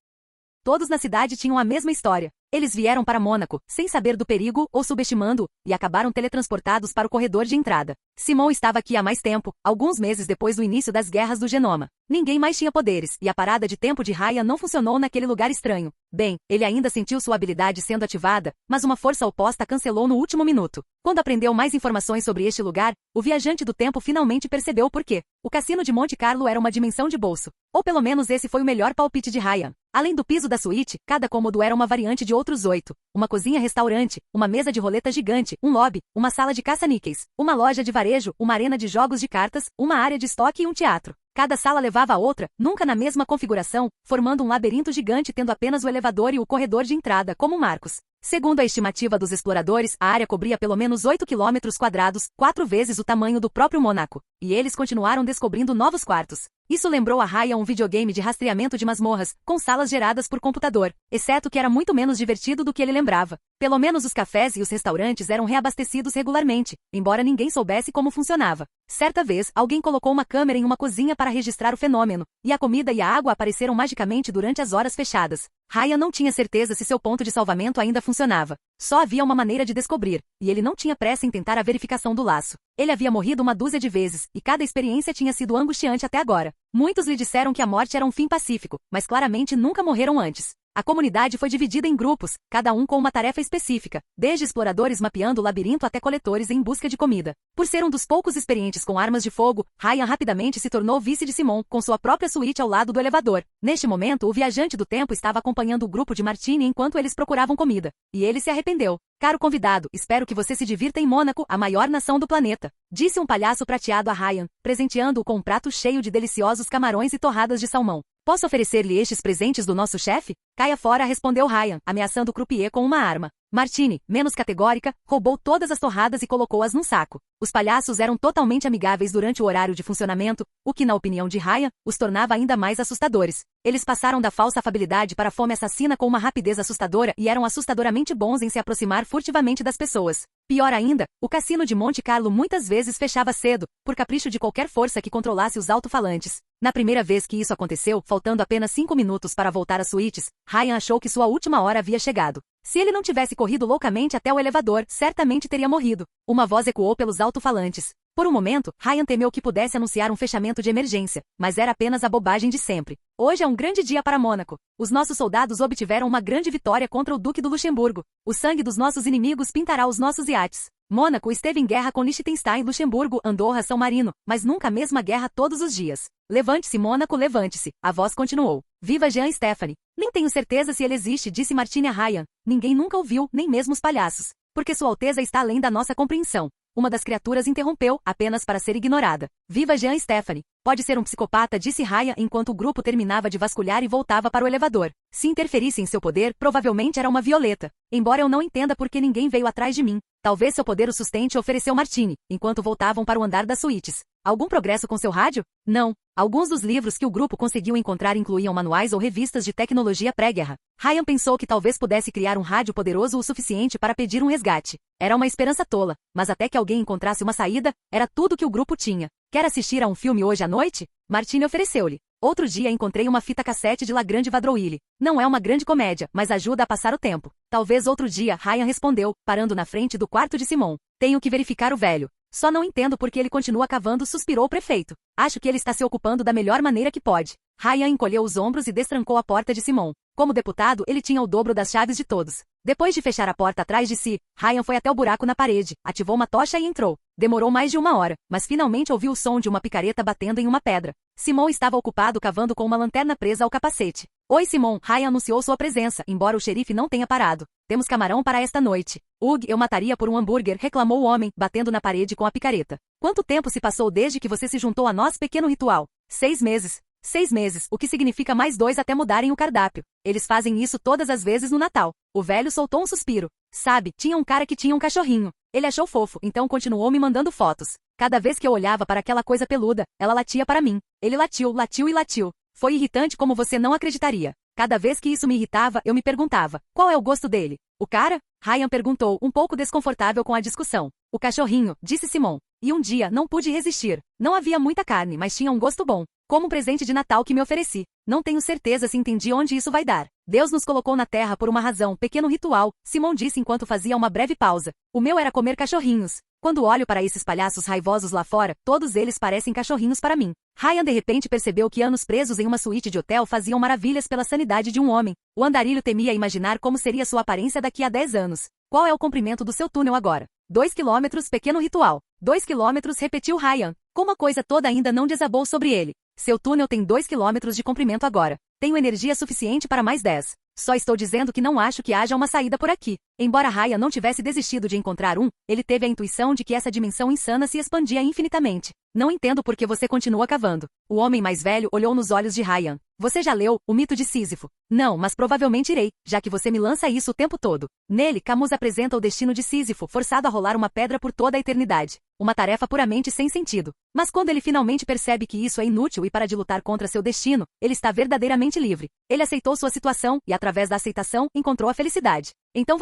[SPEAKER 1] Todos na cidade tinham a mesma história. Eles vieram para Mônaco, sem saber do perigo ou subestimando-o, e acabaram teletransportados para o corredor de entrada. Simon estava aqui há mais tempo, alguns meses depois do início das guerras do genoma. Ninguém mais tinha poderes, e a parada de tempo de Ryan não funcionou naquele lugar estranho. Bem, ele ainda sentiu sua habilidade sendo ativada, mas uma força oposta cancelou no último minuto. Quando aprendeu mais informações sobre este lugar, o viajante do tempo finalmente percebeu o porquê. O cassino de Monte Carlo era uma dimensão de bolso. Ou pelo menos esse foi o melhor palpite de Ryan. Além do piso da suíte, cada cômodo era uma variante de outros 8. Uma cozinha-restaurante, uma mesa de roleta gigante, um lobby, uma sala de caça-níqueis, uma loja de varejo, uma arena de jogos de cartas, uma área de estoque e um teatro. Cada sala levava a outra, nunca na mesma configuração, formando um labirinto gigante tendo apenas o elevador e o corredor de entrada como marcos. Segundo a estimativa dos exploradores, a área cobria pelo menos 8 quilômetros quadrados, 4 vezes o tamanho do próprio Mônaco. E eles continuaram descobrindo novos quartos. Isso lembrou a Ryan um videogame de rastreamento de masmorras, com salas geradas por computador, exceto que era muito menos divertido do que ele lembrava. Pelo menos os cafés e os restaurantes eram reabastecidos regularmente, embora ninguém soubesse como funcionava. Certa vez, alguém colocou uma câmera em uma cozinha para registrar o fenômeno, e a comida e a água apareceram magicamente durante as horas fechadas. Ryan não tinha certeza se seu ponto de salvamento ainda funcionava. Só havia uma maneira de descobrir, e ele não tinha pressa em tentar a verificação do laço. Ele havia morrido uma dúzia de vezes, e cada experiência tinha sido angustiante até agora. Muitos lhe disseram que a morte era um fim pacífico, mas claramente nunca morreram antes. A comunidade foi dividida em grupos, cada um com uma tarefa específica, desde exploradores mapeando o labirinto até coletores em busca de comida. Por ser um dos poucos experientes com armas de fogo, Ryan rapidamente se tornou vice de Simon, com sua própria suíte ao lado do elevador. Neste momento, o viajante do tempo estava acompanhando o grupo de Martine enquanto eles procuravam comida. E ele se arrependeu. Caro convidado, espero que você se divirta em Mônaco, a maior nação do planeta, disse um palhaço prateado a Ryan, presenteando-o com um prato cheio de deliciosos camarões e torradas de salmão. Posso oferecer-lhe estes presentes do nosso chefe? Caia fora, respondeu Ryan, ameaçando o croupier com uma arma. Martine, menos categórica, roubou todas as torradas e colocou-as num saco. Os palhaços eram totalmente amigáveis durante o horário de funcionamento, o que, na opinião de Ryan, os tornava ainda mais assustadores. Eles passaram da falsa afabilidade para a fome assassina com uma rapidez assustadora e eram assustadoramente bons em se aproximar furtivamente das pessoas. Pior ainda, o cassino de Monte Carlo muitas vezes fechava cedo, por capricho de qualquer força que controlasse os alto-falantes. Na primeira vez que isso aconteceu, faltando apenas 5 minutos para voltar às suítes, Ryan achou que sua última hora havia chegado. Se ele não tivesse corrido loucamente até o elevador, certamente teria morrido. Uma voz ecoou pelos alto-falantes. Por um momento, Ryan temeu que pudesse anunciar um fechamento de emergência, mas era apenas a bobagem de sempre. Hoje é um grande dia para Mônaco. Os nossos soldados obtiveram uma grande vitória contra o Duque do Luxemburgo. O sangue dos nossos inimigos pintará os nossos iates. Mônaco esteve em guerra com Liechtenstein, Luxemburgo, Andorra, São Marino, mas nunca a mesma guerra todos os dias. Levante-se, Mônaco, levante-se. A voz continuou. Viva Jean Stéphane. Nem tenho certeza se ele existe, disse Martine a Ryan. Ninguém nunca ouviu, nem mesmo os palhaços. Porque Sua Alteza está além da nossa compreensão. Uma das criaturas interrompeu, apenas para ser ignorada. Viva Jean Stéphane. Pode ser um psicopata, disse Ryan enquanto o grupo terminava de vasculhar e voltava para o elevador. Se interferisse em seu poder, provavelmente era uma violeta. Embora eu não entenda por que ninguém veio atrás de mim. Talvez seu poder o sustente, ofereceu Martine, enquanto voltavam para o andar das suítes. Algum progresso com seu rádio? Não. Alguns dos livros que o grupo conseguiu encontrar incluíam manuais ou revistas de tecnologia pré-guerra. Ryan pensou que talvez pudesse criar um rádio poderoso o suficiente para pedir um resgate. Era uma esperança tola, mas até que alguém encontrasse uma saída, era tudo que o grupo tinha. Quer assistir a um filme hoje à noite? Martine ofereceu-lhe. Outro dia encontrei uma fita cassete de La Grande Vadrouille. Não é uma grande comédia, mas ajuda a passar o tempo. Talvez outro dia, Ryan respondeu, parando na frente do quarto de Simon. Tenho que verificar o velho. Só não entendo por que ele continua cavando, suspirou o prefeito. Acho que ele está se ocupando da melhor maneira que pode. Ryan encolheu os ombros e destrancou a porta de Simon. Como deputado, ele tinha o dobro das chaves de todos. Depois de fechar a porta atrás de si, Ryan foi até o buraco na parede, ativou uma tocha e entrou. Demorou mais de 1 hora, mas finalmente ouviu o som de uma picareta batendo em uma pedra. Simon estava ocupado cavando com uma lanterna presa ao capacete. Oi, Simon, Ryan anunciou sua presença, embora o xerife não tenha parado. Temos camarão para esta noite. Ugh, eu mataria por um hambúrguer, reclamou o homem, batendo na parede com a picareta. Quanto tempo se passou desde que você se juntou a nós, pequeno ritual? 6 meses. 6 meses, o que significa mais 2 até mudarem o cardápio. Eles fazem isso todas as vezes no Natal. O velho soltou um suspiro. Sabe, tinha um cara que tinha um cachorrinho. Ele achou fofo, então continuou me mandando fotos. Cada vez que eu olhava para aquela coisa peluda, ela latia para mim. Ele latiu, latiu e latiu. Foi irritante como você não acreditaria. Cada vez que isso me irritava, eu me perguntava, qual é o gosto dele? O cara? Ryan perguntou, um pouco desconfortável com a discussão. O cachorrinho, disse Simon. E um dia, não pude resistir. Não havia muita carne, mas tinha um gosto bom. Como um presente de Natal que me ofereci. Não tenho certeza se entendi onde isso vai dar. Deus nos colocou na terra por uma razão, pequeno ritual, Simon disse enquanto fazia uma breve pausa. O meu era comer cachorrinhos. Quando olho para esses palhaços raivosos lá fora, todos eles parecem cachorrinhos para mim. Ryan de repente percebeu que anos presos em uma suíte de hotel faziam maravilhas pela sanidade de um homem. O andarilho temia imaginar como seria sua aparência daqui a 10 anos. Qual é o comprimento do seu túnel agora? 2 quilômetros, pequeno ritual. 2 quilômetros, repetiu Ryan. Como a coisa toda ainda não desabou sobre ele. Seu túnel tem 2 quilômetros de comprimento agora. Tenho energia suficiente para mais 10. Só estou dizendo que não acho que haja uma saída por aqui. Embora Ryan não tivesse desistido de encontrar ele teve a intuição de que essa dimensão insana se expandia infinitamente. Não entendo por que você continua cavando. O homem mais velho olhou nos olhos de Ryan. Você já leu O Mito de Sísifo? Não, mas provavelmente irei, já que você me lança isso o tempo todo. Nele, Camus apresenta o destino de Sísifo, forçado a rolar uma pedra por toda a eternidade. Uma tarefa puramente sem sentido. Mas quando ele finalmente percebe que isso é inútil e para de lutar contra seu destino, ele está verdadeiramente livre. Ele aceitou sua situação e, através da aceitação, encontrou a felicidade. Então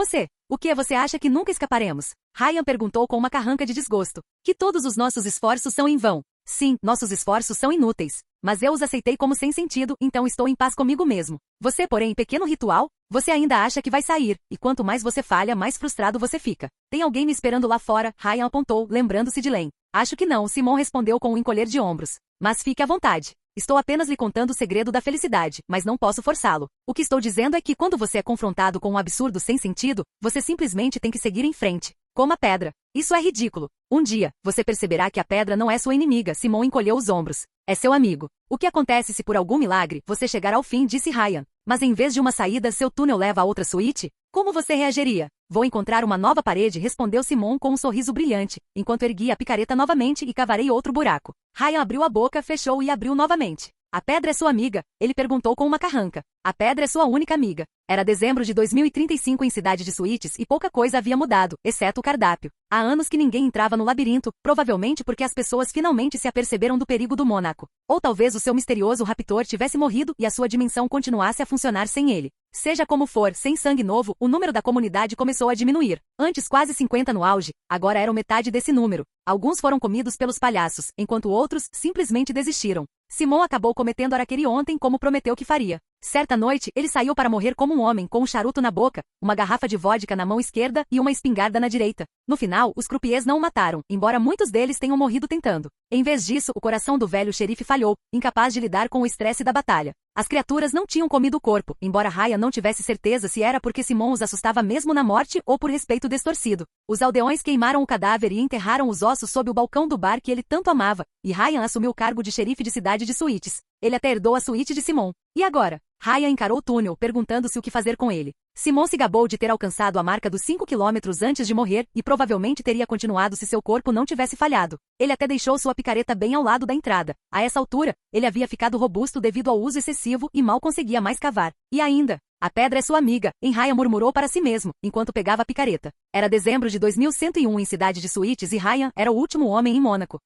[SPEAKER 1] o que você acha que nunca escaparemos? Ryan perguntou com uma carranca de desgosto. Que todos os nossos esforços são em vão. Sim, nossos esforços são inúteis. Mas eu os aceitei como sem sentido, então estou em paz comigo mesmo. Você, porém, pequeno ritual, você ainda acha que vai sair, e quanto mais você falha, mais frustrado você fica. Tem alguém me esperando lá fora, Ryan apontou, lembrando-se de Len. Acho que não, Simon respondeu com um encolher de ombros. Mas fique à vontade. Estou apenas lhe contando o segredo da felicidade, mas não posso forçá-lo. O que estou dizendo é que quando você é confrontado com um absurdo sem sentido, você simplesmente tem que seguir em frente. Como a pedra. Isso é ridículo. Um dia, você perceberá que a pedra não é sua inimiga, Simon encolheu os ombros. É seu amigo. O que acontece se por algum milagre, você chegar ao fim, disse Ryan. Mas em vez de uma saída, seu túnel leva a outra suíte? Como você reagiria? Vou encontrar uma nova parede, respondeu Simon com um sorriso brilhante, enquanto erguia a picareta novamente e cavarei outro buraco. Ryan abriu a boca, fechou e abriu novamente. A pedra é sua amiga? Ele perguntou com uma carranca. A pedra é sua única amiga. Era dezembro de 2035 em Cidade de Suítes e pouca coisa havia mudado, exceto o cardápio. Há anos que ninguém entrava no labirinto, provavelmente porque as pessoas finalmente se aperceberam do perigo do Mônaco. Ou talvez o seu misterioso raptor tivesse morrido e a sua dimensão continuasse a funcionar sem ele. Seja como for, sem sangue novo, o número da comunidade começou a diminuir. Antes quase 50 no auge, agora eram metade desse número. Alguns foram comidos pelos palhaços, enquanto outros simplesmente desistiram. Simon acabou cometendo araquiri ontem como prometeu que faria. Certa noite, ele saiu para morrer como um homem, com um charuto na boca, uma garrafa de vodka na mão esquerda e uma espingarda na direita. No final, os croupiers não o mataram, embora muitos deles tenham morrido tentando. Em vez disso, o coração do velho xerife falhou, incapaz de lidar com o estresse da batalha. As criaturas não tinham comido o corpo, embora Ryan não tivesse certeza se era porque Simon os assustava mesmo na morte ou por respeito distorcido. Os aldeões queimaram o cadáver e enterraram os ossos sob o balcão do bar que ele tanto amava, e Ryan assumiu o cargo de xerife de Cidade de Suítes. Ele até herdou a suíte de Simon. E agora? Ryan encarou o túnel, perguntando-se o que fazer com ele. Simon se gabou de ter alcançado a marca dos 5 quilômetros antes de morrer, e provavelmente teria continuado se seu corpo não tivesse falhado. Ele até deixou sua picareta bem ao lado da entrada. A essa altura, ele havia ficado robusto devido ao uso excessivo e mal conseguia mais cavar. E ainda, a pedra é sua amiga, Ryan murmurou para si mesmo, enquanto pegava a picareta. Era dezembro de 2101 em Cidade de Suítes e Ryan era o último homem em Mônaco.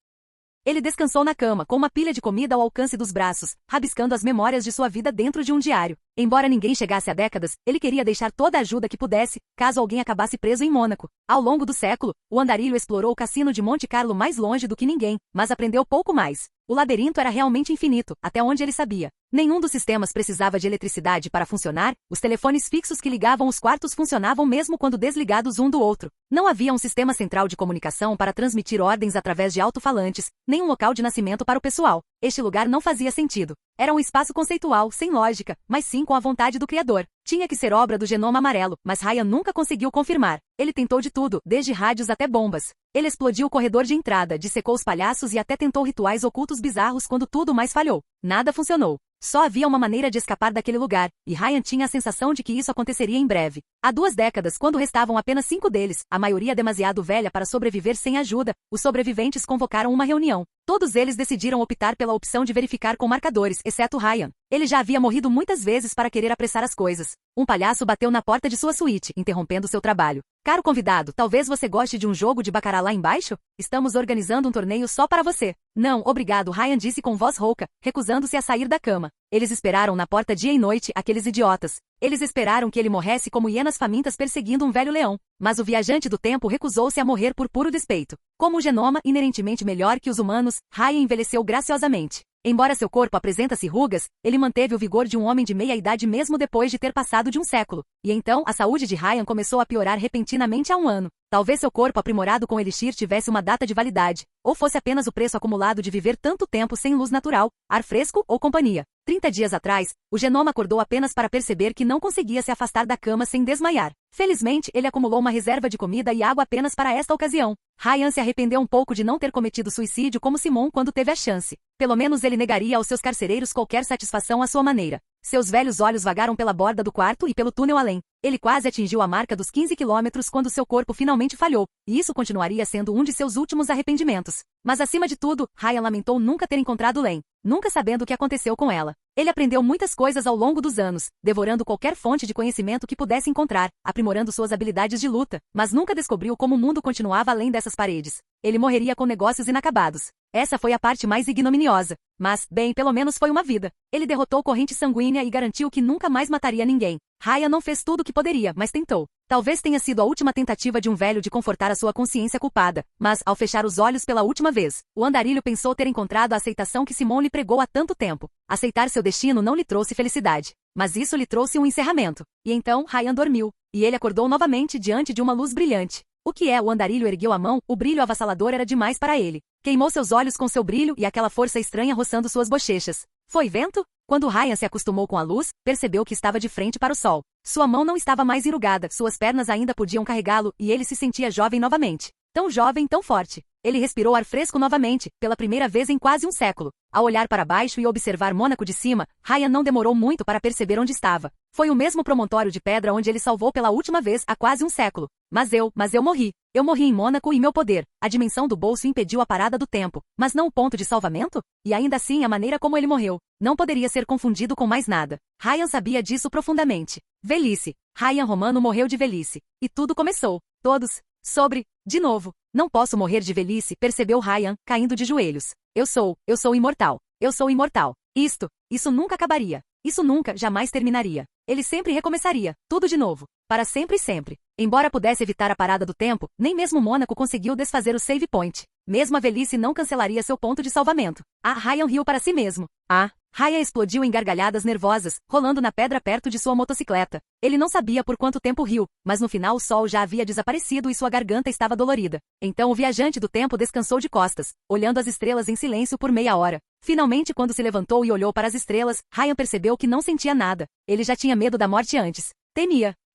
[SPEAKER 1] Ele descansou na cama, com uma pilha de comida ao alcance dos braços, rabiscando as memórias de sua vida dentro de um diário. Embora ninguém chegasse há décadas, ele queria deixar toda a ajuda que pudesse, caso alguém acabasse preso em Mônaco. Ao longo do século, o andarilho explorou o cassino de Monte Carlo mais longe do que ninguém, mas aprendeu pouco mais. O labirinto era realmente infinito, até onde ele sabia. Nenhum dos sistemas precisava de eletricidade para funcionar, os telefones fixos que ligavam os quartos funcionavam mesmo quando desligados um do outro. Não havia um sistema central de comunicação para transmitir ordens através de alto-falantes, nem um local de nascimento para o pessoal. Este lugar não fazia sentido. Era um espaço conceitual, sem lógica, mas sim com a vontade do Criador. Tinha que ser obra do genoma amarelo, mas Ryan nunca conseguiu confirmar. Ele tentou de tudo, desde rádios até bombas. Ele explodiu o corredor de entrada, dissecou os palhaços e até tentou rituais ocultos bizarros quando tudo mais falhou. Nada funcionou. Só havia uma maneira de escapar daquele lugar, e Ryan tinha a sensação de que isso aconteceria em breve. Há 2 décadas, quando restavam apenas 5 deles, a maioria demasiado velha para sobreviver sem ajuda, os sobreviventes convocaram uma reunião. Todos eles decidiram optar pela opção de verificar com marcadores, exceto Ryan. Ele já havia morrido muitas vezes para querer apressar as coisas. Um palhaço bateu na porta de sua suíte, interrompendo seu trabalho. Caro convidado, talvez você goste de um jogo de baccarat lá embaixo? Estamos organizando um torneio só para você. Não, obrigado, Ryan disse com voz rouca, recusando-se a sair da cama. Eles esperaram na porta dia e noite, aqueles idiotas. Eles esperaram que ele morresse como hienas famintas perseguindo um velho leão. Mas o viajante do tempo recusou-se a morrer por puro despeito. Como um genoma inerentemente melhor que os humanos, Ryan envelheceu graciosamente. Embora seu corpo apresentasse rugas, ele manteve o vigor de um homem de meia idade mesmo depois de ter passado de um século. E então, a saúde de Ryan começou a piorar repentinamente há um ano. Talvez seu corpo aprimorado com elixir tivesse uma data de validade, ou fosse apenas o preço acumulado de viver tanto tempo sem luz natural, ar fresco ou companhia. 30 dias atrás, o genoma acordou apenas para perceber que não conseguia se afastar da cama sem desmaiar. Felizmente, ele acumulou uma reserva de comida e água apenas para esta ocasião. Ryan se arrependeu um pouco de não ter cometido suicídio como Simon quando teve a chance. Pelo menos ele negaria aos seus carcereiros qualquer satisfação à sua maneira. Seus velhos olhos vagaram pela borda do quarto e pelo túnel além. Ele quase atingiu a marca dos 15 quilômetros quando seu corpo finalmente falhou, e isso continuaria sendo um de seus últimos arrependimentos. Mas acima de tudo, Ryan lamentou nunca ter encontrado Len, nunca sabendo o que aconteceu com ela. Ele aprendeu muitas coisas ao longo dos anos, devorando qualquer fonte de conhecimento que pudesse encontrar, aprimorando suas habilidades de luta, mas nunca descobriu como o mundo continuava além dessas paredes. Ele morreria com negócios inacabados. Essa foi a parte mais ignominiosa. Mas, bem, pelo menos foi uma vida. Ele derrotou corrente sanguínea e garantiu que nunca mais mataria ninguém. Ryan não fez tudo o que poderia, mas tentou. Talvez tenha sido a última tentativa de um velho de confortar a sua consciência culpada, mas, ao fechar os olhos pela última vez, o andarilho pensou ter encontrado a aceitação que Simon lhe pregou há tanto tempo. Aceitar seu destino não lhe trouxe felicidade, mas isso lhe trouxe um encerramento. E então, Ryan dormiu, e ele acordou novamente diante de uma luz brilhante. O que é? O andarilho ergueu a mão, o brilho avassalador era demais para ele. Queimou seus olhos com seu brilho e aquela força estranha roçando suas bochechas. Foi vento? Quando Ryan se acostumou com a luz, percebeu que estava de frente para o sol. Sua mão não estava mais enrugada, suas pernas ainda podiam carregá-lo e ele se sentia jovem novamente. Tão jovem, tão forte. Ele respirou ar fresco novamente, pela primeira vez em quase um século. Ao olhar para baixo e observar Mônaco de cima, Ryan não demorou muito para perceber onde estava. Foi o mesmo promontório de pedra onde ele salvou pela última vez há quase um século. Mas eu morri. Eu morri em Mônaco e meu poder. A dimensão do bolso impediu a parada do tempo, mas não o ponto de salvamento? E ainda assim a maneira como ele morreu. Não poderia ser confundido com mais nada. Ryan sabia disso profundamente. Velhice. Ryan Romano morreu de velhice. E tudo começou. Todos. De novo. Não posso morrer de velhice, percebeu Ryan, caindo de joelhos. Eu sou imortal. Eu sou imortal. Isso nunca acabaria. Isso nunca, jamais terminaria. Ele sempre recomeçaria, tudo de novo. Para sempre e sempre. Embora pudesse evitar a parada do tempo, nem mesmo Mônaco conseguiu desfazer o save point. Mesmo a velhice não cancelaria seu ponto de salvamento. Ryan riu para si mesmo. Ryan explodiu em gargalhadas nervosas, rolando na pedra perto de sua motocicleta. Ele não sabia por quanto tempo riu, mas no final o sol já havia desaparecido e sua garganta estava dolorida. Então o viajante do tempo descansou de costas, olhando as estrelas em silêncio por meia hora. Finalmente, quando se levantou e olhou para as estrelas, Ryan percebeu que não sentia nada. Ele já tinha medo da morte antes.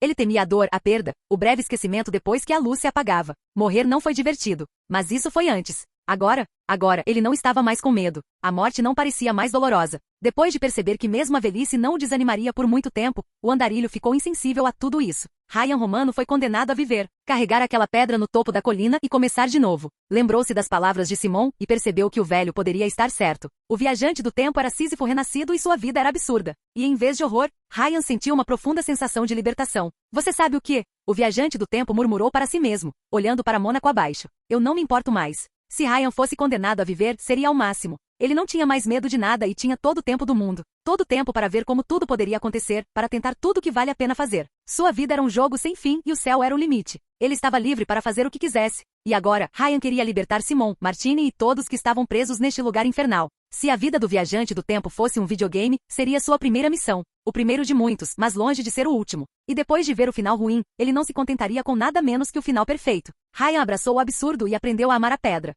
[SPEAKER 1] Ele temia a dor, a perda, o breve esquecimento depois que a luz se apagava. Morrer não foi divertido. Mas isso foi antes. Agora, ele não estava mais com medo. A morte não parecia mais dolorosa. Depois de perceber que mesmo a velhice não o desanimaria por muito tempo, o andarilho ficou insensível a tudo isso. Ryan Romano foi condenado a viver, carregar aquela pedra no topo da colina e começar de novo. Lembrou-se das palavras de Simon e percebeu que o velho poderia estar certo. O viajante do tempo era Sísifo renascido e sua vida era absurda. E em vez de horror, Ryan sentiu uma profunda sensação de libertação. Você sabe o que? O viajante do tempo murmurou para si mesmo, olhando para Mônaco abaixo. Eu não me importo mais. Se Ryan fosse condenado a viver, seria ao máximo. Ele não tinha mais medo de nada e tinha todo o tempo do mundo. Todo o tempo para ver como tudo poderia acontecer, para tentar tudo o que vale a pena fazer. Sua vida era um jogo sem fim e o céu era o limite. Ele estava livre para fazer o que quisesse. E agora, Ryan queria libertar Simon, Martini e todos que estavam presos neste lugar infernal. Se a vida do viajante do tempo fosse um videogame, seria sua primeira missão. O primeiro de muitos, mas longe de ser o último. E depois de ver o final ruim, ele não se contentaria com nada menos que o final perfeito. Ryan abraçou o absurdo e aprendeu a amar a pedra.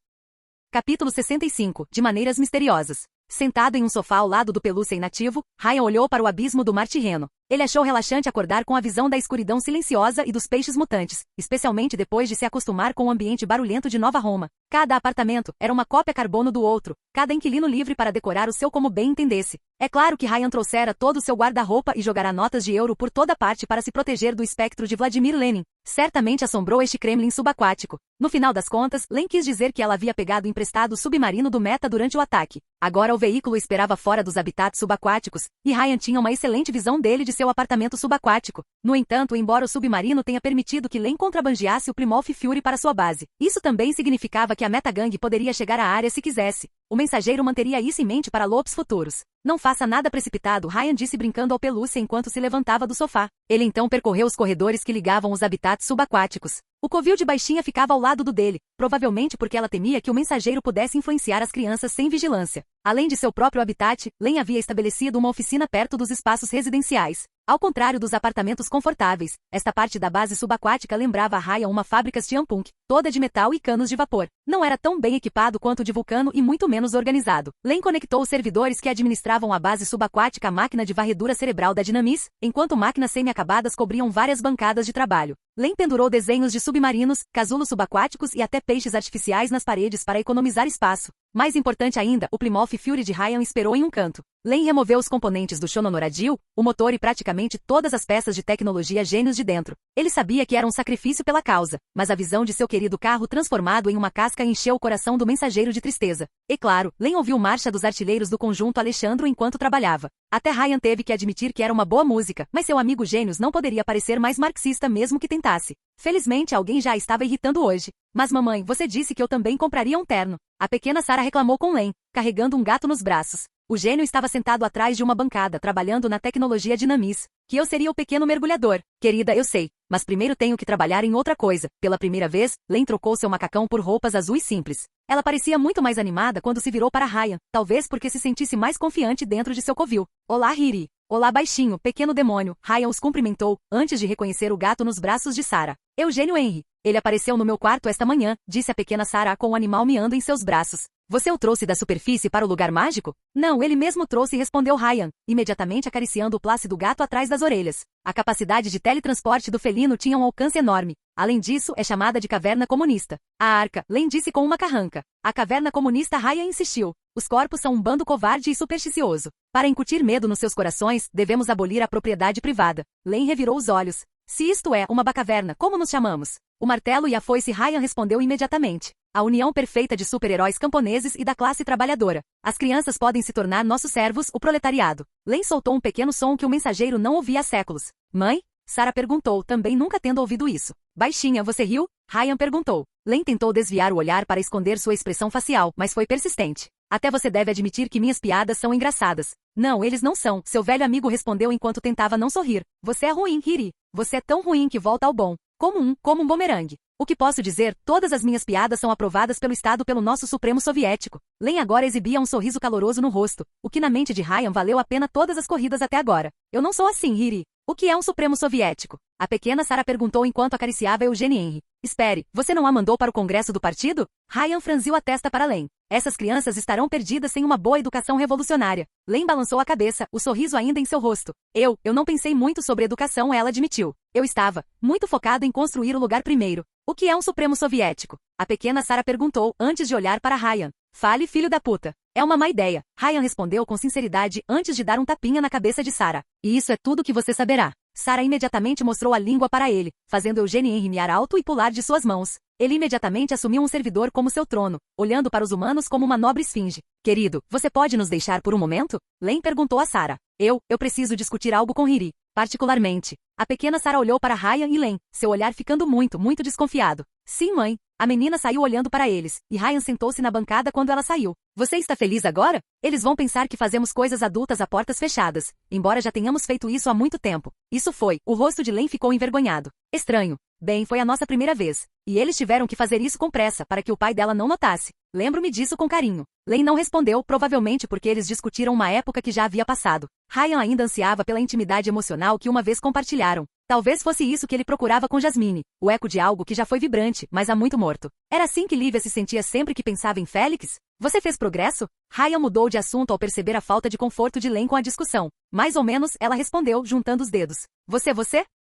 [SPEAKER 1] Capítulo 65, de maneiras misteriosas. Sentado em um sofá ao lado do pelúcia inativo, Ryan olhou para o abismo do mar Tirreno. Ele achou relaxante acordar com a visão da escuridão silenciosa e dos peixes mutantes, especialmente depois de se acostumar com o ambiente barulhento de Nova Roma. Cada apartamento era uma cópia carbono do outro, cada inquilino livre para decorar o seu como bem entendesse. É claro que Ryan trouxera todo o seu guarda-roupa e jogará notas de euro por toda parte para se proteger do espectro de Vladimir Lenin. Certamente assombrou este Kremlin subaquático. No final das contas, Len quis dizer que ela havia pegado emprestado o submarino do Meta durante o ataque. Agora o veículo esperava fora dos habitats subaquáticos, e Ryan tinha uma excelente visão dele de seu apartamento subaquático. No entanto, embora o submarino tenha permitido que Len contrabandeasse o Plymouth Fury para sua base, isso também significava que a Metagang poderia chegar à área se quisesse. O mensageiro manteria isso em mente para lobos futuros. Não faça nada precipitado, Ryan disse brincando ao pelúcia enquanto se levantava do sofá. Ele então percorreu os corredores que ligavam os habitats subaquáticos. O covil de baixinha ficava ao lado do dele, provavelmente porque ela temia que o mensageiro pudesse influenciar as crianças sem vigilância. Além de seu próprio habitat, Len havia estabelecido uma oficina perto dos espaços residenciais. Ao contrário dos apartamentos confortáveis, esta parte da base subaquática lembrava a Ryan uma fábrica steampunk, toda de metal e canos de vapor. Não era tão bem equipado quanto o de Vulcano e muito menos organizado. Len conectou os servidores que administravam a base subaquática à máquina de varredura cerebral da Dynamis, enquanto máquinas semi-acabadas cobriam várias bancadas de trabalho. Len pendurou desenhos de submarinos, casulos subaquáticos e até peixes artificiais nas paredes para economizar espaço. Mais importante ainda, o Plymouth Fury de Ryan esperou em um canto. Len removeu os componentes do Shononoradil, o motor e praticamente todas as peças de tecnologia gênios de dentro. Ele sabia que era um sacrifício pela causa, mas a visão de seu querido carro transformado em uma casca encheu o coração do mensageiro de tristeza. E claro, Len ouviu marcha dos artilheiros do conjunto Alexandro enquanto trabalhava. Até Ryan teve que admitir que era uma boa música, mas seu amigo Gênios não poderia parecer mais marxista mesmo que tentasse. Felizmente alguém já estava irritando hoje. Mas mamãe, você disse que eu também compraria um terno. A pequena Sarah reclamou com Len, carregando um gato nos braços. O gênio estava sentado atrás de uma bancada trabalhando na tecnologia Dynamis. Que eu seria o pequeno mergulhador. Querida, eu sei, mas primeiro tenho que trabalhar em outra coisa. Pela primeira vez, Len trocou seu macacão por roupas azuis simples. Ela parecia muito mais animada quando se virou para Ryan, talvez porque se sentisse mais confiante dentro de seu covil. Olá, Riri. Olá, baixinho, pequeno demônio. Ryan os cumprimentou, antes de reconhecer o gato nos braços de Sarah. Eugênio Henry. Ele apareceu no meu quarto esta manhã, disse a pequena Sarah com o animal miando em seus braços. Você o trouxe da superfície para o lugar mágico? Não, ele mesmo trouxe, respondeu Ryan, imediatamente acariciando o plácido gato atrás das orelhas. A capacidade de teletransporte do felino tinha um alcance enorme. Além disso, é chamada de caverna comunista. A arca, Len disse com uma carranca. A caverna comunista, Ryan insistiu. Os corpos são um bando covarde e supersticioso. Para incutir medo nos seus corações, devemos abolir a propriedade privada. Len revirou os olhos. Se isto é uma bacaverna, como nos chamamos? O martelo e a foice, Ryan respondeu imediatamente. A união perfeita de super-heróis camponeses e da classe trabalhadora. As crianças podem se tornar nossos servos, o proletariado. Len soltou um pequeno som que o mensageiro não ouvia há séculos. Mãe? Sarah perguntou, também nunca tendo ouvido isso. Baixinha, você riu? Ryan perguntou. Len tentou desviar o olhar para esconder sua expressão facial, mas foi persistente. Até você deve admitir que minhas piadas são engraçadas. Não, eles não são, seu velho amigo respondeu enquanto tentava não sorrir. Você é ruim, Riri. Você é tão ruim que volta ao bom. Como um bumerangue. O que posso dizer, todas as minhas piadas são aprovadas pelo Estado pelo nosso Supremo Soviético. Len agora exibia um sorriso caloroso no rosto, o que na mente de Ryan valeu a pena todas as corridas até agora. Eu não sou assim, Riri. O que é um Supremo Soviético? A pequena Sarah perguntou enquanto acariciava Eugênie Henry. Espere, você não a mandou para o Congresso do Partido? Ryan franziu a testa para Len. Essas crianças estarão perdidas sem uma boa educação revolucionária. Len balançou a cabeça, o sorriso ainda em seu rosto. Eu não pensei muito sobre educação, ela admitiu. Eu estava muito focado em construir o lugar primeiro. O que é um Supremo Soviético? A pequena Sarah perguntou, antes de olhar para Ryan. Fale, filho da puta. É uma má ideia. Ryan respondeu com sinceridade antes de dar um tapinha na cabeça de Sarah. E isso é tudo que você saberá. Sarah imediatamente mostrou a língua para ele, fazendo Eugênie Henry miar alto e pular de suas mãos. Ele imediatamente assumiu um servidor como seu trono, olhando para os humanos como uma nobre esfinge. Querido, você pode nos deixar por um momento? Len perguntou a Sarah. Eu preciso discutir algo com Riri. Particularmente. A pequena Sarah olhou para Ryan e Len, seu olhar ficando muito desconfiado. Sim, mãe. A menina saiu olhando para eles, e Ryan sentou-se na bancada quando ela saiu. Você está feliz agora? Eles vão pensar que fazemos coisas adultas a portas fechadas, embora já tenhamos feito isso há muito tempo. Isso foi. O rosto de Len ficou envergonhado. Estranho. Bem, foi a nossa primeira vez. E eles tiveram que fazer isso com pressa para que o pai dela não notasse. Lembro-me disso com carinho. Len não respondeu, provavelmente porque eles discutiram uma época que já havia passado. Ryan ainda ansiava pela intimidade emocional que uma vez compartilharam. Talvez fosse isso que ele procurava com Jasmine, o eco de algo que já foi vibrante, mas há muito morto. Era assim que Lívia se sentia sempre que pensava em Félix? Você fez progresso? Ryan mudou de assunto ao perceber a falta de conforto de Len com a discussão. Mais ou menos, ela respondeu, juntando os dedos. Você?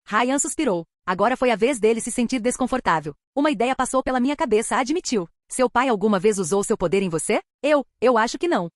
[SPEAKER 1] Ryan suspirou. Agora foi a vez dele se sentir desconfortável. Uma ideia passou pela minha cabeça, admitiu. Seu pai alguma vez usou seu poder em você? Eu acho que não.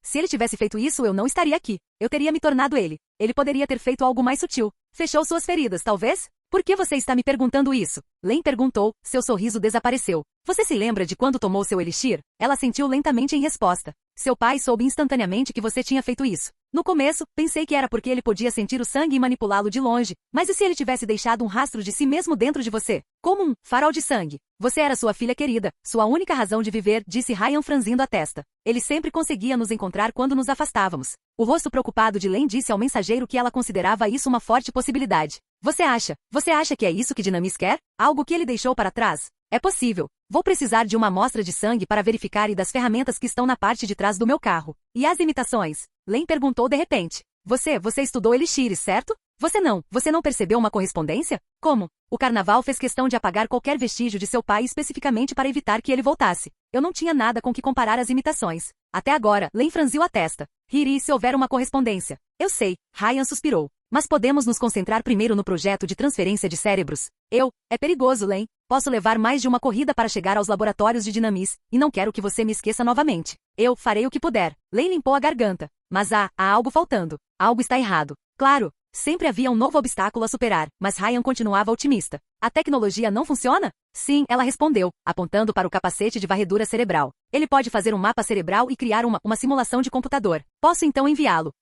[SPEAKER 1] Se ele tivesse feito isso, eu não estaria aqui. Eu teria me tornado ele. Ele poderia ter feito algo mais sutil. Fechou suas feridas, talvez? Por que você está me perguntando isso? Len perguntou, seu sorriso desapareceu. Você se lembra de quando tomou seu elixir? Ela sentiu lentamente em resposta. Seu pai soube instantaneamente que você tinha feito isso. No começo, pensei que era porque ele podia sentir o sangue e manipulá-lo de longe, mas e se ele tivesse deixado um rastro de si mesmo dentro de você? Como um farol de sangue. Você era sua filha querida, sua única razão de viver, disse Ryan franzindo a testa. Ele sempre conseguia nos encontrar quando nos afastávamos. O rosto preocupado de Len disse ao mensageiro que ela considerava isso uma forte possibilidade. Você acha que é isso que Dinamis quer? Algo que ele deixou para trás? É possível. Vou precisar de uma amostra de sangue para verificar e das ferramentas que estão na parte de trás do meu carro. E as imitações? Len perguntou de repente. Você estudou elixires, certo? Você não percebeu uma correspondência? Como? O carnaval fez questão de apagar qualquer vestígio de seu pai especificamente para evitar que ele voltasse. Eu não tinha nada com que comparar as imitações. Até agora, Len franziu a testa. Riria se houver uma correspondência. Eu sei, Ryan suspirou. Mas podemos nos concentrar primeiro no projeto de transferência de cérebros. É perigoso, Len. Posso levar mais de uma corrida para chegar aos laboratórios de Dinamis, e não quero que você me esqueça novamente. Eu farei o que puder. Len limpou a garganta. Mas há algo faltando. Algo está errado. Claro. Sempre havia um novo obstáculo a superar, mas Ryan continuava otimista. A tecnologia não funciona? Sim, ela respondeu, apontando para o capacete de varredura cerebral. Ele pode fazer um mapa cerebral e criar uma simulação de computador. Posso então enviá-lo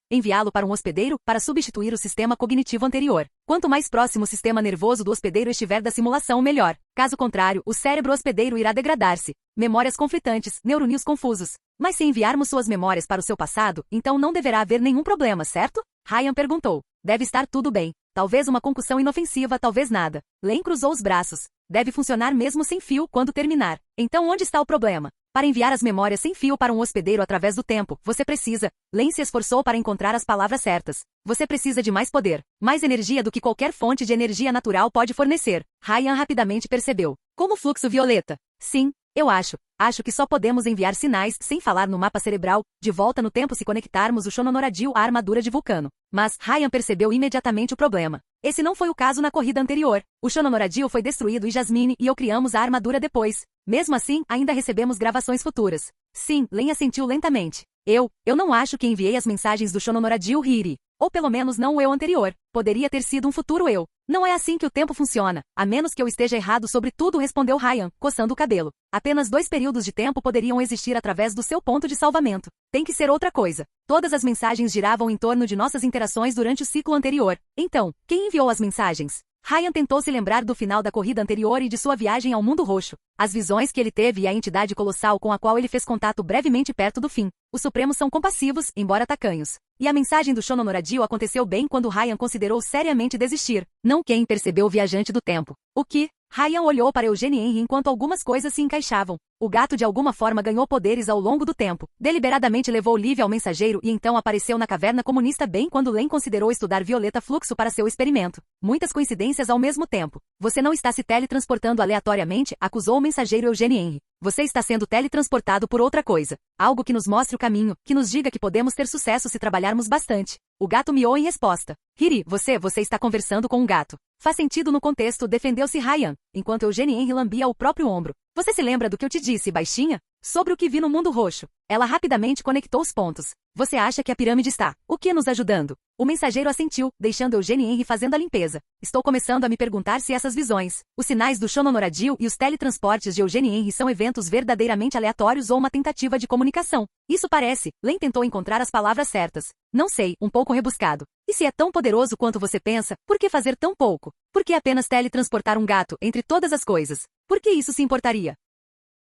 [SPEAKER 1] para um hospedeiro para substituir o sistema cognitivo anterior. Quanto mais próximo o sistema nervoso do hospedeiro estiver da simulação, melhor. Caso contrário, o cérebro hospedeiro irá degradar-se. Memórias conflitantes, neurônios confusos. Mas se enviarmos suas memórias para o seu passado, então não deverá haver nenhum problema, certo? Ryan perguntou. Deve estar tudo bem. Talvez uma concussão inofensiva, talvez nada. Len cruzou os braços. Deve funcionar mesmo sem fio quando terminar. Então onde está o problema? Para enviar as memórias sem fio para um hospedeiro através do tempo, você precisa. Len se esforçou para encontrar as palavras certas. Você precisa de mais poder. Mais energia do que qualquer fonte de energia natural pode fornecer. Ryan rapidamente percebeu. Como fluxo violeta. Sim, eu acho. Acho que só podemos enviar sinais, sem falar no mapa cerebral, de volta no tempo se conectarmos o Shononoradil à armadura de Vulcano. Mas Ryan percebeu imediatamente o problema. Esse não foi o caso na corrida anterior. O Shononoradil foi destruído e Jasmine e eu criamos a armadura depois. Mesmo assim, ainda recebemos gravações futuras. Sim, Len assentiu lentamente. Eu não acho que enviei as mensagens do Shononoradil Hiri. Ou pelo menos não o eu anterior. Poderia ter sido um futuro eu. Não é assim que o tempo funciona. A menos que eu esteja errado sobre tudo, respondeu Ryan, coçando o cabelo. Apenas 2 períodos de tempo poderiam existir através do seu ponto de salvamento. Tem que ser outra coisa. Todas as mensagens giravam em torno de nossas interações durante o ciclo anterior. Então, quem enviou as mensagens? Ryan tentou se lembrar do final da corrida anterior e de sua viagem ao mundo roxo. As visões que ele teve e a entidade colossal com a qual ele fez contato brevemente perto do fim. Os Supremos são compassivos, embora tacanhos. E a mensagem do Shononoradil aconteceu bem quando Ryan considerou seriamente desistir. Não quem percebeu o viajante do tempo. O que? Ryan olhou para Eugene Henry enquanto algumas coisas se encaixavam. O gato de alguma forma ganhou poderes ao longo do tempo. Deliberadamente levou Lívia ao mensageiro e então apareceu na caverna comunista bem quando Len considerou estudar Violeta Fluxo para seu experimento. Muitas coincidências ao mesmo tempo. Você não está se teletransportando aleatoriamente, acusou o mensageiro Eugene Henry. Você está sendo teletransportado por outra coisa. Algo que nos mostre o caminho, que nos diga que podemos ter sucesso se trabalharmos bastante. O gato miou em resposta. Hiri, você está conversando com um gato. Faz sentido no contexto, defendeu-se Ryan, enquanto Eugene Henry lambia o próprio ombro. Você se lembra do que eu te disse, baixinha? Sobre o que vi no mundo roxo. Ela rapidamente conectou os pontos. Você acha que a pirâmide está, o que nos ajudando? O mensageiro assentiu, deixando Eugene Henry fazendo a limpeza. Estou começando a me perguntar se essas visões, os sinais do Shononoradil e os teletransportes de Eugene Henry são eventos verdadeiramente aleatórios ou uma tentativa de comunicação. Isso parece. Len tentou encontrar as palavras certas. Não sei, um pouco rebuscado. E se é tão poderoso quanto você pensa, por que fazer tão pouco? Por que apenas teletransportar um gato entre todas as coisas? Por que isso se importaria?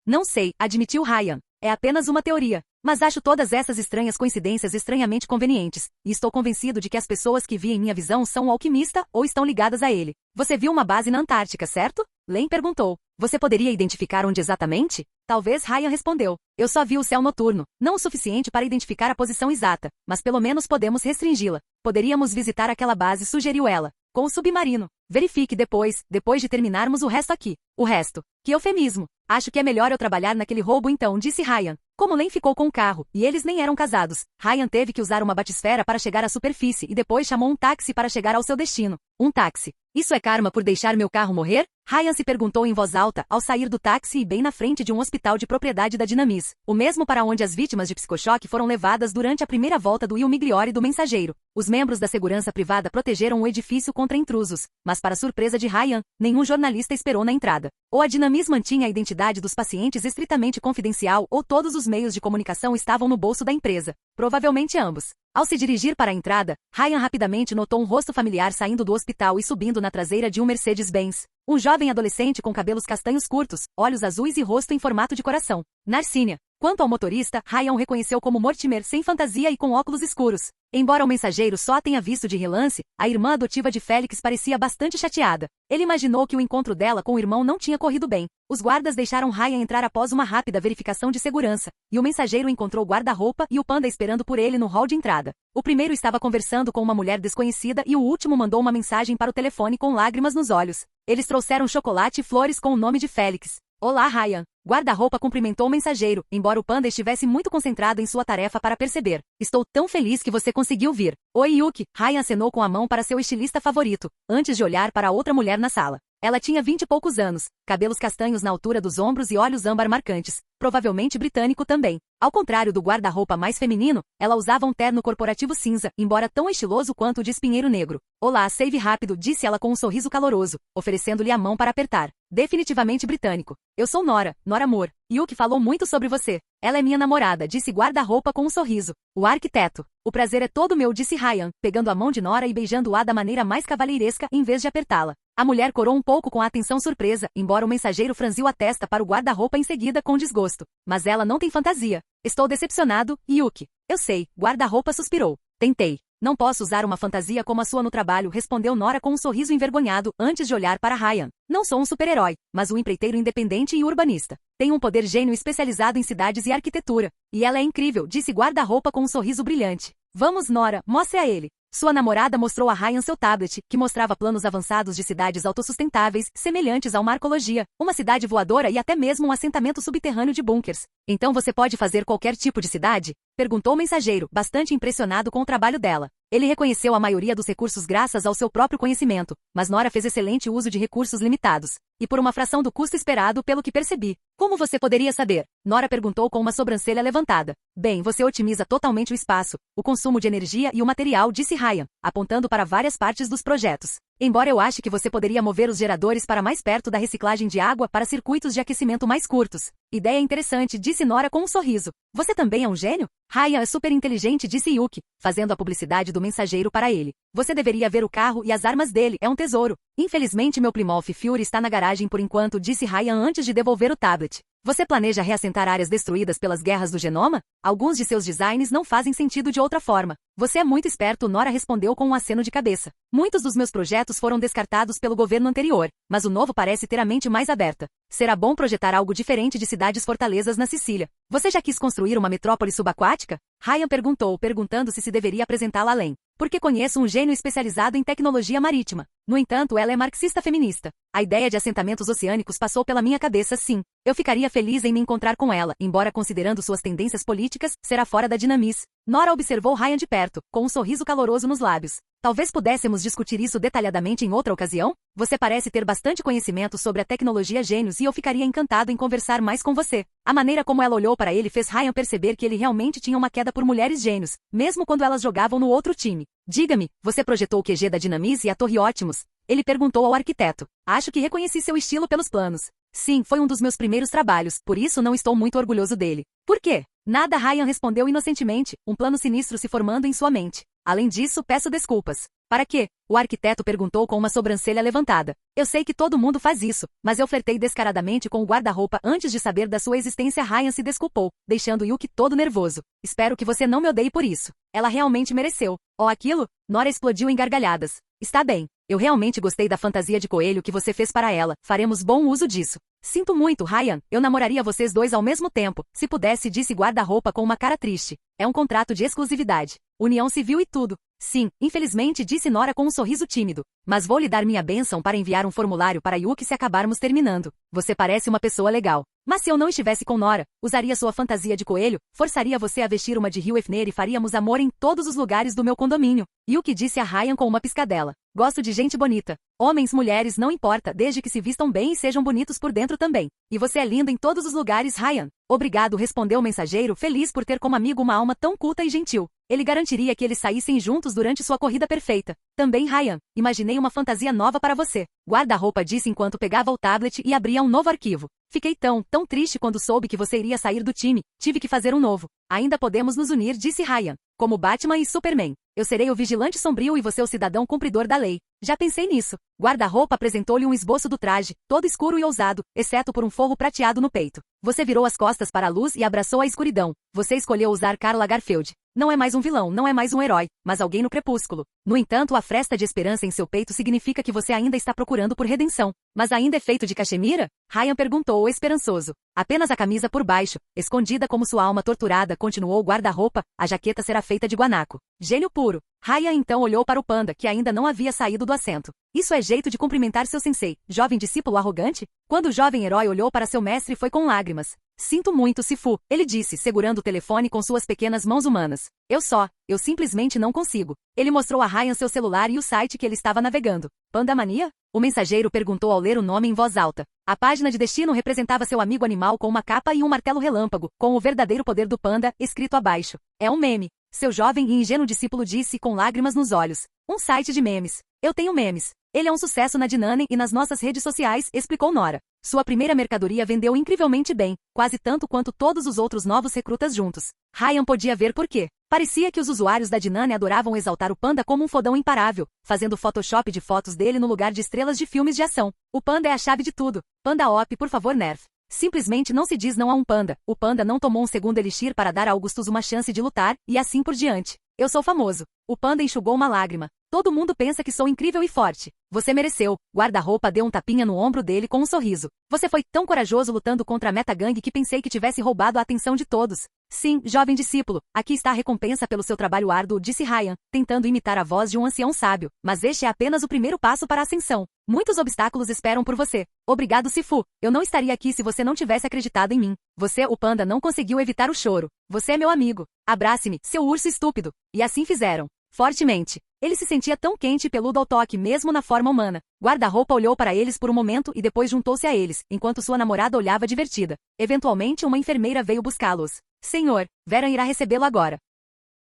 [SPEAKER 1] Não sei, admitiu Ryan. É apenas uma teoria. Mas acho todas essas estranhas coincidências estranhamente convenientes, e estou convencido de que as pessoas que vi em minha visão são um alquimista ou estão ligadas a ele. Você viu uma base na Antártica, certo? Len perguntou. Você poderia identificar onde exatamente? Talvez, Ryan respondeu. Eu só vi o céu noturno, não o suficiente para identificar a posição exata, mas pelo menos podemos restringi-la. Poderíamos visitar aquela base, sugeriu ela. Com o submarino. Verifique depois de terminarmos o resto aqui. O resto. Que eufemismo. Acho que é melhor eu trabalhar naquele roubo então, disse Ryan. Como Len ficou com o carro, e eles nem eram casados, Ryan teve que usar uma batisfera para chegar à superfície e depois chamou um táxi para chegar ao seu destino. Um táxi. Isso é karma por deixar meu carro morrer? Ryan se perguntou em voz alta ao sair do táxi e bem na frente de um hospital de propriedade da Dinamis, o mesmo para onde as vítimas de psicochoque foram levadas durante a primeira volta do Il Migliore do Mensageiro. Os membros da segurança privada protegeram o edifício contra intrusos, mas para surpresa de Ryan, nenhum jornalista esperou na entrada. Ou a Dinamis mantinha a identidade dos pacientes estritamente confidencial ou todos os meios de comunicação estavam no bolso da empresa. Provavelmente ambos. Ao se dirigir para a entrada, Ryan rapidamente notou um rosto familiar saindo do hospital e subindo na traseira de um Mercedes-Benz. Um jovem adolescente com cabelos castanhos curtos, olhos azuis e rosto em formato de coração. Narcínia. Quanto ao motorista, Ryan o reconheceu como Mortimer sem fantasia e com óculos escuros. Embora o mensageiro só a tenha visto de relance, a irmã adotiva de Félix parecia bastante chateada. Ele imaginou que o encontro dela com o irmão não tinha corrido bem. Os guardas deixaram Ryan entrar após uma rápida verificação de segurança, e o mensageiro encontrou o guarda-roupa e o panda esperando por ele no hall de entrada. O primeiro estava conversando com uma mulher desconhecida e o último mandou uma mensagem para o telefone com lágrimas nos olhos. Eles trouxeram chocolate e flores com o nome de Félix. Olá, Ryan. Guarda-roupa cumprimentou o mensageiro, embora o panda estivesse muito concentrado em sua tarefa para perceber. Estou tão feliz que você conseguiu vir. Oi, Yuki. Ryan acenou com a mão para seu estilista favorito, antes de olhar para outra mulher na sala. Ela tinha 20 e poucos anos, cabelos castanhos na altura dos ombros e olhos âmbar marcantes, provavelmente britânico também. Ao contrário do guarda-roupa mais feminino, ela usava um terno corporativo cinza, embora tão estiloso quanto o de espinheiro negro. Olá, save rápido, disse ela com um sorriso caloroso, oferecendo-lhe a mão para apertar. Definitivamente britânico. Eu sou Nora Amor. Yuki falou muito sobre você. Ela é minha namorada, disse guarda-roupa com um sorriso. O arquiteto. O prazer é todo meu, disse Ryan, pegando a mão de Nora e beijando-a da maneira mais cavalheiresca em vez de apertá-la. A mulher corou um pouco com a atenção surpresa, embora o mensageiro franziu a testa para o guarda-roupa em seguida com desgosto. Mas ela não tem fantasia. Estou decepcionado, Yuki. Eu sei, guarda-roupa suspirou. Tentei. Não posso usar uma fantasia como a sua no trabalho, respondeu Nora com um sorriso envergonhado antes de olhar para Ryan. Não sou um super-herói, mas um empreiteiro independente e urbanista. Tenho um poder gênio especializado em cidades e arquitetura. E ela é incrível, disse guarda-roupa com um sorriso brilhante. Vamos, Nora, mostre a ele. Sua namorada mostrou a Ryan seu tablet, que mostrava planos avançados de cidades autossustentáveis, semelhantes a uma arcologia, uma cidade voadora e até mesmo um assentamento subterrâneo de bunkers. Então você pode fazer qualquer tipo de cidade? Perguntou o mensageiro, bastante impressionado com o trabalho dela. Ele reconheceu a maioria dos recursos graças ao seu próprio conhecimento, mas Nora fez excelente uso de recursos limitados. E por uma fração do custo esperado pelo que percebi. Como você poderia saber? Nora perguntou com uma sobrancelha levantada. Bem, você otimiza totalmente o espaço, o consumo de energia e o material, disse Ryan, apontando para várias partes dos projetos. Embora eu ache que você poderia mover os geradores para mais perto da reciclagem de água para circuitos de aquecimento mais curtos. Ideia interessante, disse Nora com um sorriso. Você também é um gênio? Ryan é super inteligente, disse Yuki, fazendo a publicidade do mensageiro para ele. Você deveria ver o carro e as armas dele, é um tesouro. Infelizmente meu Plymouth Fury está na garagem por enquanto, disse Ryan antes de devolver o tablet. Você planeja reassentar áreas destruídas pelas guerras do genoma? Alguns de seus designs não fazem sentido de outra forma. Você é muito esperto, Nora respondeu com um aceno de cabeça. Muitos dos meus projetos foram descartados pelo governo anterior, mas o novo parece ter a mente mais aberta. Será bom projetar algo diferente de cidades-fortalezas na Sicília. Você já quis construir uma metrópole subaquática? Ryan perguntou, perguntando se deveria apresentá-la além. Porque conheço um gênio especializado em tecnologia marítima. No entanto, ela é marxista feminista. A ideia de assentamentos oceânicos passou pela minha cabeça, sim. Eu ficaria feliz em me encontrar com ela, embora considerando suas tendências políticas, será fora da Dinamis. Nora observou Ryan de perto, com um sorriso caloroso nos lábios. Talvez pudéssemos discutir isso detalhadamente em outra ocasião? Você parece ter bastante conhecimento sobre a tecnologia gênios e eu ficaria encantado em conversar mais com você. A maneira como ela olhou para ele fez Ryan perceber que ele realmente tinha uma queda por mulheres gênios, mesmo quando elas jogavam no outro time. Diga-me, você projetou o QG da Dinamis e a Torre Optimus? Ele perguntou ao arquiteto. Acho que reconheci seu estilo pelos planos. Sim, foi um dos meus primeiros trabalhos, por isso não estou muito orgulhoso dele. Por quê? Nada, Ryan respondeu inocentemente, um plano sinistro se formando em sua mente. Além disso, peço desculpas. Para quê? O arquiteto perguntou com uma sobrancelha levantada. Eu sei que todo mundo faz isso, mas eu flertei descaradamente com o guarda-roupa antes de saber da sua existência. Ryan se desculpou, deixando Yuki todo nervoso. Espero que você não me odeie por isso. Ela realmente mereceu. Aquilo? Nora explodiu em gargalhadas. Está bem. Eu realmente gostei da fantasia de coelho que você fez para ela. Faremos bom uso disso. Sinto muito, Ryan. Eu namoraria vocês dois ao mesmo tempo. Se pudesse, disse guarda-roupa com uma cara triste. É um contrato de exclusividade. União civil e tudo. Sim, infelizmente, disse Nora com um sorriso tímido. Mas vou lhe dar minha bênção para enviar um formulário para Yuki se acabarmos terminando. Você parece uma pessoa legal. Mas se eu não estivesse com Nora, usaria sua fantasia de coelho, forçaria você a vestir uma de Hugh Hefner e faríamos amor em todos os lugares do meu condomínio. Yuki disse a Ryan com uma piscadela. Gosto de gente bonita. Homens, mulheres, não importa, desde que se vistam bem e sejam bonitos por dentro também. E você é lindo em todos os lugares, Ryan. Obrigado, respondeu o mensageiro, feliz por ter como amigo uma alma tão culta e gentil. Ele garantiria que eles saíssem juntos durante sua corrida perfeita. Também, Ryan, imaginei uma fantasia nova para você. Guarda-roupa disse enquanto pegava o tablet e abria um novo arquivo. Fiquei tão triste quando soube que você iria sair do time. Tive que fazer um novo. Ainda podemos nos unir, disse Ryan. Como Batman e Superman. Eu serei o vigilante sombrio e você o cidadão cumpridor da lei. Já pensei nisso. Guarda-roupa apresentou-lhe um esboço do traje, todo escuro e ousado, exceto por um forro prateado no peito. Você virou as costas para a luz e abraçou a escuridão. Você escolheu usar Karl Lagerfeld. Não é mais um vilão, não é mais um herói, mas alguém no crepúsculo. No entanto, a fresta de esperança em seu peito significa que você ainda está procurando por redenção. Mas ainda é feito de cachemira? Ryan perguntou, esperançoso. Apenas a camisa por baixo, escondida como sua alma torturada, continuou o guarda-roupa, a jaqueta será feita de guanaco. Gênio puro. Ryan então olhou para o panda, que ainda não havia saído do assento. Isso é jeito de cumprimentar seu sensei, jovem discípulo arrogante? Quando o jovem herói olhou para seu mestre foi com lágrimas. Sinto muito, Sifu, ele disse, segurando o telefone com suas pequenas mãos humanas. Eu simplesmente não consigo. Ele mostrou a Ryan seu celular e o site que ele estava navegando. Panda Mania? O mensageiro perguntou ao ler o nome em voz alta. A página de destino representava seu amigo animal com uma capa e um martelo relâmpago, com o verdadeiro poder do panda, escrito abaixo. É um meme. Seu jovem e ingênuo discípulo disse com lágrimas nos olhos. Um site de memes. Eu tenho memes. Ele é um sucesso na Dinane e nas nossas redes sociais, explicou Nora. Sua primeira mercadoria vendeu incrivelmente bem, quase tanto quanto todos os outros novos recrutas juntos. Ryan podia ver por quê. Parecia que os usuários da Dinane adoravam exaltar o panda como um fodão imparável, fazendo Photoshop de fotos dele no lugar de estrelas de filmes de ação. O panda é a chave de tudo. Panda op, por favor, Nerf. Simplesmente não se diz não a um panda. O panda não tomou um segundo elixir para dar a Augustus uma chance de lutar, e assim por diante. Eu sou famoso. O panda enxugou uma lágrima. Todo mundo pensa que sou incrível e forte. Você mereceu. Guarda-roupa deu um tapinha no ombro dele com um sorriso. Você foi tão corajoso lutando contra a Metagang que pensei que tivesse roubado a atenção de todos. Sim, jovem discípulo, aqui está a recompensa pelo seu trabalho árduo, disse Ryan, tentando imitar a voz de um ancião sábio. Mas este é apenas o primeiro passo para a ascensão. Muitos obstáculos esperam por você. Obrigado, Sifu. Eu não estaria aqui se você não tivesse acreditado em mim. Você, o panda, não conseguiu evitar o choro. Você é meu amigo. Abrace-me, seu urso estúpido. E assim fizeram. Fortemente. Ele se sentia tão quente e peludo ao toque, mesmo na forma humana. Guarda-roupa olhou para eles por um momento e depois juntou-se a eles, enquanto sua namorada olhava divertida. Eventualmente, uma enfermeira veio buscá-los. Senhor, Veran irá recebê-lo agora.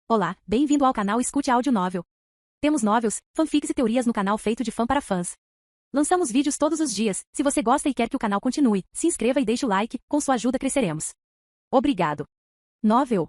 [SPEAKER 1] Olá, bem-vindo ao canal Escute Áudio Novel. Temos novels, fanfics e teorias no canal feito de fã para fãs. Lançamos vídeos todos os dias. Se você gosta e quer que o canal continue, se inscreva e deixe o like, com sua ajuda cresceremos. Obrigado. Novel.